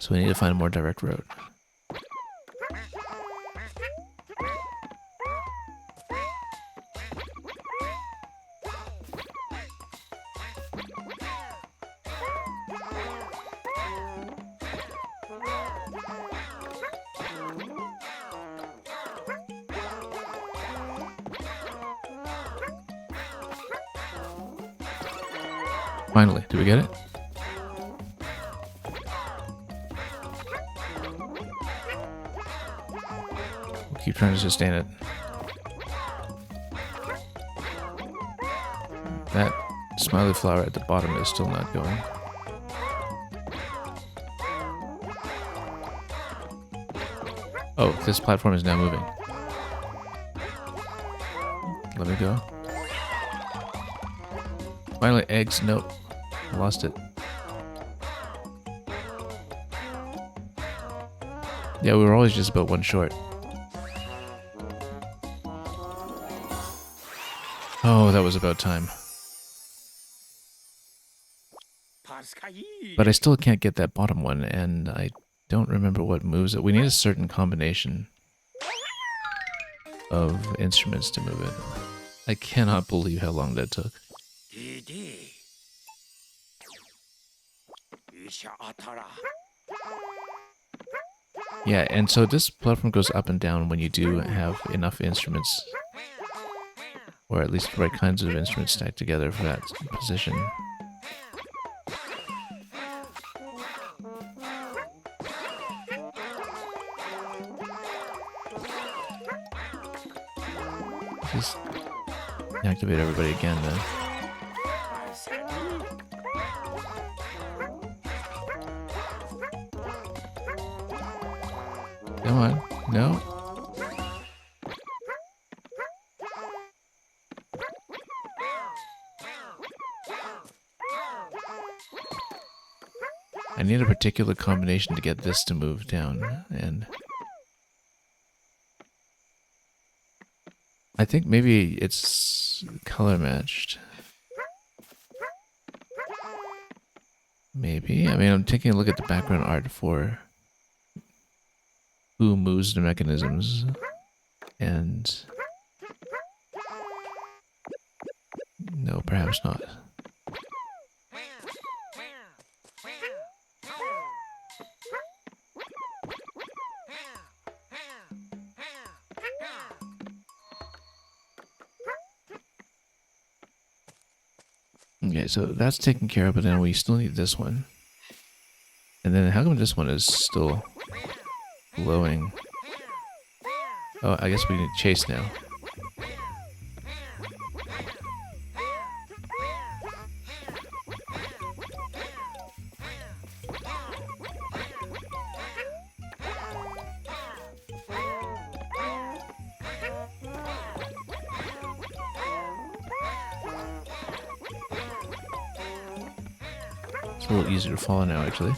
So we need to find a more direct route. Finally, did we get it? We'll keep trying to sustain it. That smiley flower at the bottom is still not going. Oh, this platform is now moving. Let me go. Finally, eggs. Nope. I lost it. Yeah, we were always just about one short. Oh, that was about time. But I still can't get that bottom one, and I don't remember what moves it. We need a certain combination of instruments to move it. I cannot believe how long that took. Yeah, and so this platform goes up and down when you do have enough instruments, or at least the right kinds of instruments stacked together for that position. Just activate everybody again then. Come on, no. I need a particular combination to get this to move down, and I think maybe it's color matched. Maybe. I mean, I'm taking a look at the background art for who moves the mechanisms, and no, perhaps not. Okay, so that's taken care of, but then we still need this one. And then how come this one is still glowing? Oh, I guess we need chase now. It's a little easier to follow now, actually.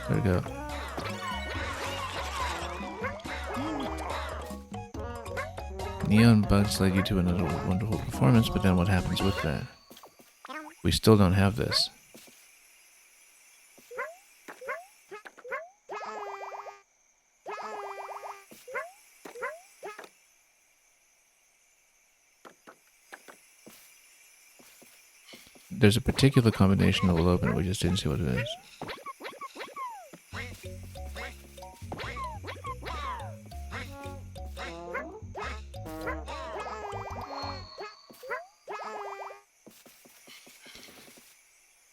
There we go. Neon bugs led you to another wonderful performance, but then what happens with that? We still don't have this. There's a particular combination that will open it, we just didn't see what it is.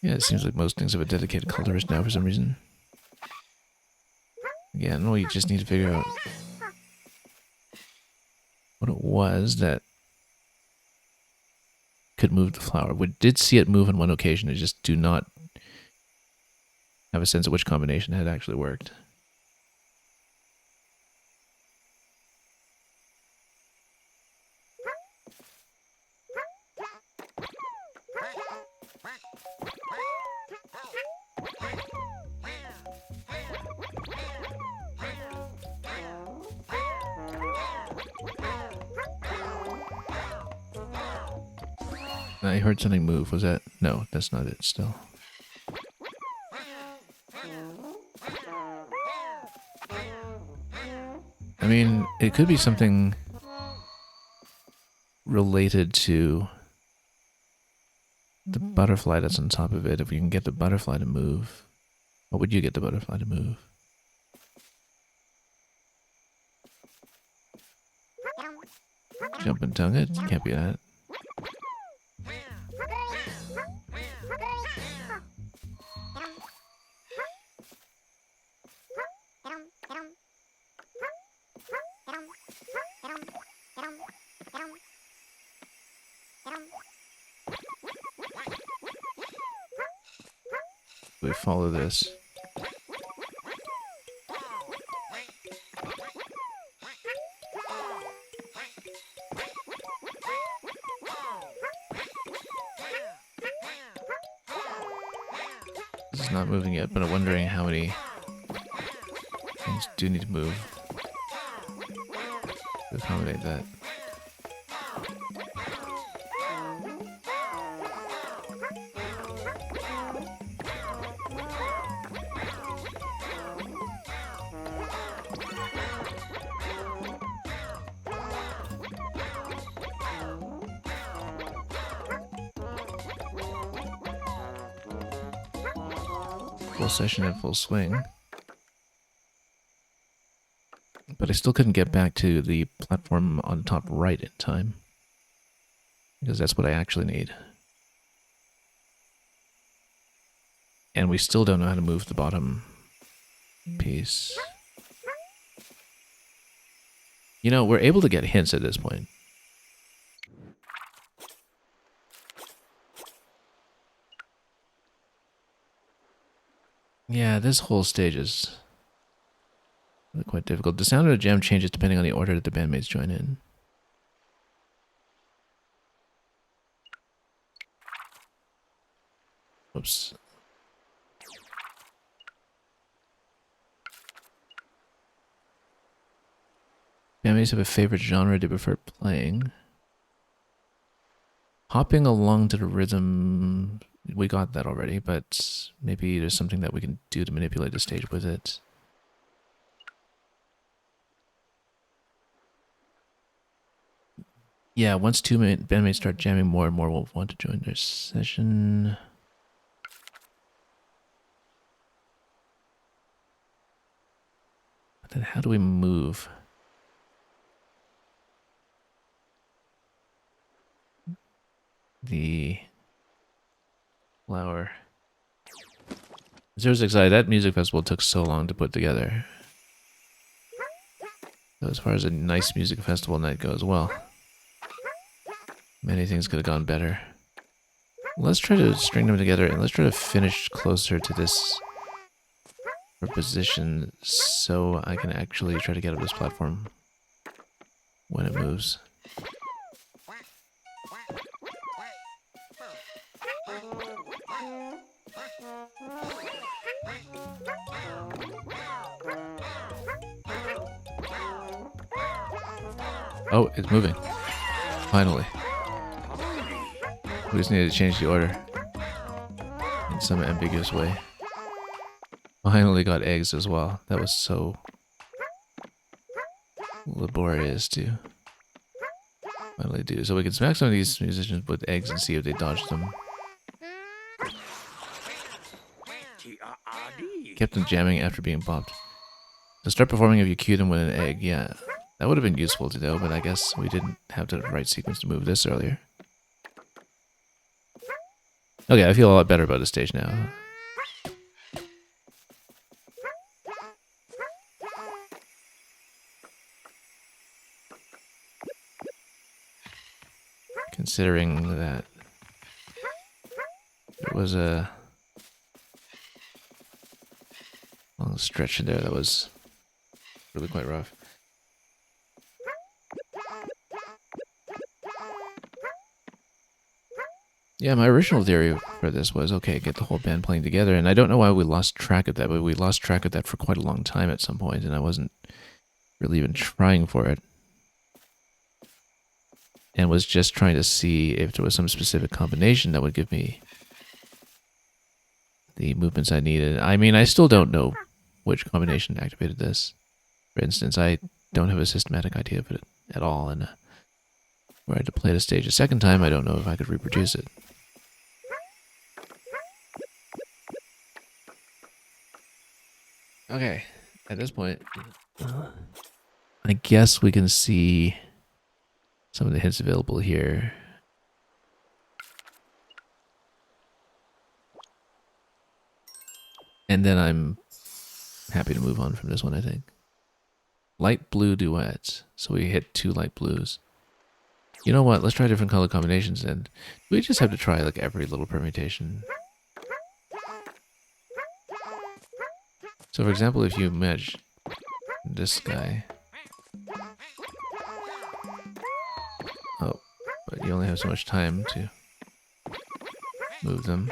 Yeah, it seems like most things have a dedicated colorist now for some reason. Yeah, no, you just need to figure out what it was that could move the flower. We did see it move on one occasion. I just do not have a sense of which combination had actually worked. I heard something move. Was that? No, that's not it still. I mean, it could be something related to the butterfly that's on top of it. If we can get the butterfly to move. What would you get the butterfly to move? Jump and tongue it? Can't be that. We follow this. This is not moving yet, but I'm wondering how many things do need to move to accommodate that. Full session in full swing. But I still couldn't get back to the platform on the top right in time. Because that's what I actually need. And we still don't know how to move the bottom piece. You know, we're able to get hints at this point. Yeah, this whole stage is really quite difficult. The sound of the jam changes depending on the order that the bandmates join in. Oops. Bandmates have a favorite genre they prefer playing. Hopping along to the rhythm, we got that already, but maybe there's something that we can do to manipulate the stage with it. Yeah, once two bandmates start jamming, more and more will want to join their session. But then how do we move? The flower. 069, that music festival took so long to put together. So as far as a nice music festival night goes, well, many things could have gone better. Let's try to string them together and let's try to finish closer to this position so I can actually try to get up this platform when it moves. Oh, it's moving. Finally. We just needed to change the order in some ambiguous way. Finally got eggs as well. That was so laborious to finally do. So we can smack some of these musicians with eggs and see if they dodge them. Kept them jamming after being popped. To start performing if you cue them with an egg, yeah. That would have been useful to know, but I guess we didn't have the right sequence to move this earlier. Okay, I feel a lot better about the stage now. considering that it was a long stretch in there that was really quite rough. Yeah, my original theory for this was, okay, get the whole band playing together, and I don't know why we lost track of that, but we lost track of that for quite a long time at some point, and I wasn't really even trying for it. And was just trying to see if there was some specific combination that would give me the movements I needed. I mean, I still don't know which combination activated this. For instance, I don't have a systematic idea of it at all, and were I to play the stage a second time, I don't know if I could reproduce it. Okay, at this point, I guess we can see some of the hints available here. And then I'm happy to move on from this one, I think. Light blue duets. So we hit 2 light blues. You know what? Let's try different color combinations, and we just have to try like every little permutation. So for example, if you match this guy. Oh, but you only have so much time to move them.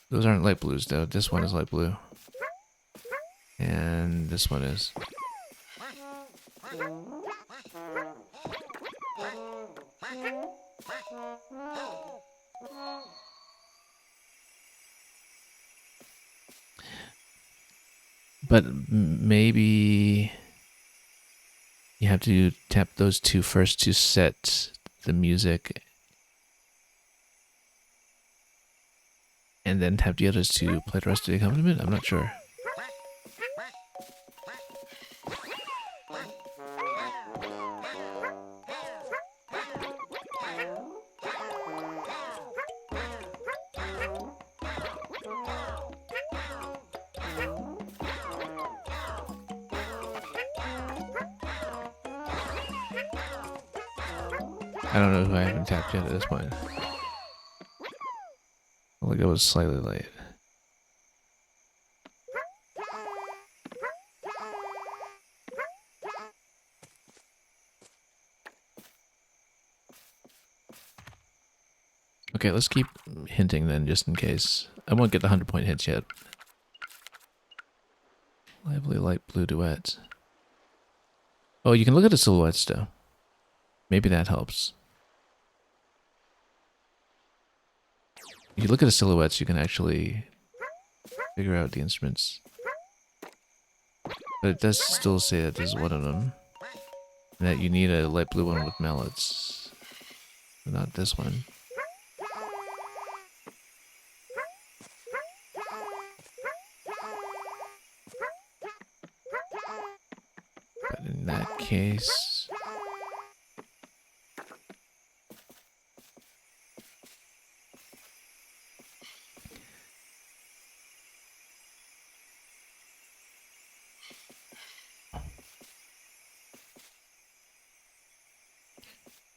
Those aren't light blues though. This one is light blue. And this one is. But maybe you have to tap those 2 first to set the music. And then tap the others to play the rest of the accompaniment? I'm not sure. I don't know who I haven't tapped yet at this point. Like, it was slightly late. Okay, let's keep hinting then, just in case. I won't get the 100-point hits yet. Lively light blue duet. Oh, you can look at the silhouettes though. Maybe that helps. If you look at the silhouettes, you can actually figure out the instruments. But it does still say that there's one of them. And that you need a light blue one with mallets. But not this one. But in that case...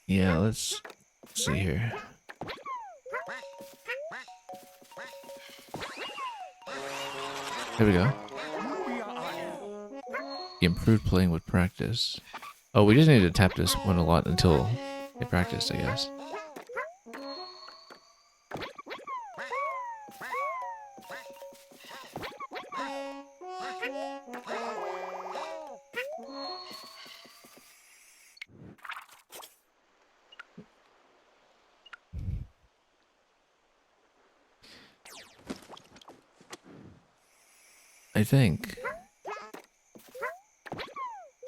yeah, let's see here. There we go. Improved playing with practice. Oh, we just need to tap this one a lot until they practice, I guess. I think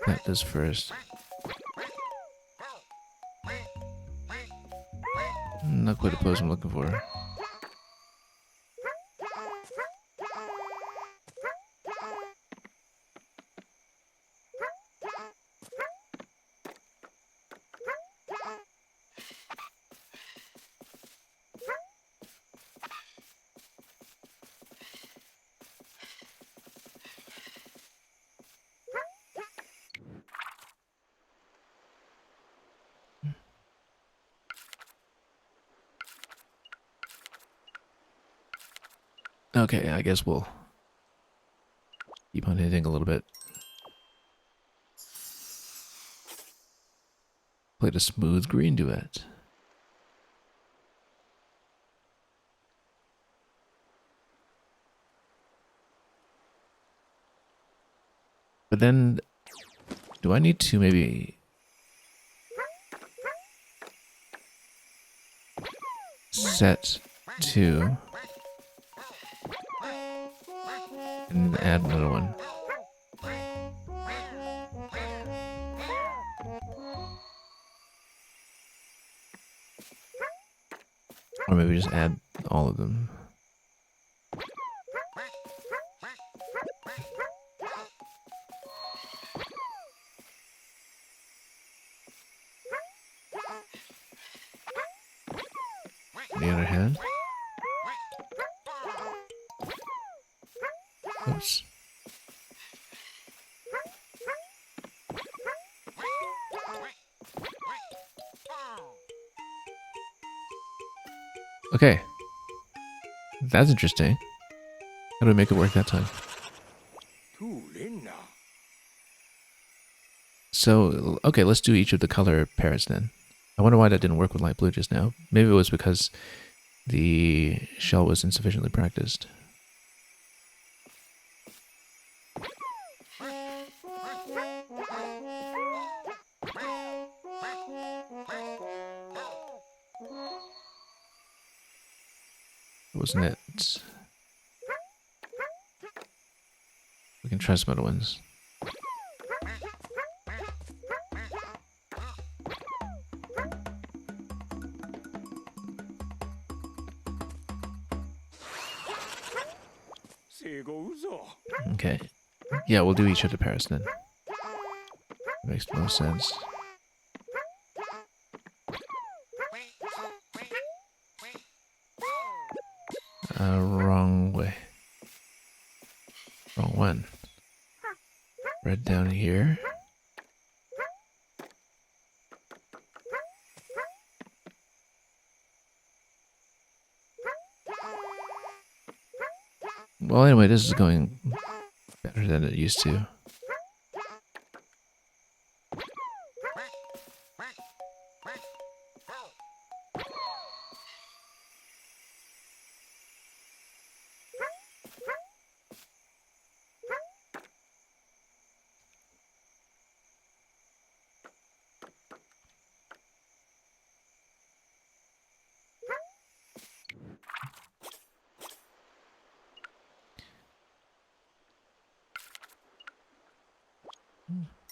tap this first. Not quite the pose I'm looking for. Okay, I guess we'll keep on hitting a little bit. Played a smooth green duet. But then, do I need to maybe set to and add another one? Or maybe just add all of them. On the other hand, oops. Okay. That's interesting. How do we make it work that time? So, okay, let's do each of the color pairs then. I wonder why that didn't work with light blue just now. Maybe it was because the shell was insufficiently practiced. Wasn't it? We can try some other ones. Okay. Yeah, we'll do each of the pairs then. Makes no sense. Wrong way. Wrong one. Red down here. Well, anyway, this is going better than it used to.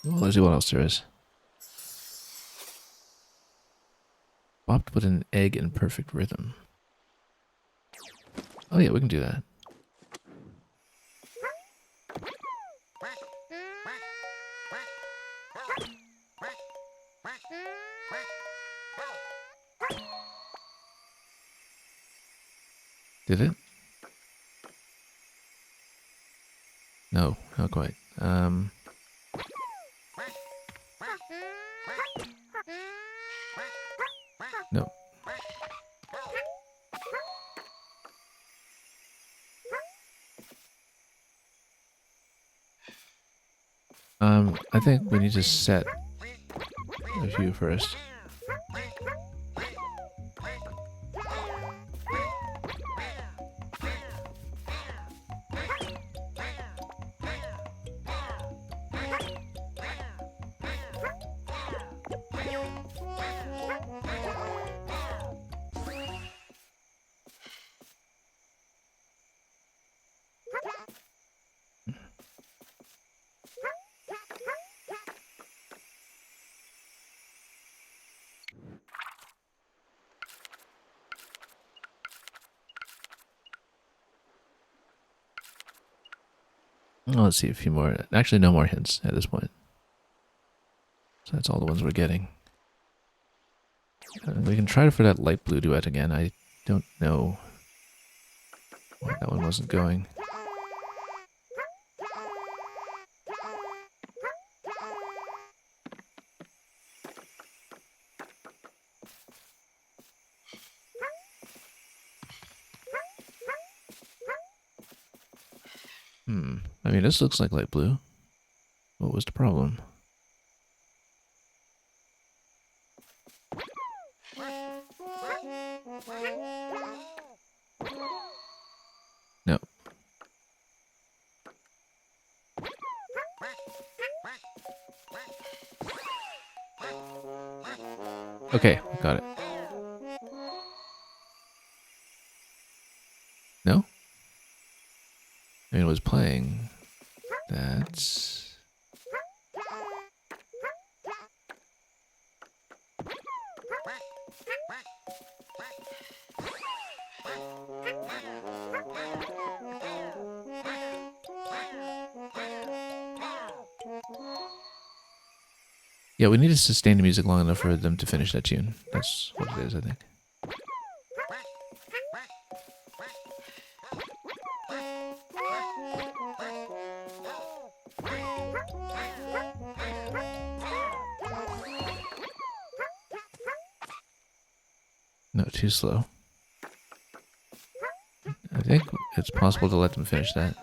Well, let's see what else there is. Bopped with an egg in perfect rhythm. Oh yeah, we can do that. Did it? No, not quite. No. I think we need to set a few first. Oh, let's see a few more. Actually, no more hints at this point. So that's all the ones we're getting. We can try for that light blue duet again. I don't know why that one wasn't going. I mean, this looks like light blue. What was the problem? No. Okay, got it. No? I mean, it was playing. That's... Yeah, we need to sustain the music long enough for them to finish that tune. That's what it is, I think. No, too slow. I think it's possible to let them finish that.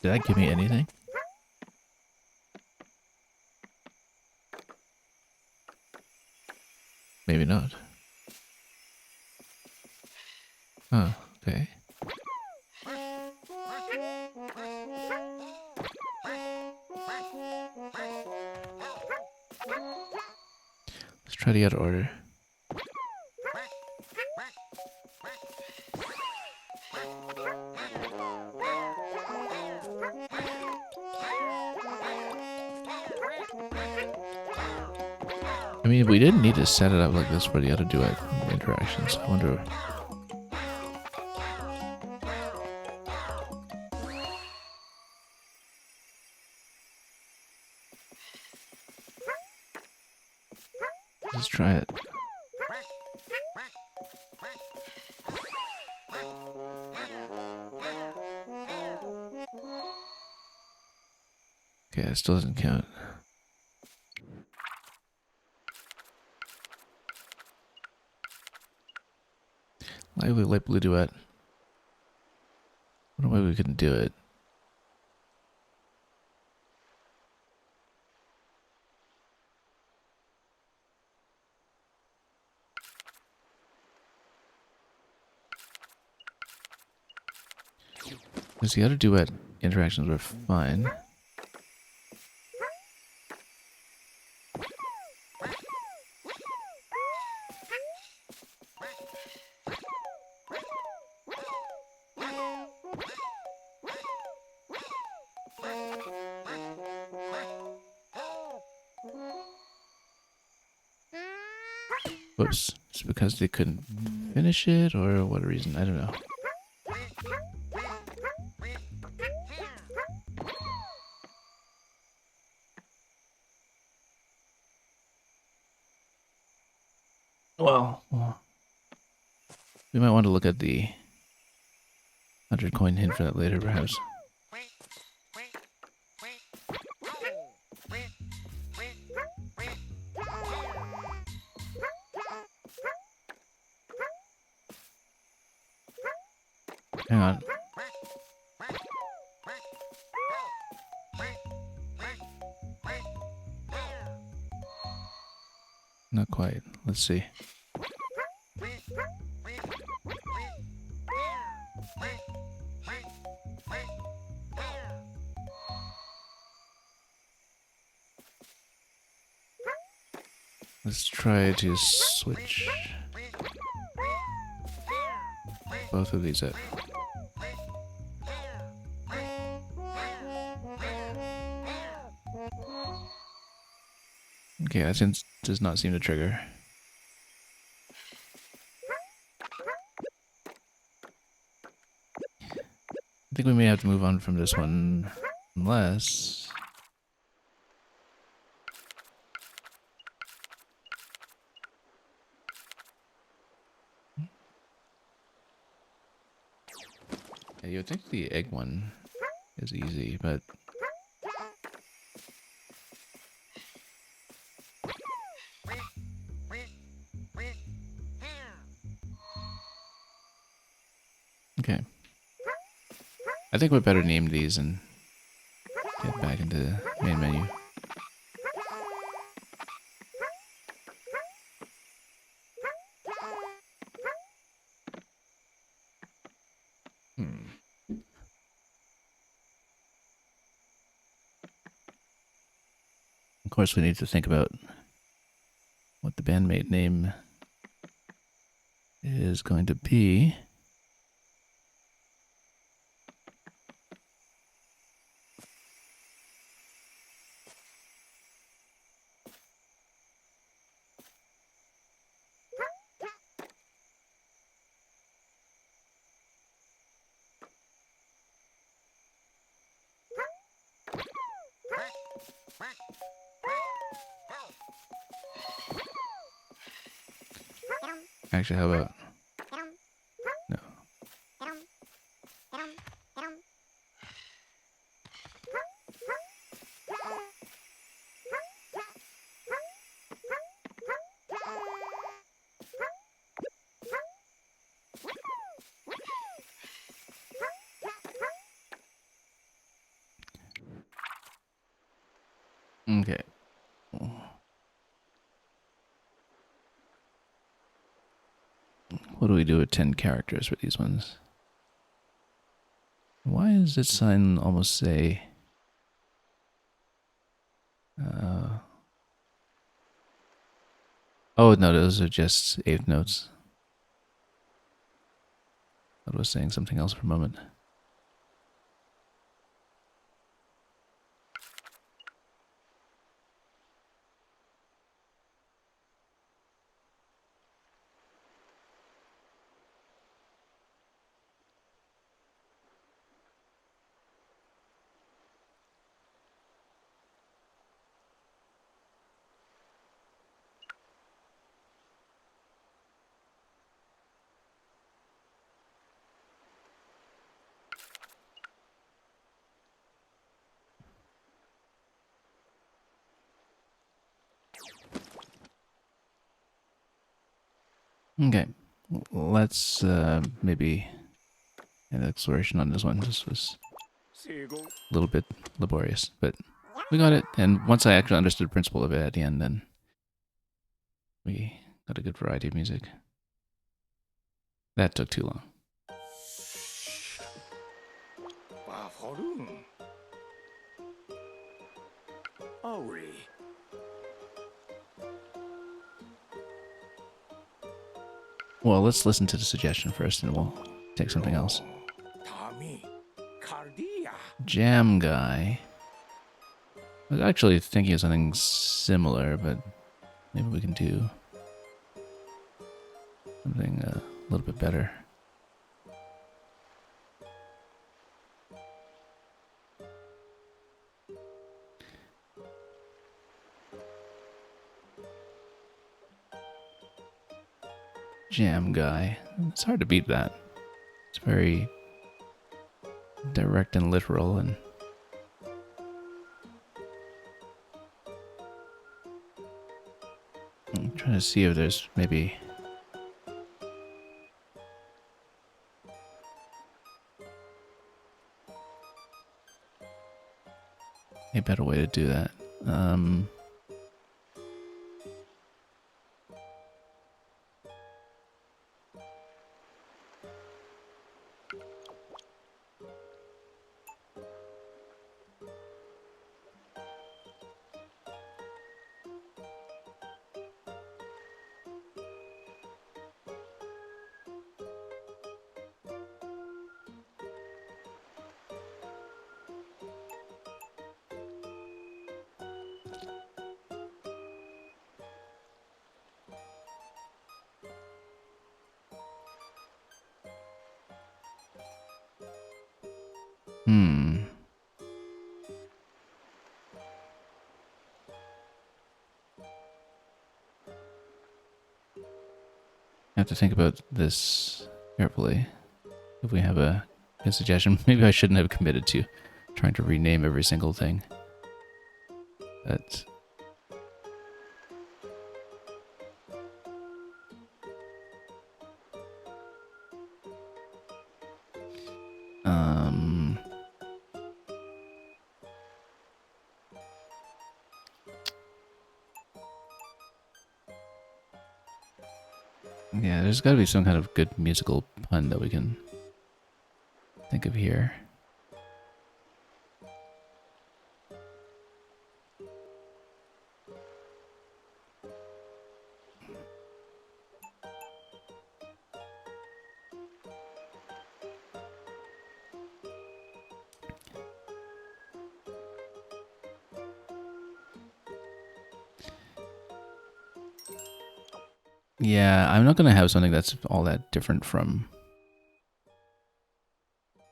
Did that give me anything? Maybe not. Huh, okay. Let's try the other order. I mean, we didn't need to set it up like this for the other duet interactions. I wonder... Let's try it. Okay, it still doesn't count. Lively light blue duet. I don't know why we couldn't do it. Because the other duet interactions were fine. Whoops. It's because they couldn't finish it, or what reason? I don't know. Well, we might want to look at the 100 coin hint for that later, perhaps. Hang on. Not quite. Let's see. Let's try to switch both of these up. Okay, that does not seem to trigger. I think we may have to move on from this one, unless... Yeah, you would think the egg one is easy, but... Okay. I think we better name these and get back into the main menu. Of course, we need to think about what the bandmate name is going to be. Actually, how about... No. Okay. What do we do with 10 characters for these ones? Why does this sign almost say... oh, no, those are just eighth notes. I was saying something else for a moment. Okay, let's maybe an exploration on this one. This was a little bit laborious, but we got it. And once I actually understood the principle of it at the end, then we got a good variety of music. That took too long. Well, let's listen to the suggestion first, and we'll take something else. Jam Guy. I was actually thinking of something similar, but maybe we can do something a little bit better. Jam Guy. It's hard to beat that. It's very direct and literal, and I'm trying to see if there's maybe a better way to do that. Hmm. I have to think about this carefully. If we have a good suggestion, maybe I shouldn't have committed to trying to rename every single thing. But um, yeah, there's got to be some kind of good musical pun that we can think of here. Yeah, I'm not gonna have something that's all that different from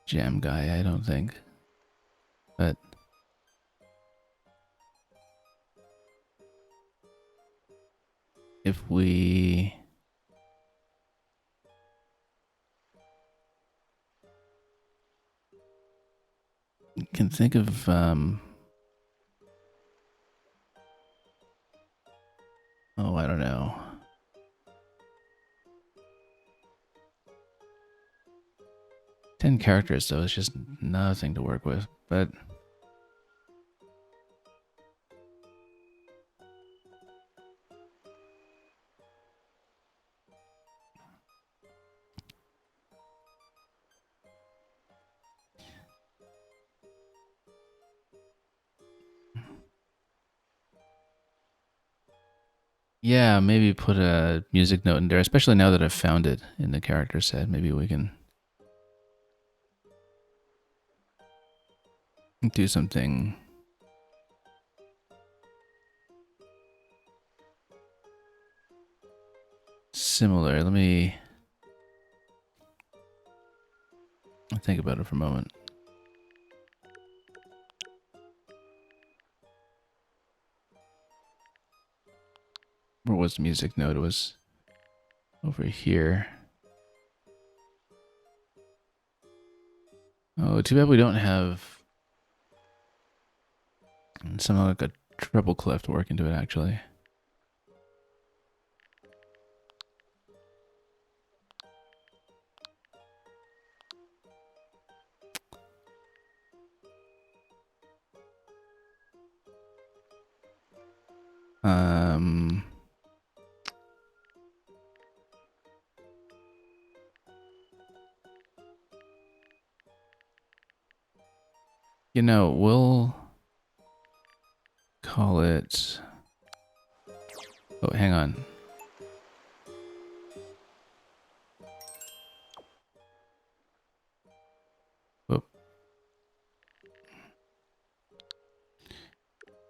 Jam Guy, I don't think. But if we can think of oh, I don't know. 10 characters, so it's just nothing to work with. But yeah, maybe put a music note in there, especially now that I've found it in the character set. Maybe we can do something similar. Let me think about it for a moment. Where was the music note? It was over here. Oh, too bad we don't have something like a treble clef to work into it, actually. Um, we'll call it. Oh, hang on. Whoop.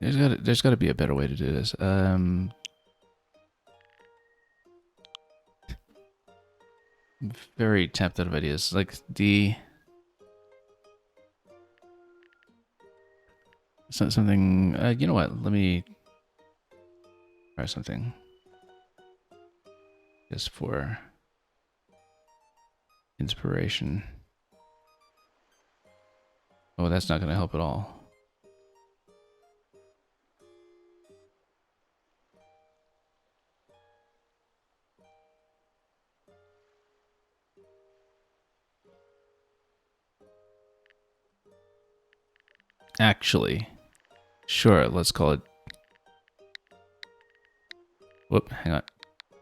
There's got to be a better way to do this. Very tapped out of ideas. Like something. You know what? Let me try something just for inspiration. Oh, that's not going to help at all. Actually, sure, let's call it. Whoop, hang on.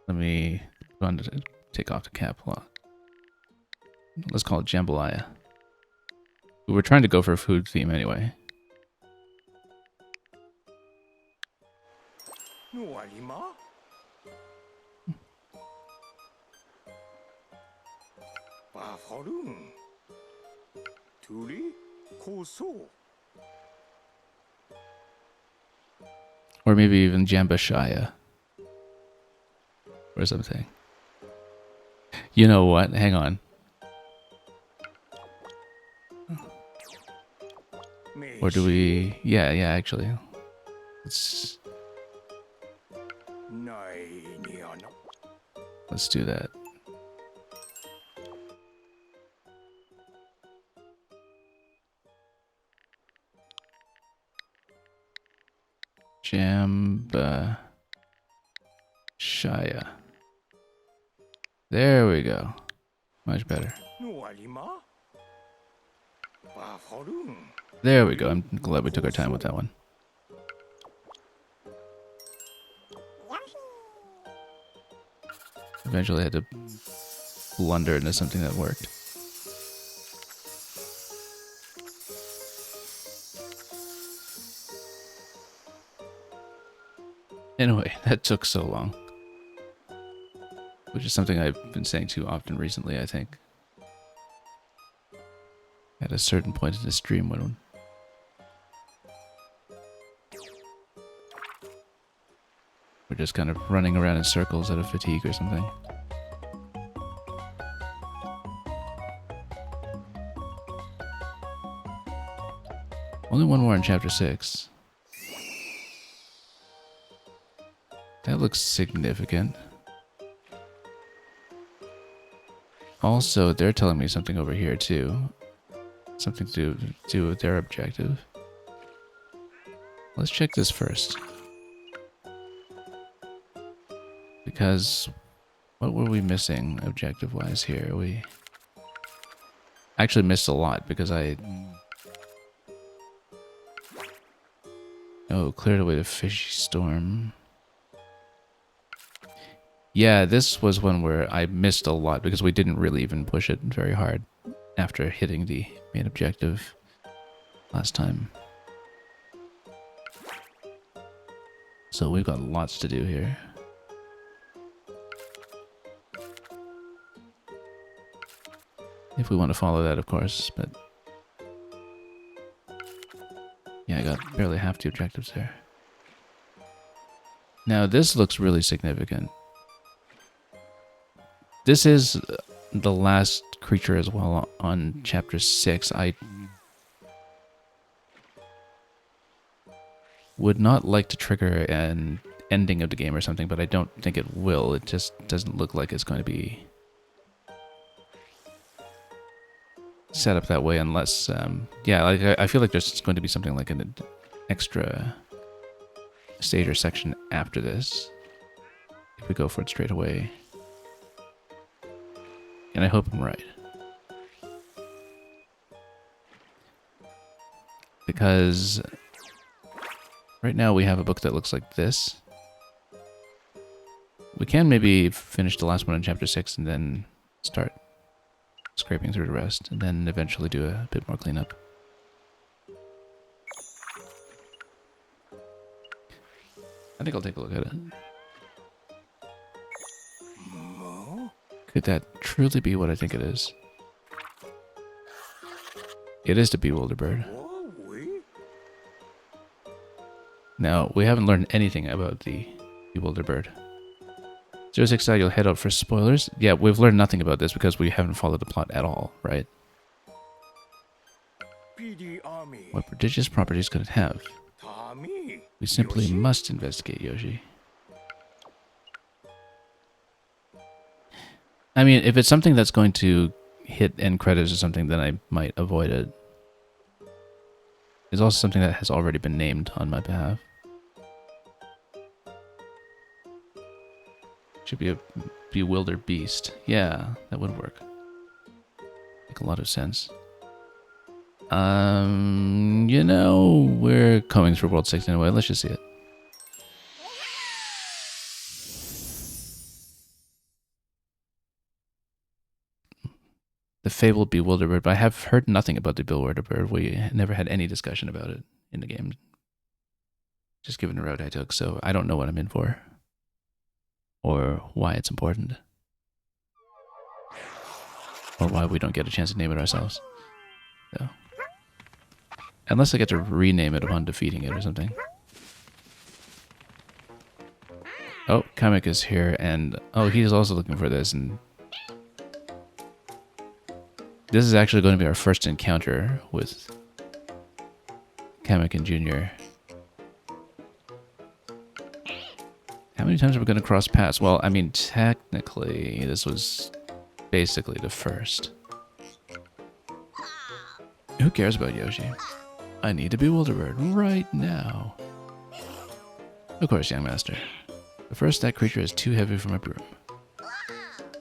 Let me go on to take off the cap. Hold on. Let's call it Jambalaya. We were trying to go for a food theme anyway. Or maybe even Jambashaya. Or something. You know what? Hang on. Or do we... Yeah, actually. Let's do that. Jamba Shaya. There we go. Much better. There we go. I'm glad we took our time with that one. Eventually I had to blunder into something that worked. Anyway, that took so long. Which is something I've been saying too often recently, I think. At a certain point in the stream when... we're just kind of running around in circles out of fatigue or something. Only one more in chapter 6. That looks significant. Also, they're telling me something over here too. Something to do with their objective. Let's check this first. Because what were we missing objective-wise here? We actually missed a lot because I... Oh, cleared away the fishy storm. Yeah, this was one where I missed a lot because we didn't really even push it very hard after hitting the main objective last time. So we've got lots to do here. If we want to follow that, of course, but... yeah, I got barely half the objectives there. Now, this looks really significant. This is the last creature as well on chapter 6. I would not like to trigger an ending of the game or something, but I don't think it will. It just doesn't look like it's going to be set up that way unless, yeah, like I feel like there's going to be something like an extra stage or section after this if we go for it straight away. And I hope I'm right. Because right now we have a book that looks like this. We can maybe finish the last one in chapter 6 and then start scraping through the rest, and then eventually do a bit more cleanup. I think I'll take a look at it. Could that truly be what I think it is? It is the Bewilder Bird. Now, we haven't learned anything about the Bewilder Bird. 06 side, you'll head out for spoilers. Yeah, we've learned nothing about this because we haven't followed the plot at all, right? What prodigious properties could it have? We simply must investigate, Yoshi. I mean, if it's something that's going to hit end credits or something, then I might avoid it. It's also something that has already been named on my behalf. Should be a bewildered beast. Yeah, that would work. Make a lot of sense. You know, we're coming through World 6 anyway. Let's just see it. The fabled Bewilder Bird, but I have heard nothing about the Bewilder Bird. We never had any discussion about it in the game. Just given the route I took, so I don't know what I'm in for. Or why it's important. Or why we don't get a chance to name it ourselves. So. Unless I get to rename it upon defeating it or something. Oh, Kamek is here, and oh, he's also looking for this, and this is actually going to be our first encounter with Kamakin Jr. How many times are we going to cross paths? Well, I mean, technically, this was basically the first. Who cares about Yoshi? I need a Bewilderbird right now. Of course, young master. The first that creature is too heavy for my broom.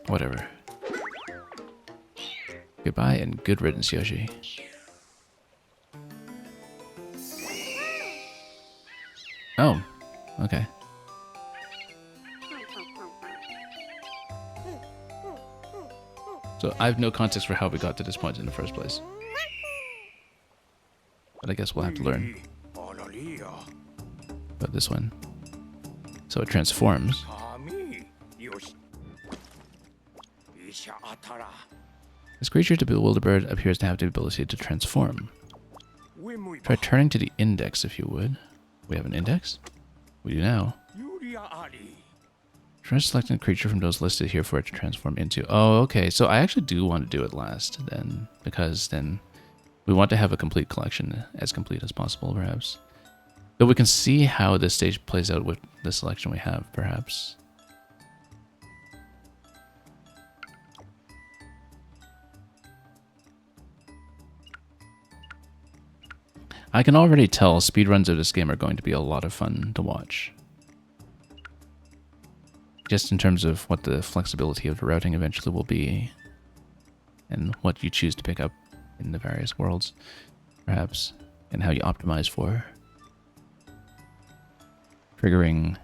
Whatever. Goodbye and good riddance, Yoshi. Oh, okay. So I have no context for how we got to this point in the first place. But I guess we'll have to learn about this one. So it transforms. This creature to Bewilderbird appears to have the ability to transform. Try turning to the index if you would. We have an index? We do now. Try selecting a creature from those listed here for it to transform into. Oh, okay. So I actually do want to do it last then, because then we want to have a complete collection, as complete as possible, perhaps. Though we can see how this stage plays out with the selection we have, perhaps. I can already tell speedruns of this game are going to be a lot of fun to watch. Just in terms of what the flexibility of the routing eventually will be, and what you choose to pick up in the various worlds, perhaps, and how you optimize for triggering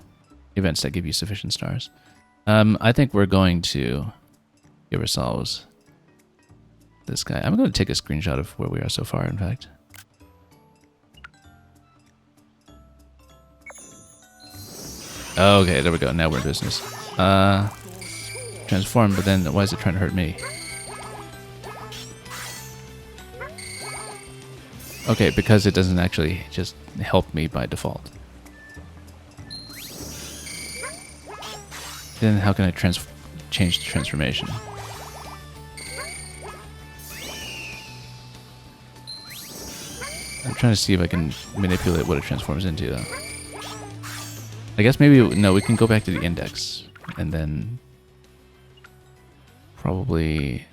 events that give you sufficient stars. I think we're going to give ourselves this guy. I'm going to take a screenshot of where we are so far, in fact. Okay, there we go. Now we're in business. Transform, but then why is it trying to hurt me? Okay, because it doesn't actually just help me by default. Then how can I change the transformation? I'm trying to see if I can manipulate what it transforms into, though. I guess maybe, no, we can go back to the index and then probably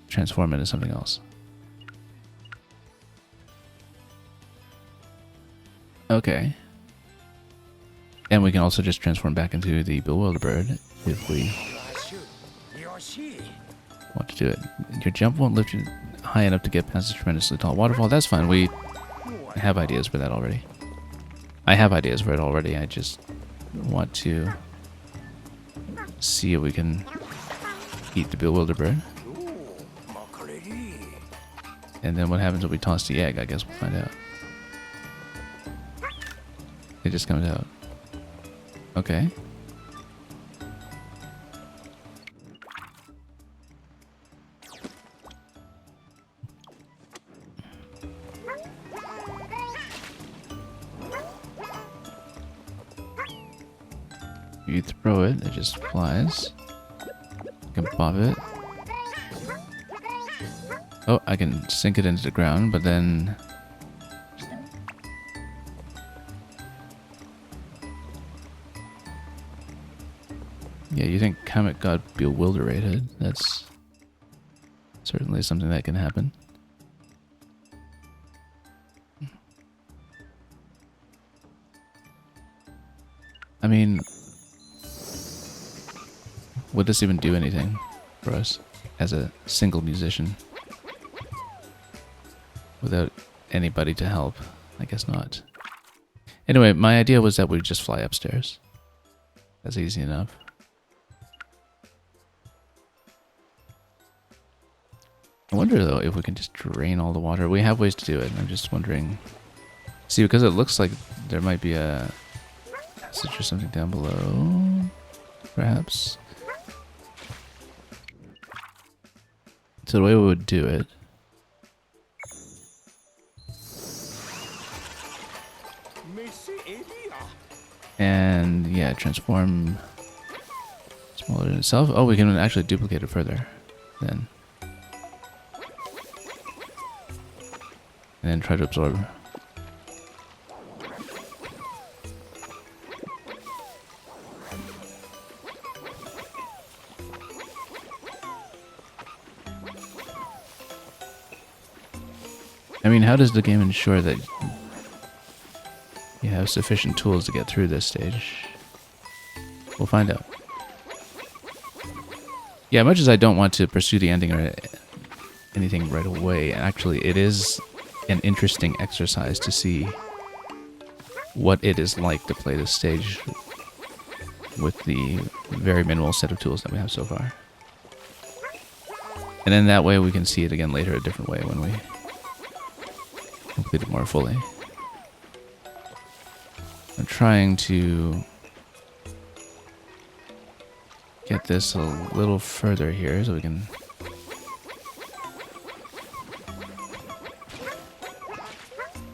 transform into something else. Okay. And we can also just transform back into the Bewilderbird if we want to do it. Your jump won't lift you high enough to get past a tremendously tall waterfall. That's fine. We have ideas for that already. I have ideas for it already. I just want to see if we can eat the Bewilderbird. And then what happens when we toss the egg? I guess we'll find out. It just comes out. Okay. You throw it, it just flies. You can pop it. Oh, I can sink it into the ground, but then... Yeah, you think Kamek got bewilderated. That's certainly something that can happen. I mean... would this even do anything for us as a single musician? Without anybody to help? I guess not. Anyway, my idea was that we'd just fly upstairs. That's easy enough. I wonder though if we can just drain all the water. We have ways to do it. I'm just wondering. See, because it looks like there might be a passage or something down below, perhaps. So the way we would do it. And yeah, transform smaller than itself. Oh, we can actually duplicate it further then. And then try to absorb. I mean, how does the game ensure that you have sufficient tools to get through this stage? We'll find out. Yeah, much as I don't want to pursue the ending or anything right away, actually it is an interesting exercise to see what it is like to play this stage with the very minimal set of tools that we have so far. And then that way we can see it again later a different way when we complete it more fully. I'm trying to get this a little further here so we can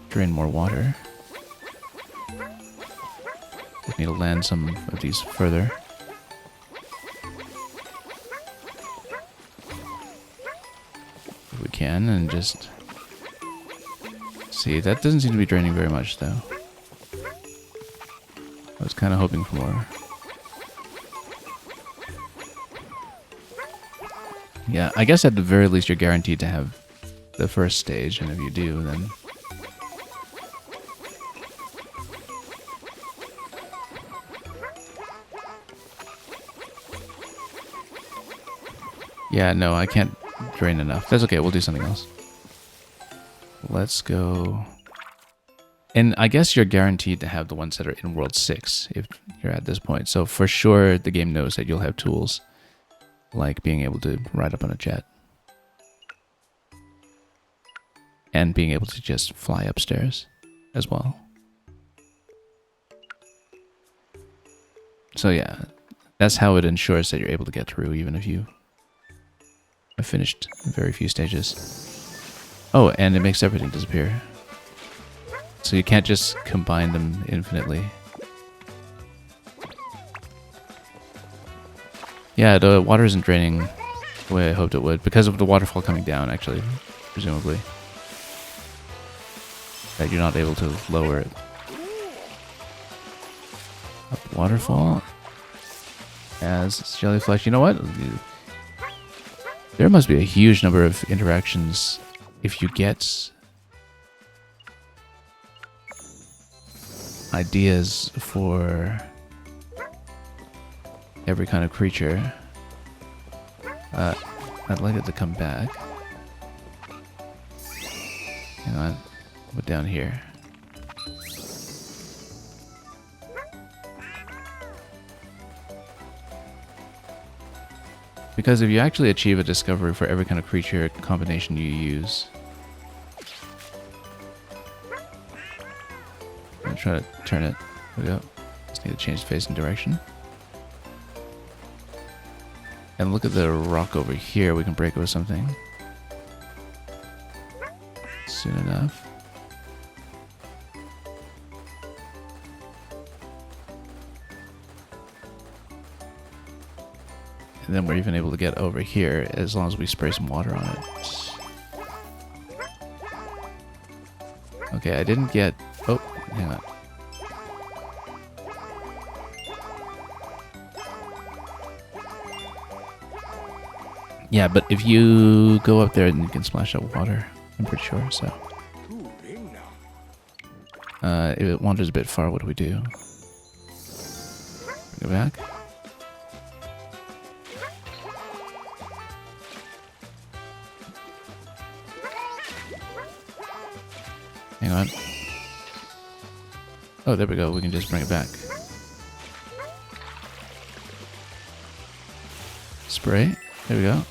drain more water. Just need to land some of these further. If we can, and just see. That doesn't seem to be draining very much, though. I was kind of hoping for more. Yeah, I guess at the very least you're guaranteed to have the first stage, and if you do, then... Yeah, no, I can't drain enough. That's okay, we'll do something else. Let's go... And I guess you're guaranteed to have the ones that are in World 6 if you're at this point. So for sure, the game knows that you'll have tools, like being able to ride up on a jet. And being able to just fly upstairs as well. So yeah, that's how it ensures that you're able to get through even if you have finished very few stages. Oh, and it makes everything disappear. So you can't just combine them infinitely. Yeah, the water isn't draining the way I hoped it would because of the waterfall coming down, actually, presumably. That you're not able to lower it. Up the waterfall. As jellyfish. You know what? There must be a huge number of interactions if you get ideas for every kind of creature. I'd like it to come back. Hang on. Put down here. Because if you actually achieve a discovery for every kind of creature combination you use... I'm gonna try to turn it. There we go. Just need to change the facing direction. And look at the rock over here. We can break it with something. Soon enough. And then we're even able to get over here as long as we spray some water on it. Okay, I didn't get... Oh, hang on. Yeah, but if you go up there, then you can splash out water. I'm pretty sure, so... if it wanders a bit far, what do we do? Go back? Hang on. Oh, there we go. We can just bring it back. Spray. There we go.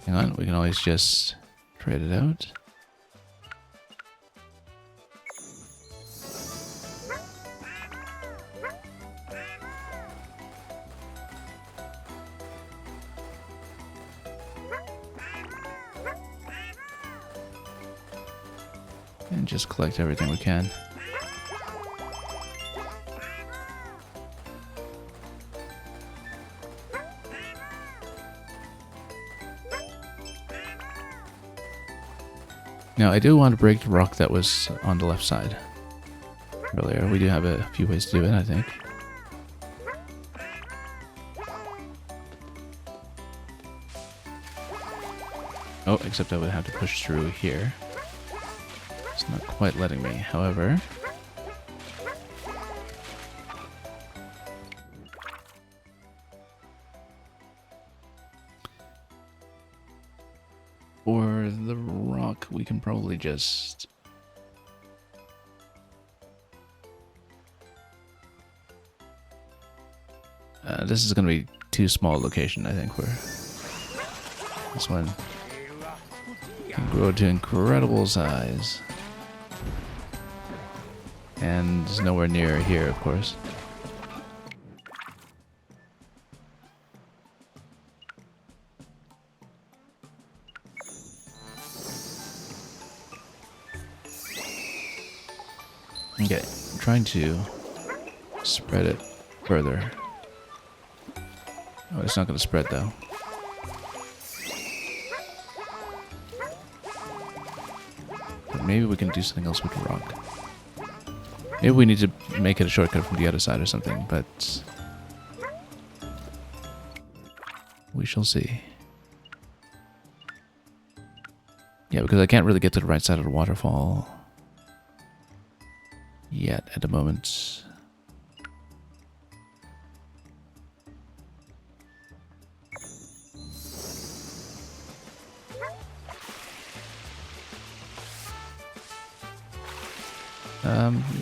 Hang on. We can always just trade it out. And just collect everything we can. Now, I do want to break the rock that was on the left side earlier. We do have a few ways to do it, I think. Oh, except I would have to push through here. It's not quite letting me, however. For the rock, we can probably just... this is going to be too small a location, I think, where this one can grow to incredible size. And it's nowhere near here, of course. Okay, I'm trying to spread it further. Oh, it's not going to spread though. But maybe we can do something else with the rock. Maybe we need to make it a shortcut from the other side or something, but we shall see. Yeah, because I can't really get to the right side of the waterfall yet at the moment.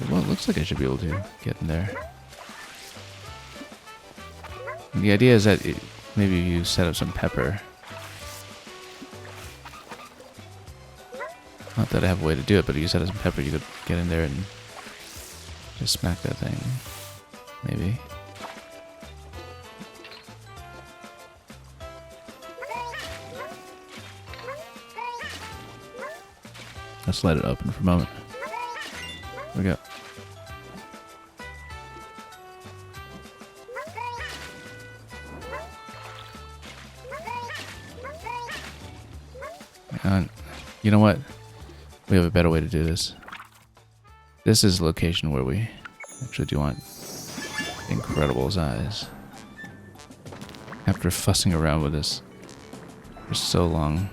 Well, it looks like I should be able to get in there. And the idea is that maybe you set up some pepper. Not that I have a way to do it, but if you set up some pepper, you could get in there and just smack that thing. Maybe. Let's let it open for a moment. There we go. And you know what? We have a better way to do this. This is the location where we actually do want incredible size. After fussing around with this for so long.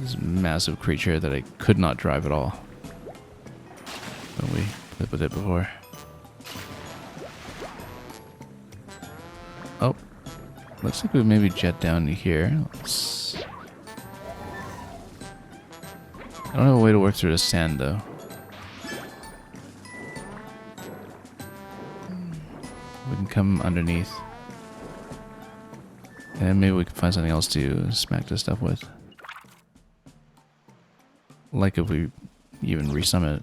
This massive creature that I could not drive at all when we played with it before. Oh, looks like we maybe jet down to here. I don't have a way to work through the sand though. We can come underneath. And maybe we can find something else to smack this stuff with. Like if we even resummon it.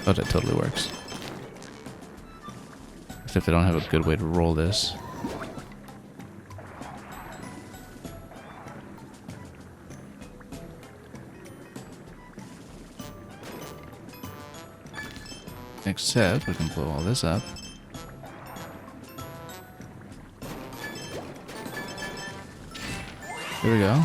Oh, that totally works. Except I don't have a good way to roll this. Except we can blow all this up. There we go.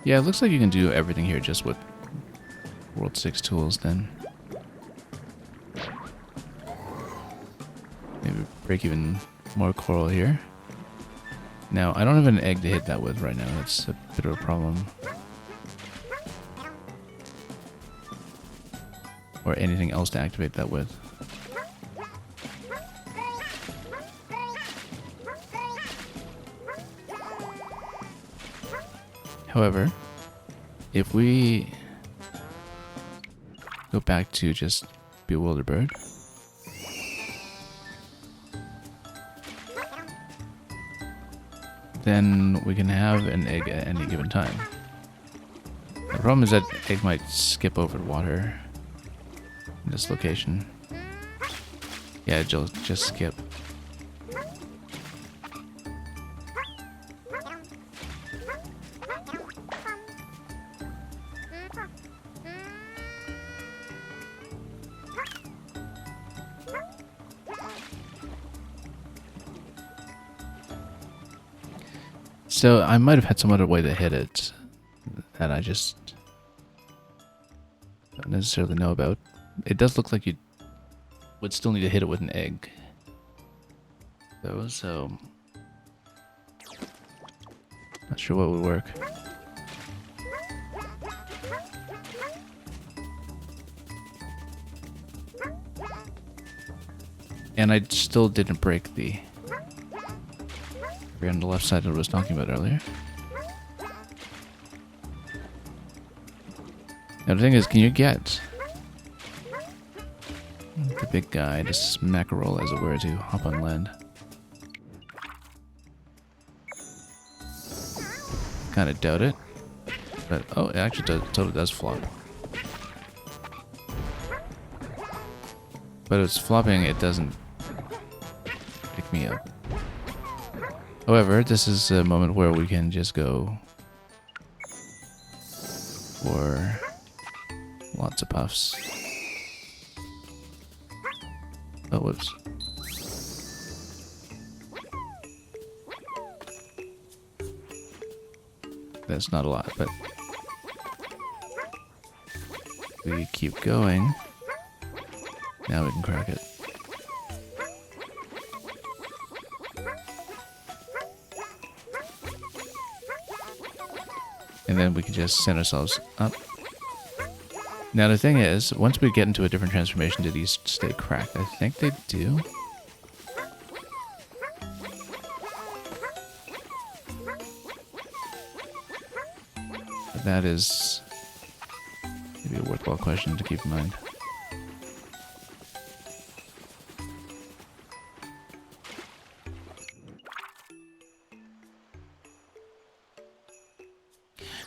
Yeah, it looks like you can do everything here just with World 6 tools then. Maybe break even more coral here. Now, I don't have an egg to hit that with right now. That's a bit of a problem. Or anything else to activate that with. However, if we go back to just Bewilderbird, then we can have an egg at any given time. The problem is that egg might skip over water in this location. Yeah, just skip. So I might have had some other way to hit it. that I just don't necessarily know about. It does look like you would still need to hit it with an egg, though, so not sure what would work. And I still didn't break the area on the left side that I was talking about earlier. Now the thing is, can you get the big guy to smack a roll, as it were, to hop on land? Kind of doubt it. But, oh, it actually totally does flop. But it's flopping, it doesn't pick me up. However, this is a moment where we can just go for lots of puffs. Oh, whoops. That's not a lot, but we keep going. Now we can crack it. And then we can just send ourselves up. Now the thing is, once we get into a different transformation, do these stay cracked? I think they do. But that is maybe a worthwhile question to keep in mind.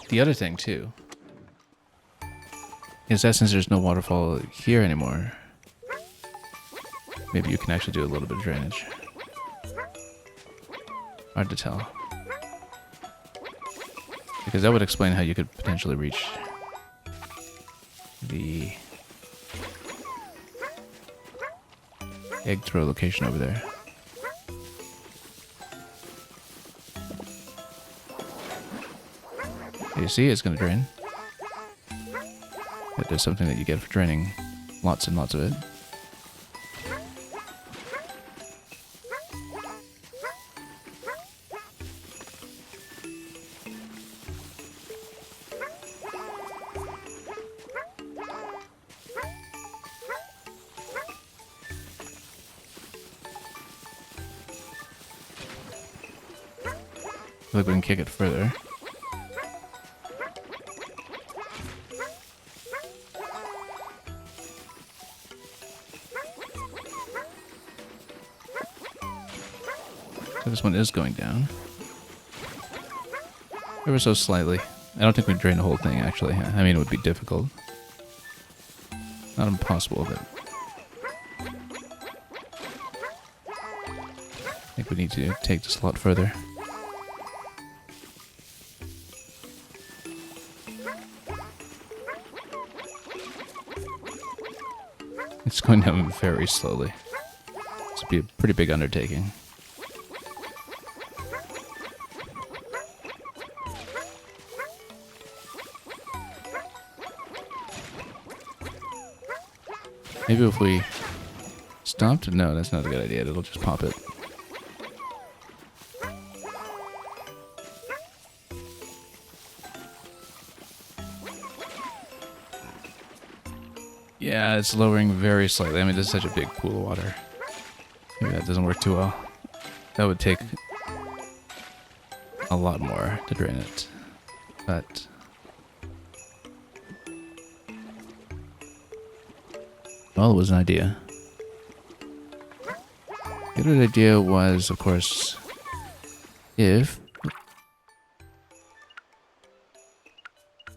The other thing, too, is that since there's no waterfall here anymore, maybe you can actually do a little bit of drainage. Hard to tell. Because that would explain how you could potentially reach the egg throw location over there. You see, it's going to drain. But there's something that you get for draining lots and lots of it. Looks like we can kick it further. So this one is going down. Ever so slightly. I don't think we'd drain the whole thing, actually. I mean, it would be difficult. Not impossible, but I think we need to take this a lot further. It's going down very slowly. This would be a pretty big undertaking. Maybe if we stopped? No, that's not a good idea. It'll just pop it. Yeah, it's lowering very slightly. I mean, this is such a big pool of water. Maybe that doesn't work too well. That would take a lot more to drain it. But well, it was an idea. The other idea was, of course, if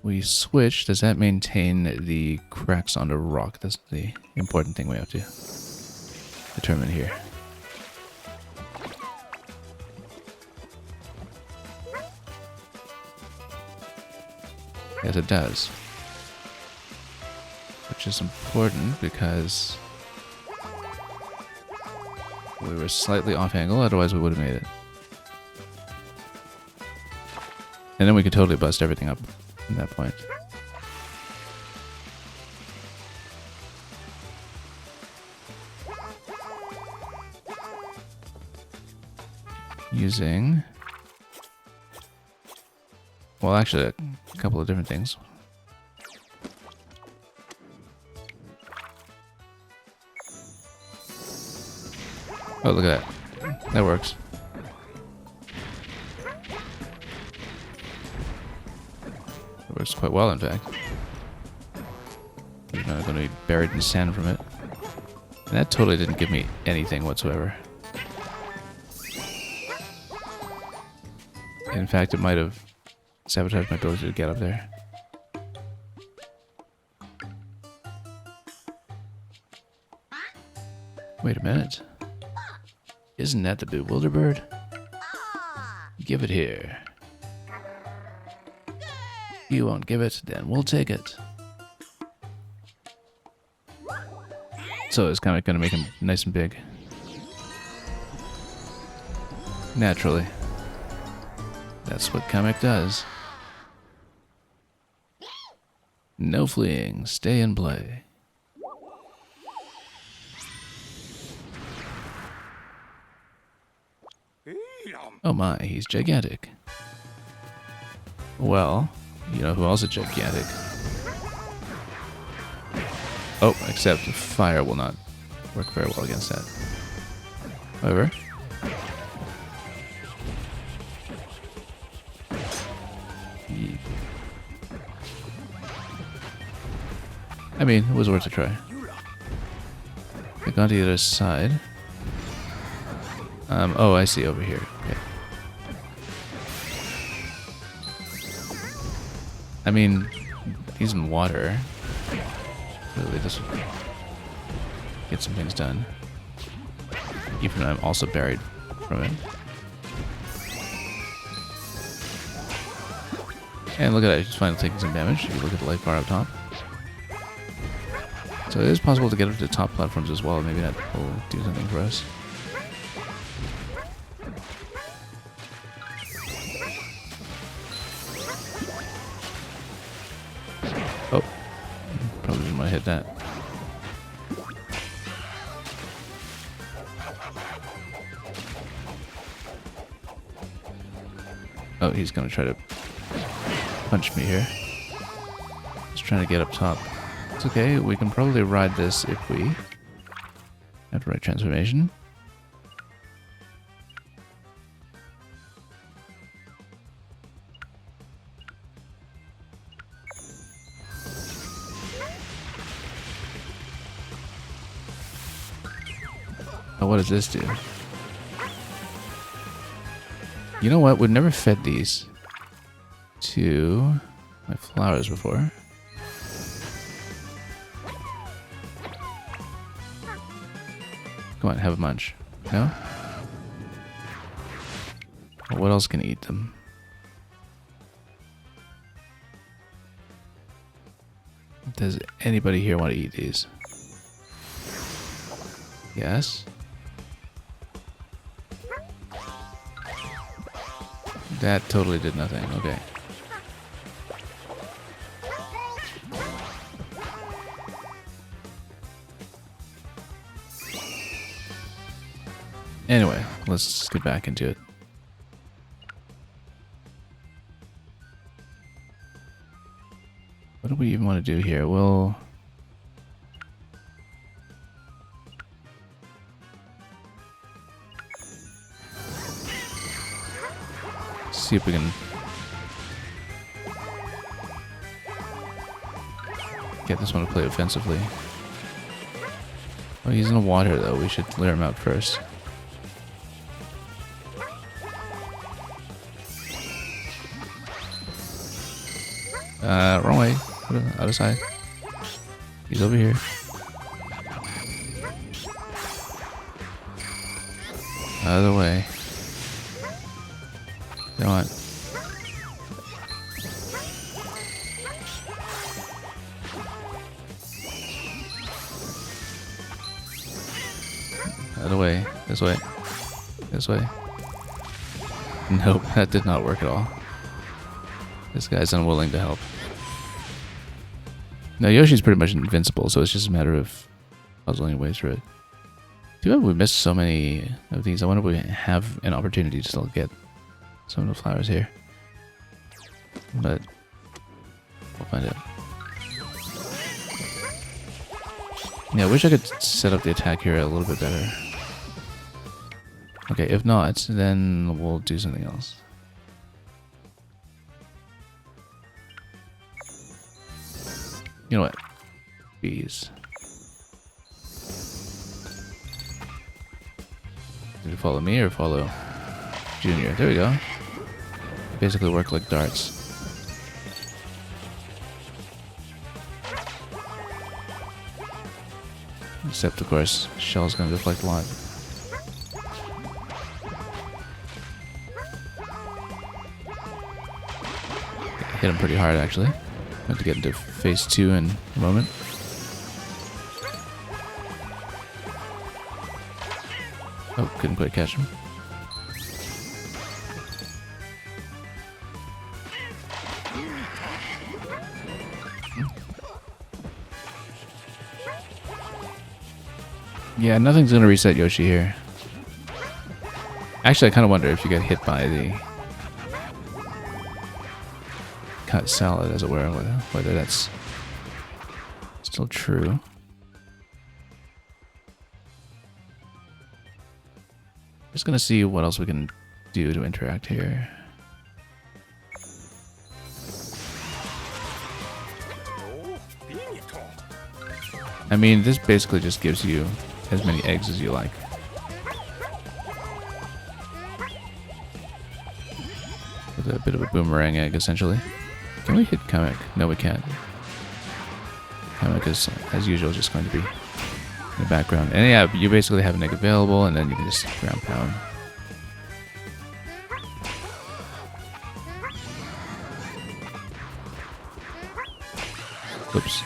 we switch, does that maintain the cracks on the rock? That's the important thing we have to determine here. Yes, it does. Which is important because we were slightly off angle, otherwise we would have made it. And then we could totally bust everything up At that point. Using... Well, actually, a couple of different things. Oh, look at that. That works. It works quite well, in fact. You're not going to be buried in sand from it. And that totally didn't give me anything whatsoever. In fact, it might have sabotaged my ability to get up there. Wait a minute. Isn't that the Bewilderbird? Give it here. You won't give it, then we'll take it. So it's kind of going to make him nice and big. Naturally. That's what Kamek does. No fleeing, stay and play. Oh my, he's gigantic. Well, you know who else is gigantic? Oh, except fire will not work very well against that. However... I mean, it was worth a try. I've gone to the other side. Oh, I see, over here. Okay. I mean, he's in water. Really, this will get some things done. Even though I'm also buried from it. And look at that, he's finally taking some damage. If you look at the life bar up top. So it is possible to get up to the top platforms as well. Maybe that will do something for us. Oh, probably didn't want to hit that. Oh, he's going to try to punch me here. Just trying to get up top. It's okay, we can probably ride this if we have the right transformation. Oh, what does this do? You know what? We've never fed these to my flowers before. Come on, have a munch. No? Well, what else can eat them? Does anybody here want to eat these? Yes? That totally did nothing. Okay. Anyway, let's get back into it. What do we even want to do here? We'll... see if we can get this one to play offensively. Oh, he's in the water though. We should clear him out first. Wrong way. Other side. He's over here. Other way. Come on. Other way. This way. This way. Nope, that did not work at all. This guy's unwilling to help. Now Yoshi's pretty much invincible, so it's just a matter of puzzling your way through it. Too bad we missed so many of these. I wonder if we have an opportunity to still get some of the flowers here. But we'll find out. Yeah, I wish I could set up the attack here a little bit better. Okay, if not, then we'll do something else. You know what? Bees. Did you follow me or follow Junior? There we go. Basically work like darts. Except, of course, Shell's gonna deflect a lot. Hit him pretty hard, actually. Have to get into phase 2 in a moment. Oh, couldn't quite catch him. Yeah, nothing's gonna reset Yoshi here. Actually, I kind of wonder if you get hit by the cut salad, as it were, whether that's still true. Just gonna see what else we can do to interact here. I mean, this basically just gives you as many eggs as you like. With a bit of a boomerang egg, essentially. Can we hit Kamek? No, we can't. Kamek is, as usual, just going to be in the background. And yeah, you basically have an egg available, and then you can just ground pound. Oops.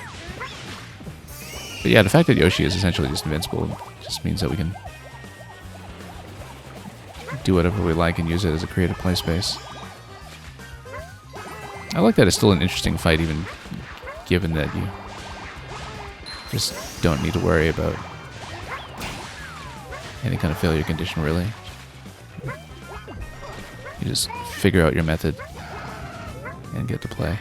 But yeah, the fact that Yoshi is essentially just invincible just means that we can do whatever we like and use it as a creative play space. I like that it's still an interesting fight, even given that you just don't need to worry about any kind of failure condition, really. You just figure out your method and get to play.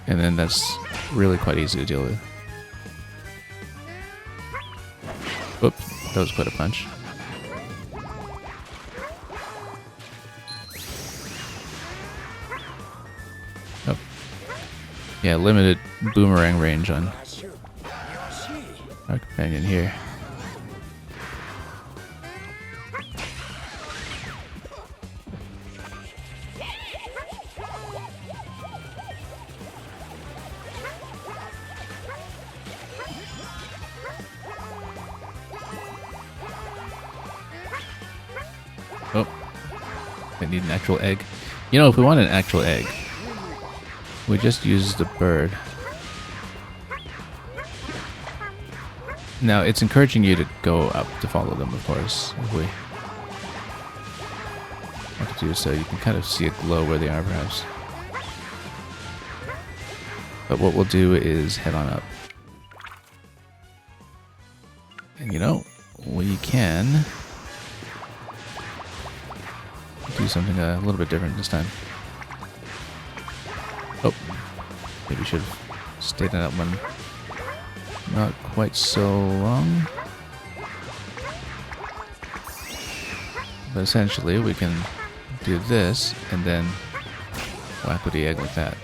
And then that's really quite easy to deal with. Whoops, that was quite a punch. Oh. Yeah, limited boomerang range on our companion here. Oh, I need an actual egg. You know, if we want an actual egg, we just use the bird. Now, it's encouraging you to go up to follow them, of course, if we want to do so. You can kind of see a glow where they are, perhaps. But what we'll do is head on up. And you know, we can do something a little bit different this time. Oh, maybe should have stayed on that one not quite so long. But essentially, we can do this and then whack with the egg like that.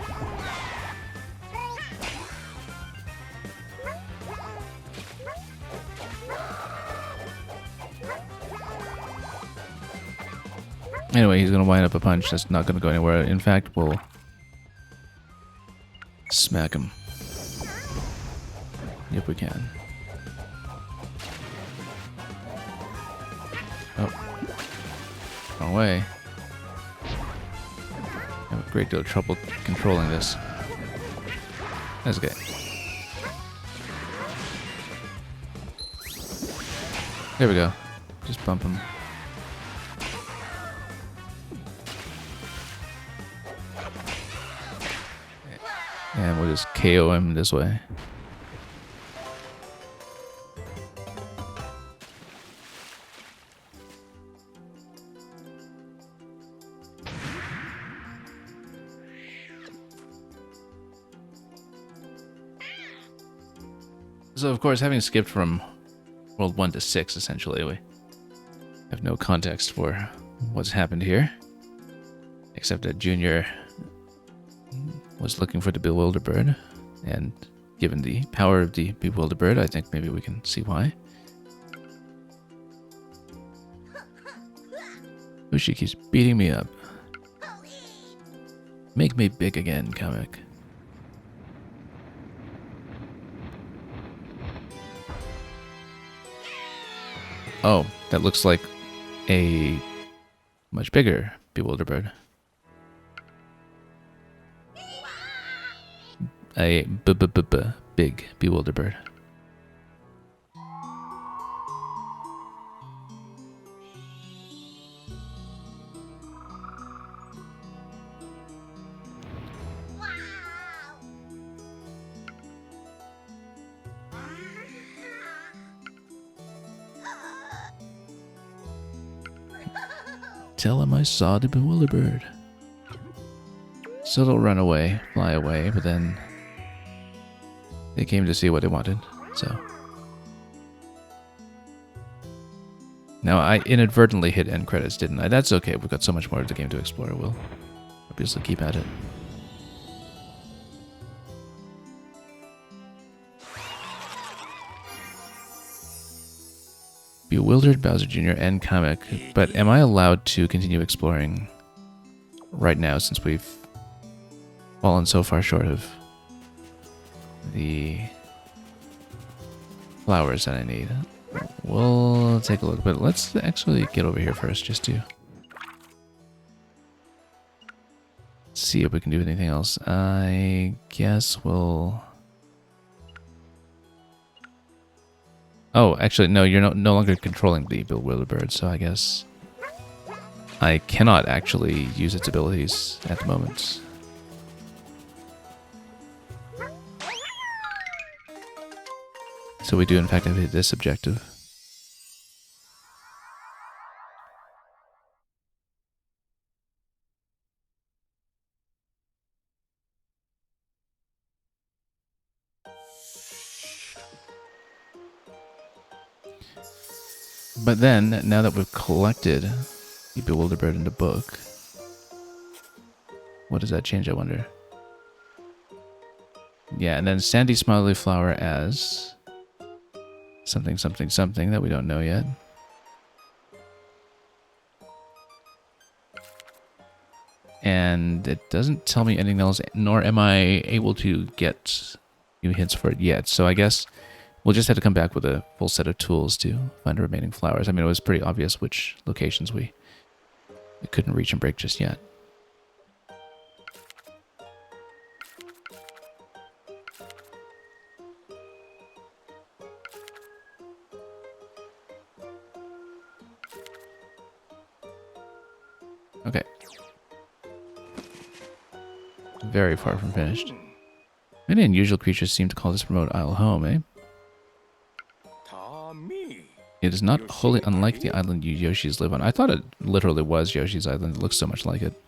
Anyway, he's going to wind up a punch that's not going to go anywhere. In fact, we'll smack him. If we can. Oh. Wrong way. great deal of trouble controlling this. That's okay. There we go. Just bump him. And we'll just KO him this way. So, of course, having skipped from World 1 to 6, essentially, we have no context for what's happened here. Except that Junior was looking for the Bewilderbird, and given the power of the Bewilderbird, I think maybe we can see why. Yoshi keeps beating me up. Make me big again, comic. Oh, that looks like a much bigger Bewilderbird. A big Bewilderbird. Tell him I saw the Bewilderbird. So they'll run away, fly away, but then they came to see what they wanted, so. Now, I inadvertently hit end credits, didn't I? That's okay, we've got so much more of the game to explore. We'll obviously keep at it. Bewildered Bowser Jr. and comic, but am I allowed to continue exploring right now since we've fallen so far short of the flowers that I need? We'll take a look, but let's actually get over here first just to see if we can do anything else. I guess we'll... Oh, actually, no, you're no longer controlling the Bewilderbird, so I guess I cannot actually use its abilities at the moment. So we do, in fact, have hit this objective. But then, now that we've collected the Bewilderbird in the book, what does that change, I wonder? Yeah, and then Sandy Smiley Flower as something, something, something that we don't know yet. And it doesn't tell me anything else, nor am I able to get new hints for it yet. So I guess we'll just have to come back with a full set of tools to find the remaining flowers. I mean, it was pretty obvious which locations we couldn't reach and break just yet. Okay. Very far from finished. Many unusual creatures seem to call this remote isle home, eh? It is not wholly unlike the island you Yoshis live on. I thought it literally was Yoshi's island. It looks so much like it.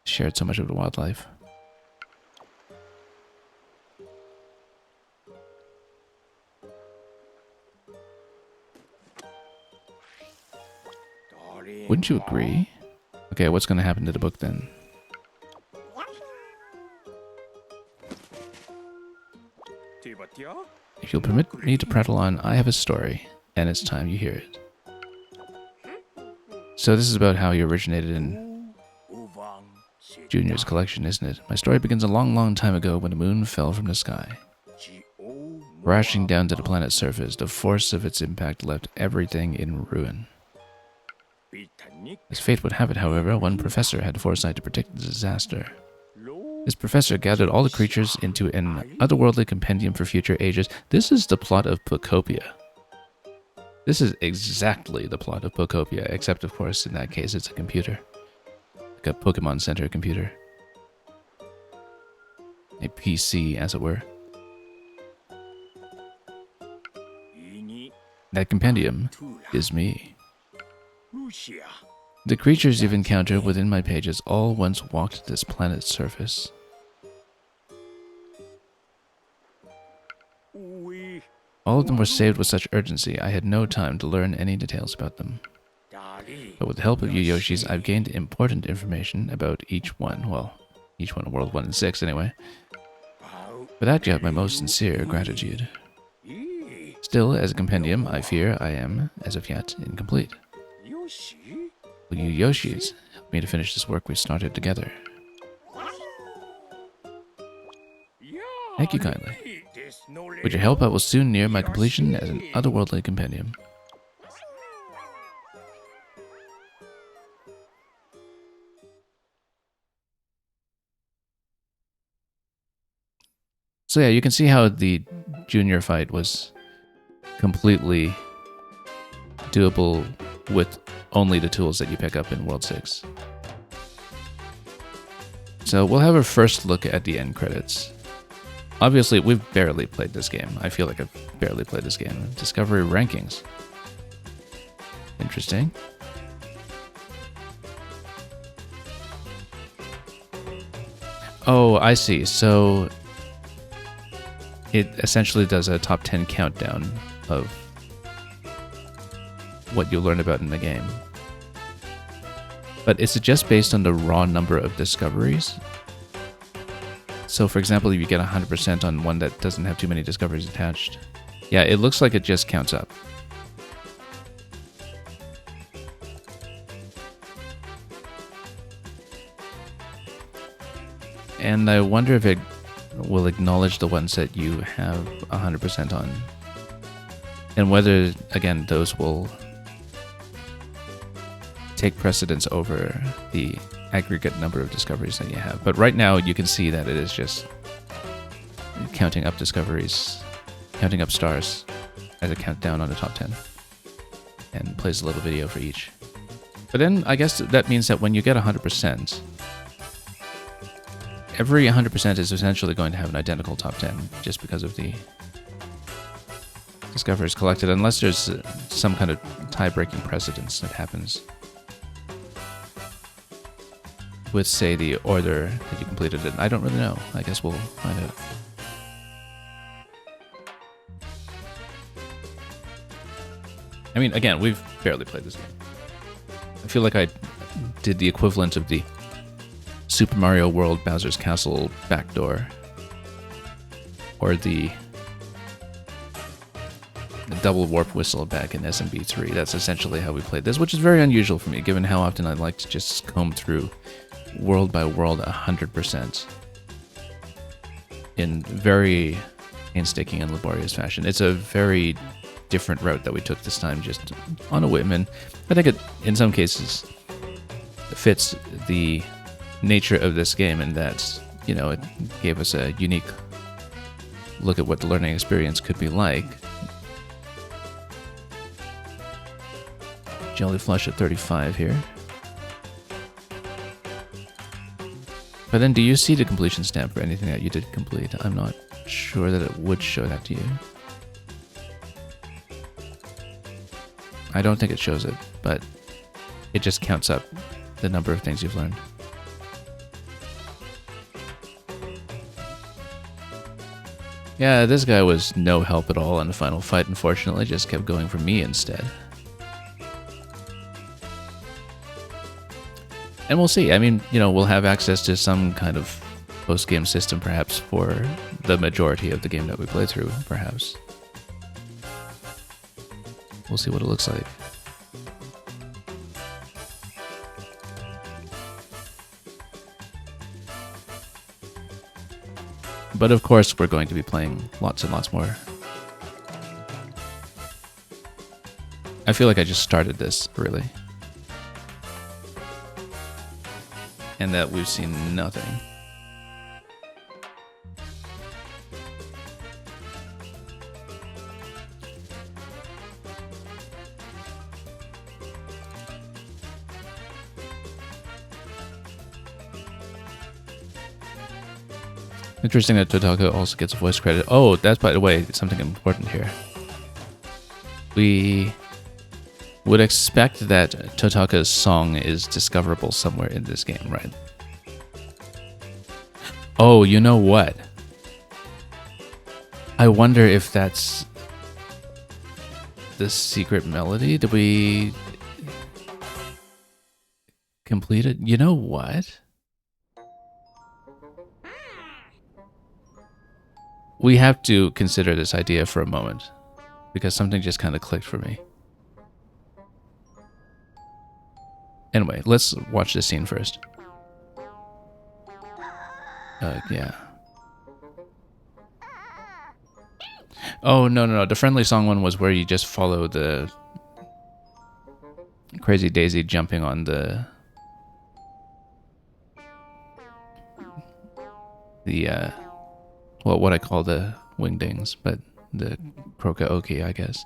Shared so much of the wildlife. Wouldn't you agree? Okay, what's going to happen to the book then? If you'll permit me to prattle on, I have a story, and it's time you hear it. So this is about how you originated in Junior's collection, isn't it? My story begins a long, long time ago when a moon fell from the sky. Crashing down to the planet's surface, the force of its impact left everything in ruin. As fate would have it, however, one professor had foresight to predict the disaster. This professor gathered all the creatures into an otherworldly compendium for future ages. This is the plot of Pocopia. This is exactly the plot of Pocopia, except of course in that case it's a computer. Like a Pokemon Center computer. A PC, as it were. That compendium is me. The creatures you've encountered within my pages all once walked this planet's surface. All of them were saved with such urgency, I had no time to learn any details about them. But with the help of you Yoshis, I've gained important information about each one. Well, each one in World 1 and 6 anyway. For that you have my most sincere gratitude. Still, as a compendium, I fear I am, as of yet, incomplete. Will you Yoshis help me to finish this work we started together? Thank you kindly. With your help, I will soon near my completion as an otherworldly compendium. So yeah, you can see how the junior fight was completely doable with only the tools that you pick up in World 6. So we'll have a first look at the end credits. Obviously, we've barely played this game. I feel like I've barely played this game. Discovery rankings. Interesting. Oh, I see. So it essentially does a top 10 countdown of what you'll learn about in the game. But is it just based on the raw number of discoveries? So for example, if you get 100% on one that doesn't have too many discoveries attached. Yeah, it looks like it just counts up. And I wonder if it will acknowledge the ones that you have 100% on. And whether, again, those will take precedence over the aggregate number of discoveries that you have. But right now you can see that it is just counting up discoveries, counting up stars as a countdown on the top 10, and plays a little video for each. But then I guess that means that when you get 100%, every 100% is essentially going to have an identical top 10 just because of the discoveries collected, unless there's some kind of tie-breaking precedence that happens with, say, the order that you completed it. I don't really know. I guess we'll find out. I mean, again, we've barely played this game. I feel like I did the equivalent of the Super Mario World Bowser's Castle backdoor, or the double warp whistle back in SMB3. That's essentially how we played this, which is very unusual for me, given how often I like to just comb through world by world 100% in very painstaking and laborious fashion. It's a very different route that we took this time, just on a whim, and I think it, in some cases, fits the nature of this game in that, you know, it gave us a unique look at what the learning experience could be like. Jellyflush at 35 here. But then do you see the completion stamp for anything that you did complete? I'm not sure that it would show that to you. I don't think it shows it, but it just counts up the number of things you've learned. Yeah, this guy was no help at all in the final fight, unfortunately, just kept going for me instead. And we'll see. I mean, you know, we'll have access to some kind of post-game system, perhaps, for the majority of the game that we play through, perhaps. We'll see what it looks like. But of course, we're going to be playing lots and lots more. I feel like I just started this, really. and that we've seen nothing. Interesting that Totaka also gets a voice credit. Oh, that's, by the way, something important here. We would expect that Totaka's song is discoverable somewhere in this game, right? Oh, you know what? I wonder if that's the secret melody. Did we complete it? You know what? We have to consider this idea for a moment, because something just kind of clicked for me. Anyway, let's watch this scene first. Yeah. Oh, no. The friendly song one was where you just follow the Crazy Daisy jumping on the well, what I call the wingdings, but the Krokaoki, I guess.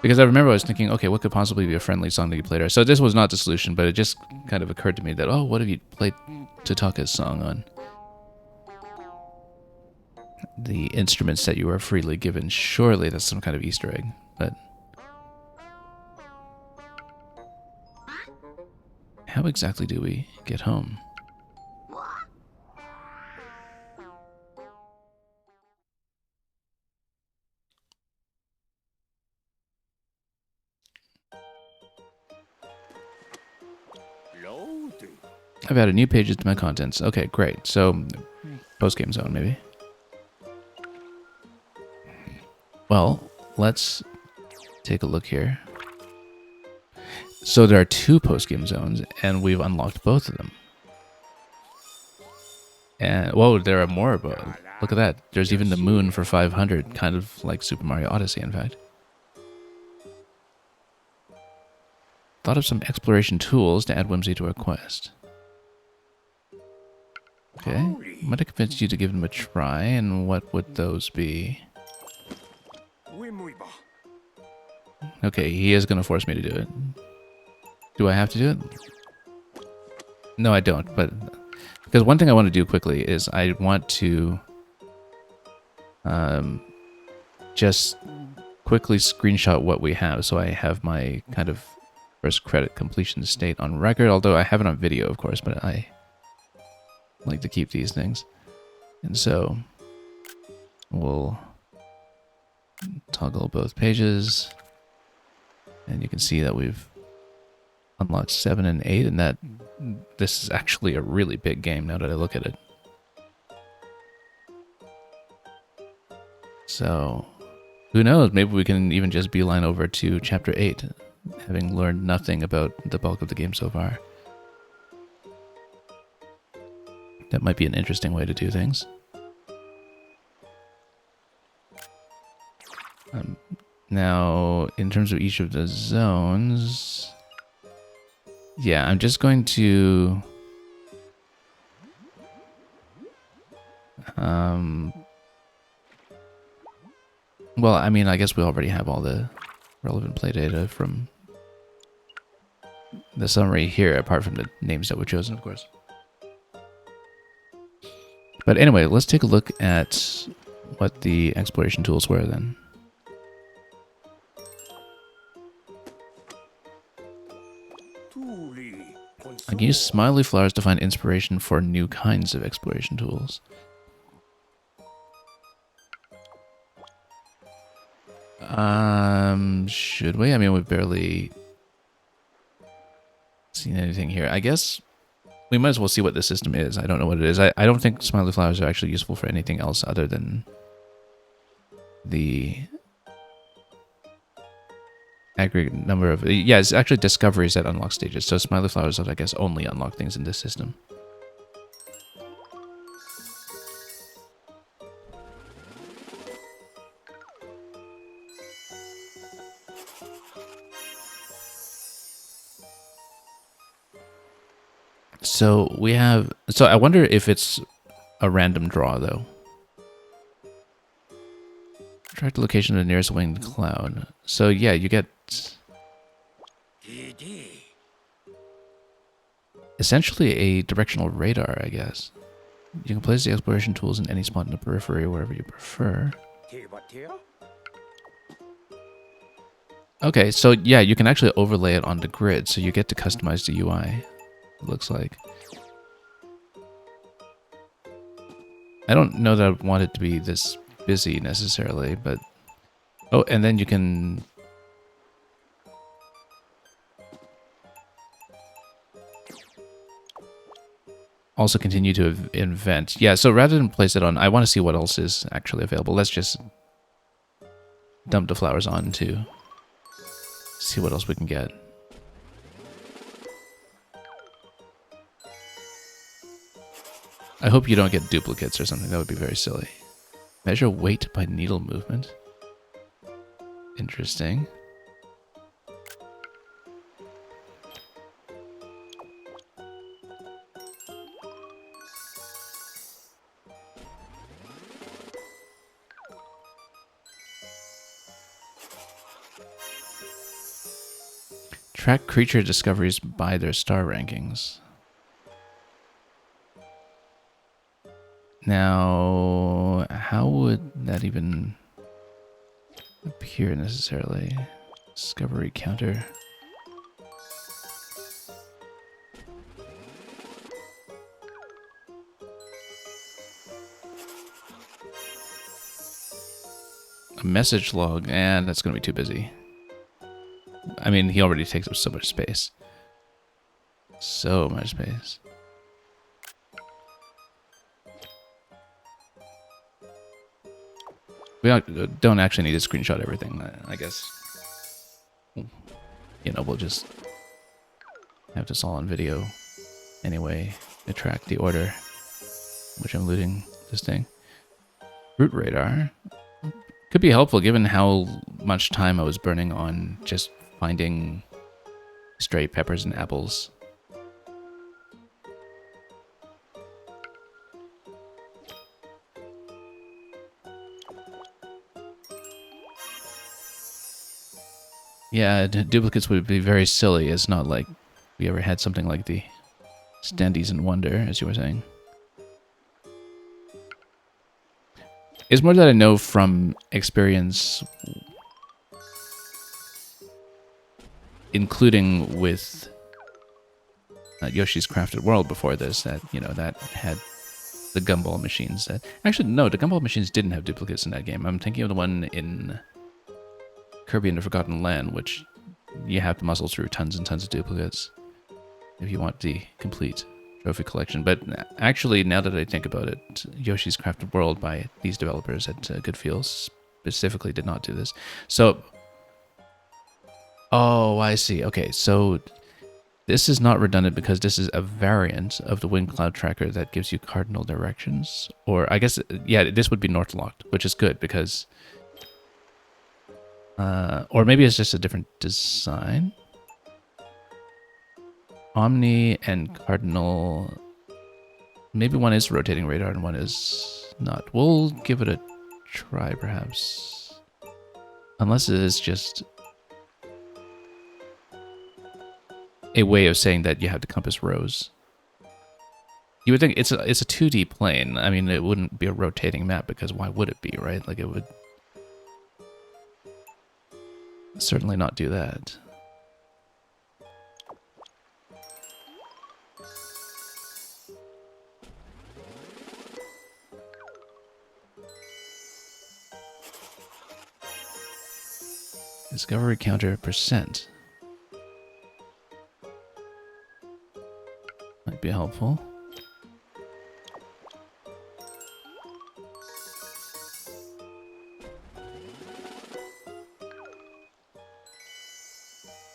Because I remember I was thinking, okay, what could possibly be a friendly song that you played? So this was not the solution, but it just kind of occurred to me that, oh, what if you played Totaka's song on the instruments that you were freely given? Surely that's some kind of Easter egg, but how exactly do we get home? I've added new pages to my contents. Okay, great. So, post-game zone, maybe. Well, let's take a look here. So there are 2 post-game zones, and we've unlocked both of them. And, whoa, there are more. Look at that. There's even the moon for 500, kind of like Super Mario Odyssey, in fact. Thought of some exploration tools to add whimsy to our quest. Okay, might have convinced you to give them a try, and what would those be? Okay, he is going to force me to do it. Do I have to do it? No, I don't, but... Because one thing I want to do quickly is I want to... just quickly screenshot what we have, so I have my kind of first credit completion state on record, although I have it on video, of course, but I like to keep these things. And so we'll toggle both pages, and you can see that we've unlocked 7 and 8, and that this is actually a really big game now that I look at it. So who knows, maybe we can even just beeline over to chapter 8, having learned nothing about the bulk of the game so far. That might be an interesting way to do things. Now, in terms of each of the zones... Yeah, I'm just going to... well, I mean, I guess we already have all the relevant play data from the summary here, apart from the names that were chosen, of course. But anyway, let's take a look at what the exploration tools were then. I can use smiley flowers to find inspiration for new kinds of exploration tools. Should we? I mean, we've barely seen anything here. I guess we might as well see what the system is. I don't know what it is. I don't think smiley flowers are actually useful for anything else other than the aggregate number of... Yeah, it's actually discoveries that unlock stages. So smiley flowers would, I guess, only unlock things in this system. So we have... So I wonder if it's a random draw, though. Track the location of the nearest winged cloud. So yeah, you get... essentially a directional radar, I guess. You can place the exploration tools in any spot in the periphery or wherever you prefer. Okay, so yeah, you can actually overlay it on the grid, so you get to customize the UI, it looks like. I don't know that I want it to be this busy necessarily, but... Oh, and then you can... also continue to invent. Yeah, so rather than place it on, I want to see what else is actually available. Let's just dump the flowers on to see what else we can get. I hope you don't get duplicates or something. That would be very silly. Measure weight by needle movement. Interesting. Track creature discoveries by their star rankings. Now, how would that even appear necessarily? Discovery counter. A message log, and that's going to be too busy. I mean, he already takes up so much space. So much space. We don't actually need to screenshot everything, I guess. You know, we'll just have this all on video anyway to track the order which I'm looting this thing. Root radar. Could be helpful given how much time I was burning on just finding stray peppers and apples. Yeah, duplicates would be very silly. It's not like we ever had something like the Standees in Wonder, as you were saying. It's more that I know from experience, including with Yoshi's Crafted World before this, that, you know, that had the gumball machines. That actually, no, the gumball machines didn't have duplicates in that game. I'm thinking of the one in Kirby and the Forgotten Land, which you have to muscle through tons and tons of duplicates if you want the complete trophy collection. But actually, now that I think about it, Yoshi's Crafted World by these developers at Goodfeel specifically did not do this. So, oh, I see. Okay, so this is not redundant because this is a variant of the Wind Cloud Tracker that gives you cardinal directions. Or I guess, yeah, this would be north locked, which is good because... or maybe it's just a different design. Omni and Cardinal. Maybe one is rotating radar and one is not. We'll give it a try, perhaps. Unless it is just a way of saying that you have to compass rows. You would think it's a 2D plane. I mean, it wouldn't be a rotating map because why would it be, right? Like, it would certainly not do that. Discovery counter percent. Might be helpful.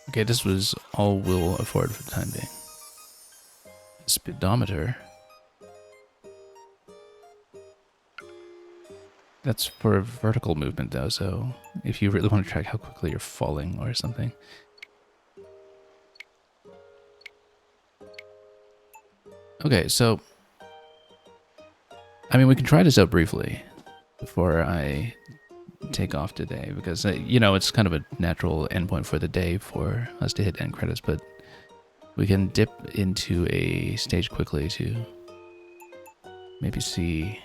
Okay, this was all we'll afford for the time being. Speedometer. That's for vertical movement though, so if you really want to track how quickly you're falling or something. Okay, so I mean, we can try this out briefly before I take off today, because you know, it's kind of a natural endpoint for the day for us to hit end credits, but we can dip into a stage quickly to maybe see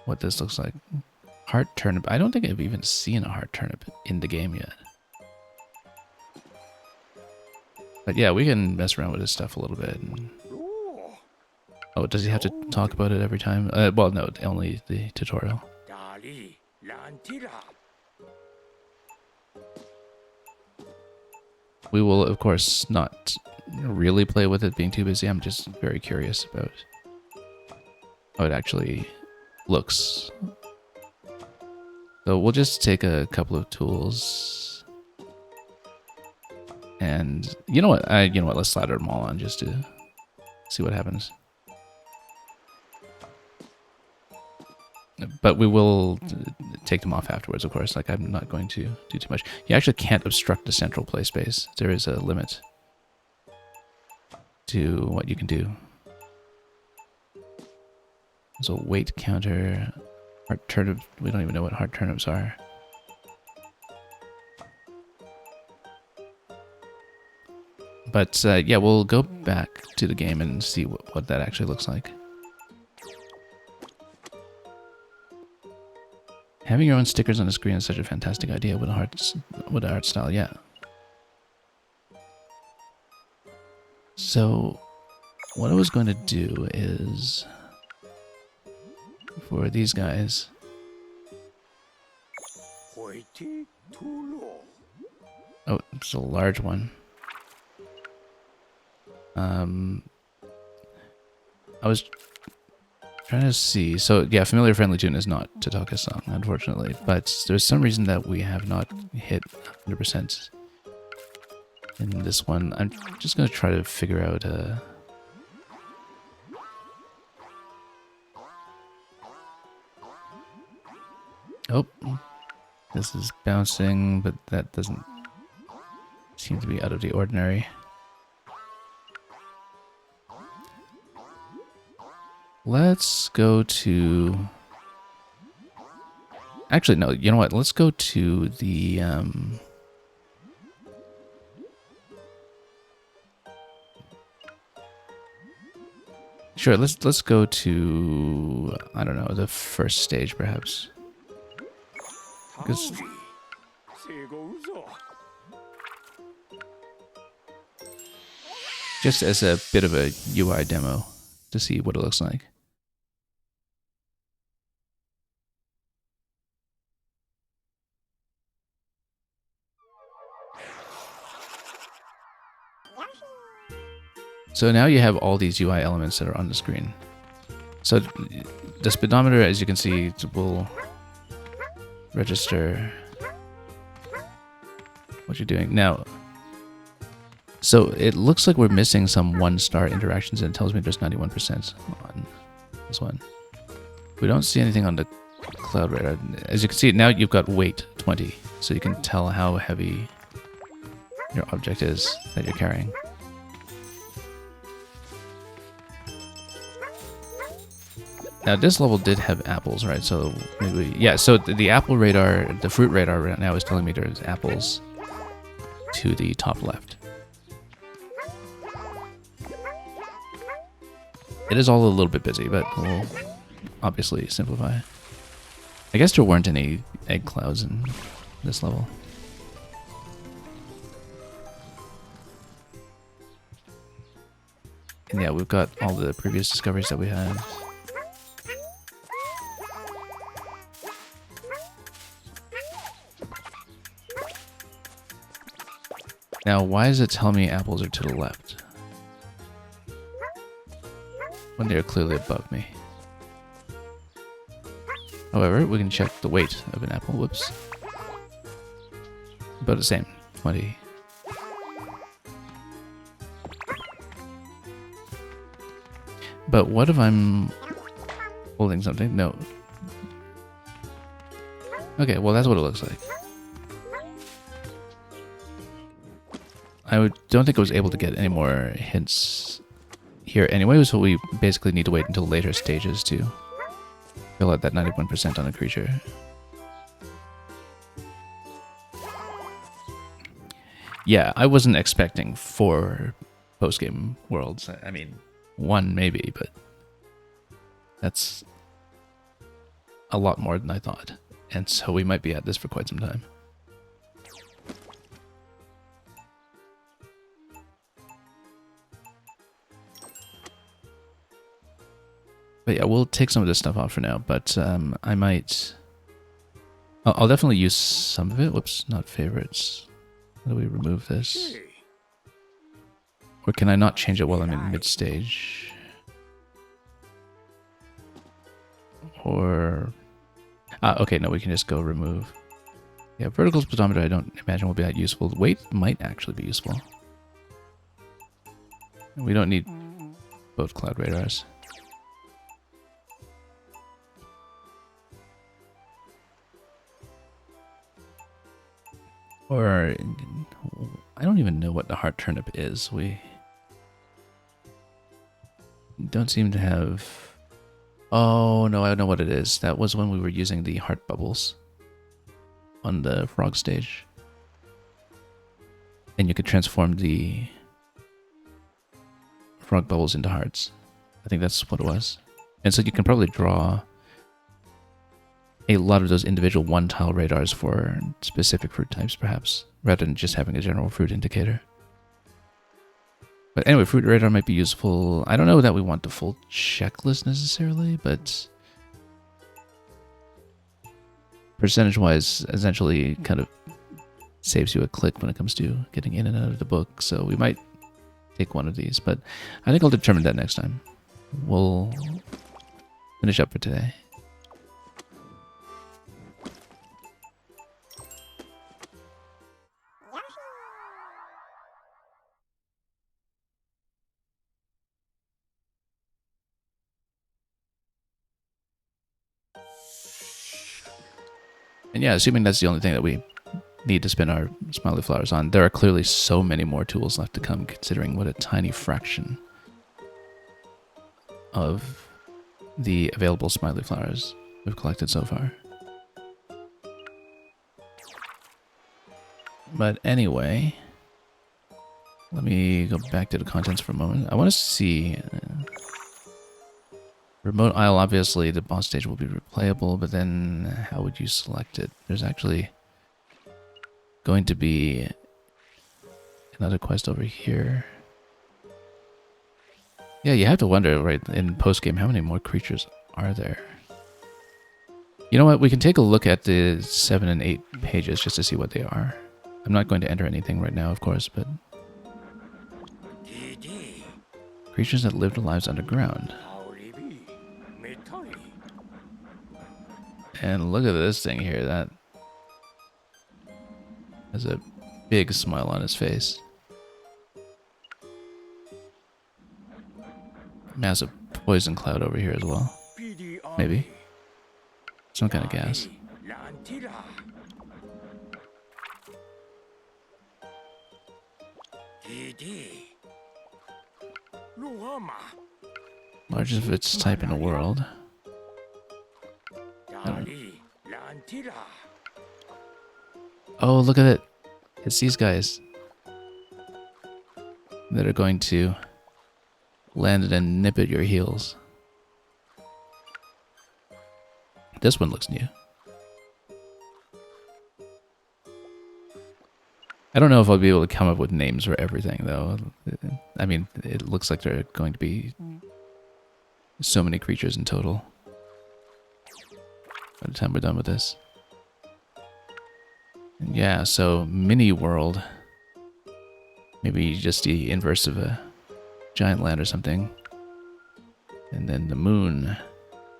what this looks like. Heart turnip. I don't think I've even seen a heart turnip in the game yet. But yeah, we can mess around with this stuff a little bit. Oh, does he have to talk about it every time? Well, no, only the tutorial. We will, of course, not really play with it being too busy. I'm just very curious about how it actually looks. So we'll just take a couple of tools. And you know what? Let's slather them all on just to see what happens. But we will take them off afterwards, of course. Like, I'm not going to do too much. You actually can't obstruct the central play space. There is a limit to what you can do. There's a weight counter. Heart turnip. We don't even know what heart turnips are. But yeah, we'll go back to the game and see what that actually looks like. Having your own stickers on the screen is such a fantastic idea with a art style, yeah. So, what I was going to do is, for these guys, oh, it's a large one. I was trying to see. So yeah, familiar friendly tune is not Tataka's song, unfortunately. But there's some reason that we have not hit 100% in this one. I'm just gonna try to figure out. Oh, this is bouncing, but that doesn't seem to be out of the ordinary. Let's go to... Actually, no, you know what? Let's go to the... Sure, let's go to... I don't know, the first stage, perhaps. Because... just as a bit of a UI demo to see what it looks like. So now you have all these UI elements that are on the screen. So the speedometer, as you can see, will register what you're doing. Now, so it looks like we're missing some 1-star interactions, and it tells me there's 91% on this one. We don't see anything on the cloud radar. As you can see, now you've got weight 20, so you can tell how heavy your object is that you're carrying. Now this level did have apples, right? So maybe, yeah, so the apple radar, the fruit radar right now is telling me there's apples to the top left. It is all a little bit busy, but we'll obviously simplify. I guess there weren't any egg clouds in this level. And yeah, we've got all the previous discoveries that we had. Now, why does it tell me apples are to the left when they're clearly above me? However, we can check the weight of an apple. Whoops. About the same, 20. But what if I'm holding something? No. Okay, well that's what it looks like. I don't think I was able to get any more hints here anyway, so we basically need to wait until later stages to fill out that 91% on a creature. Yeah, I wasn't expecting 4 post-game worlds. I mean, 1 maybe, but that's a lot more than I thought. And so we might be at this for quite some time. But yeah, we'll take some of this stuff off for now, but I might... I'll definitely use some of it. Whoops, not favorites. How do we remove this? Or can I not change it while I'm in mid-stage? Or... okay, no, we can just go remove. Yeah, vertical speedometer I don't imagine will be that useful. Weight might actually be useful. We don't need both cloud radars. Or, I don't even know what the heart turnip is. We don't seem to have... Oh, no, I know what it is. That was when we were using the heart bubbles on the frog stage. And you could transform the frog bubbles into hearts. I think that's what it was. And so you can probably draw a lot of those individual one-tile radars for specific fruit types, perhaps, rather than just having a general fruit indicator. But anyway, fruit radar might be useful. I don't know that we want the full checklist necessarily, but percentage-wise, essentially kind of saves you a click when it comes to getting in and out of the book. So we might take one of these, but I think I'll determine that next time. We'll finish up for today. And yeah, assuming that's the only thing that we need to spend our smiley flowers on, there are clearly so many more tools left to come, considering what a tiny fraction of the available smiley flowers we've collected so far. But anyway, let me go back to the contents for a moment. I want to see... Remote Isle, obviously, the boss stage will be replayable, but then how would you select it? There's actually going to be another quest over here. Yeah, you have to wonder, right, in post-game, how many more creatures are there? You know what, we can take a look at the 7 and 8 pages just to see what they are. I'm not going to enter anything right now, of course, but... Creatures that live their lives underground. And look at this thing here, that has a big smile on his face. Massive poison cloud over here as well. Maybe. Some kind of gas. Largest of its type in the world. Oh, look at it. It's these guys that are going to land it and nip at your heels. This one looks new. I don't know if I'll be able to come up with names for everything, though. I mean, it looks like there are going to be so many creatures in total by the time we're done with this. And yeah, so mini world. Maybe just the inverse of a giant land or something. And then the moon,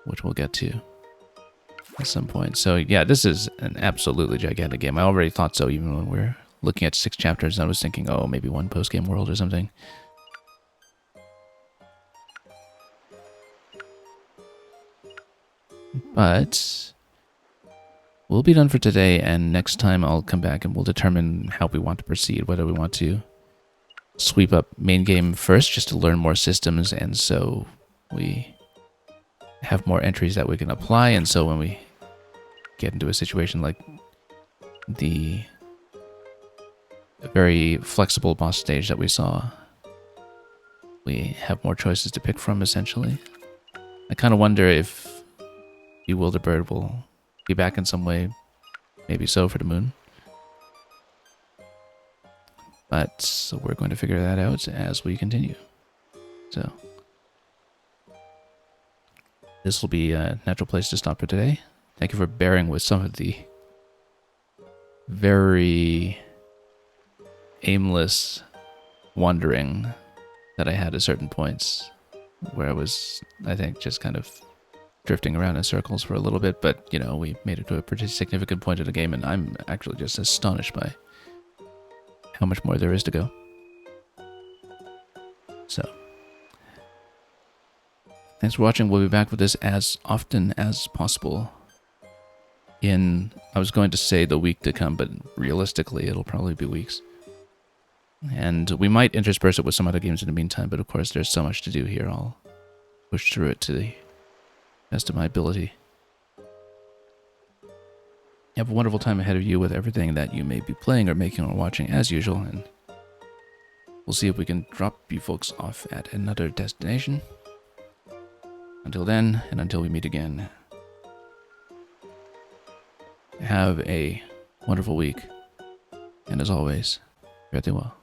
which we'll get to at some point. So yeah, this is an absolutely gigantic game. I already thought so even when we're looking at 6 chapters. I was thinking, oh, maybe one post-game world or something. But we'll be done for today, and next time I'll come back and we'll determine how we want to proceed, whether we want to sweep up main game first just to learn more systems, and so we have more entries that we can apply, and so when we get into a situation like the very flexible boss stage that we saw, we have more choices to pick from, essentially. I kind of wonder if Bewilderbird will be back in some way. Maybe so for the moon. But so we're going to figure that out as we continue. So this will be a natural place to stop for today. Thank you for bearing with some of the very aimless wandering that I had at certain points, where I was, I think, just kind of drifting around in circles for a little bit, but, you know, we made it to a pretty significant point of the game, and I'm actually just astonished by how much more there is to go. So, thanks for watching. We'll be back with this as often as possible in, I was going to say the week to come, but realistically, it'll probably be weeks. And we might intersperse it with some other games in the meantime, but of course there's so much to do here. I'll push through it to the best of my ability. Have a wonderful time ahead of you with everything that you may be playing or making or watching as usual, and we'll see if we can drop you folks off at another destination. Until then, and until we meet again, have a wonderful week, and as always, fare thee well.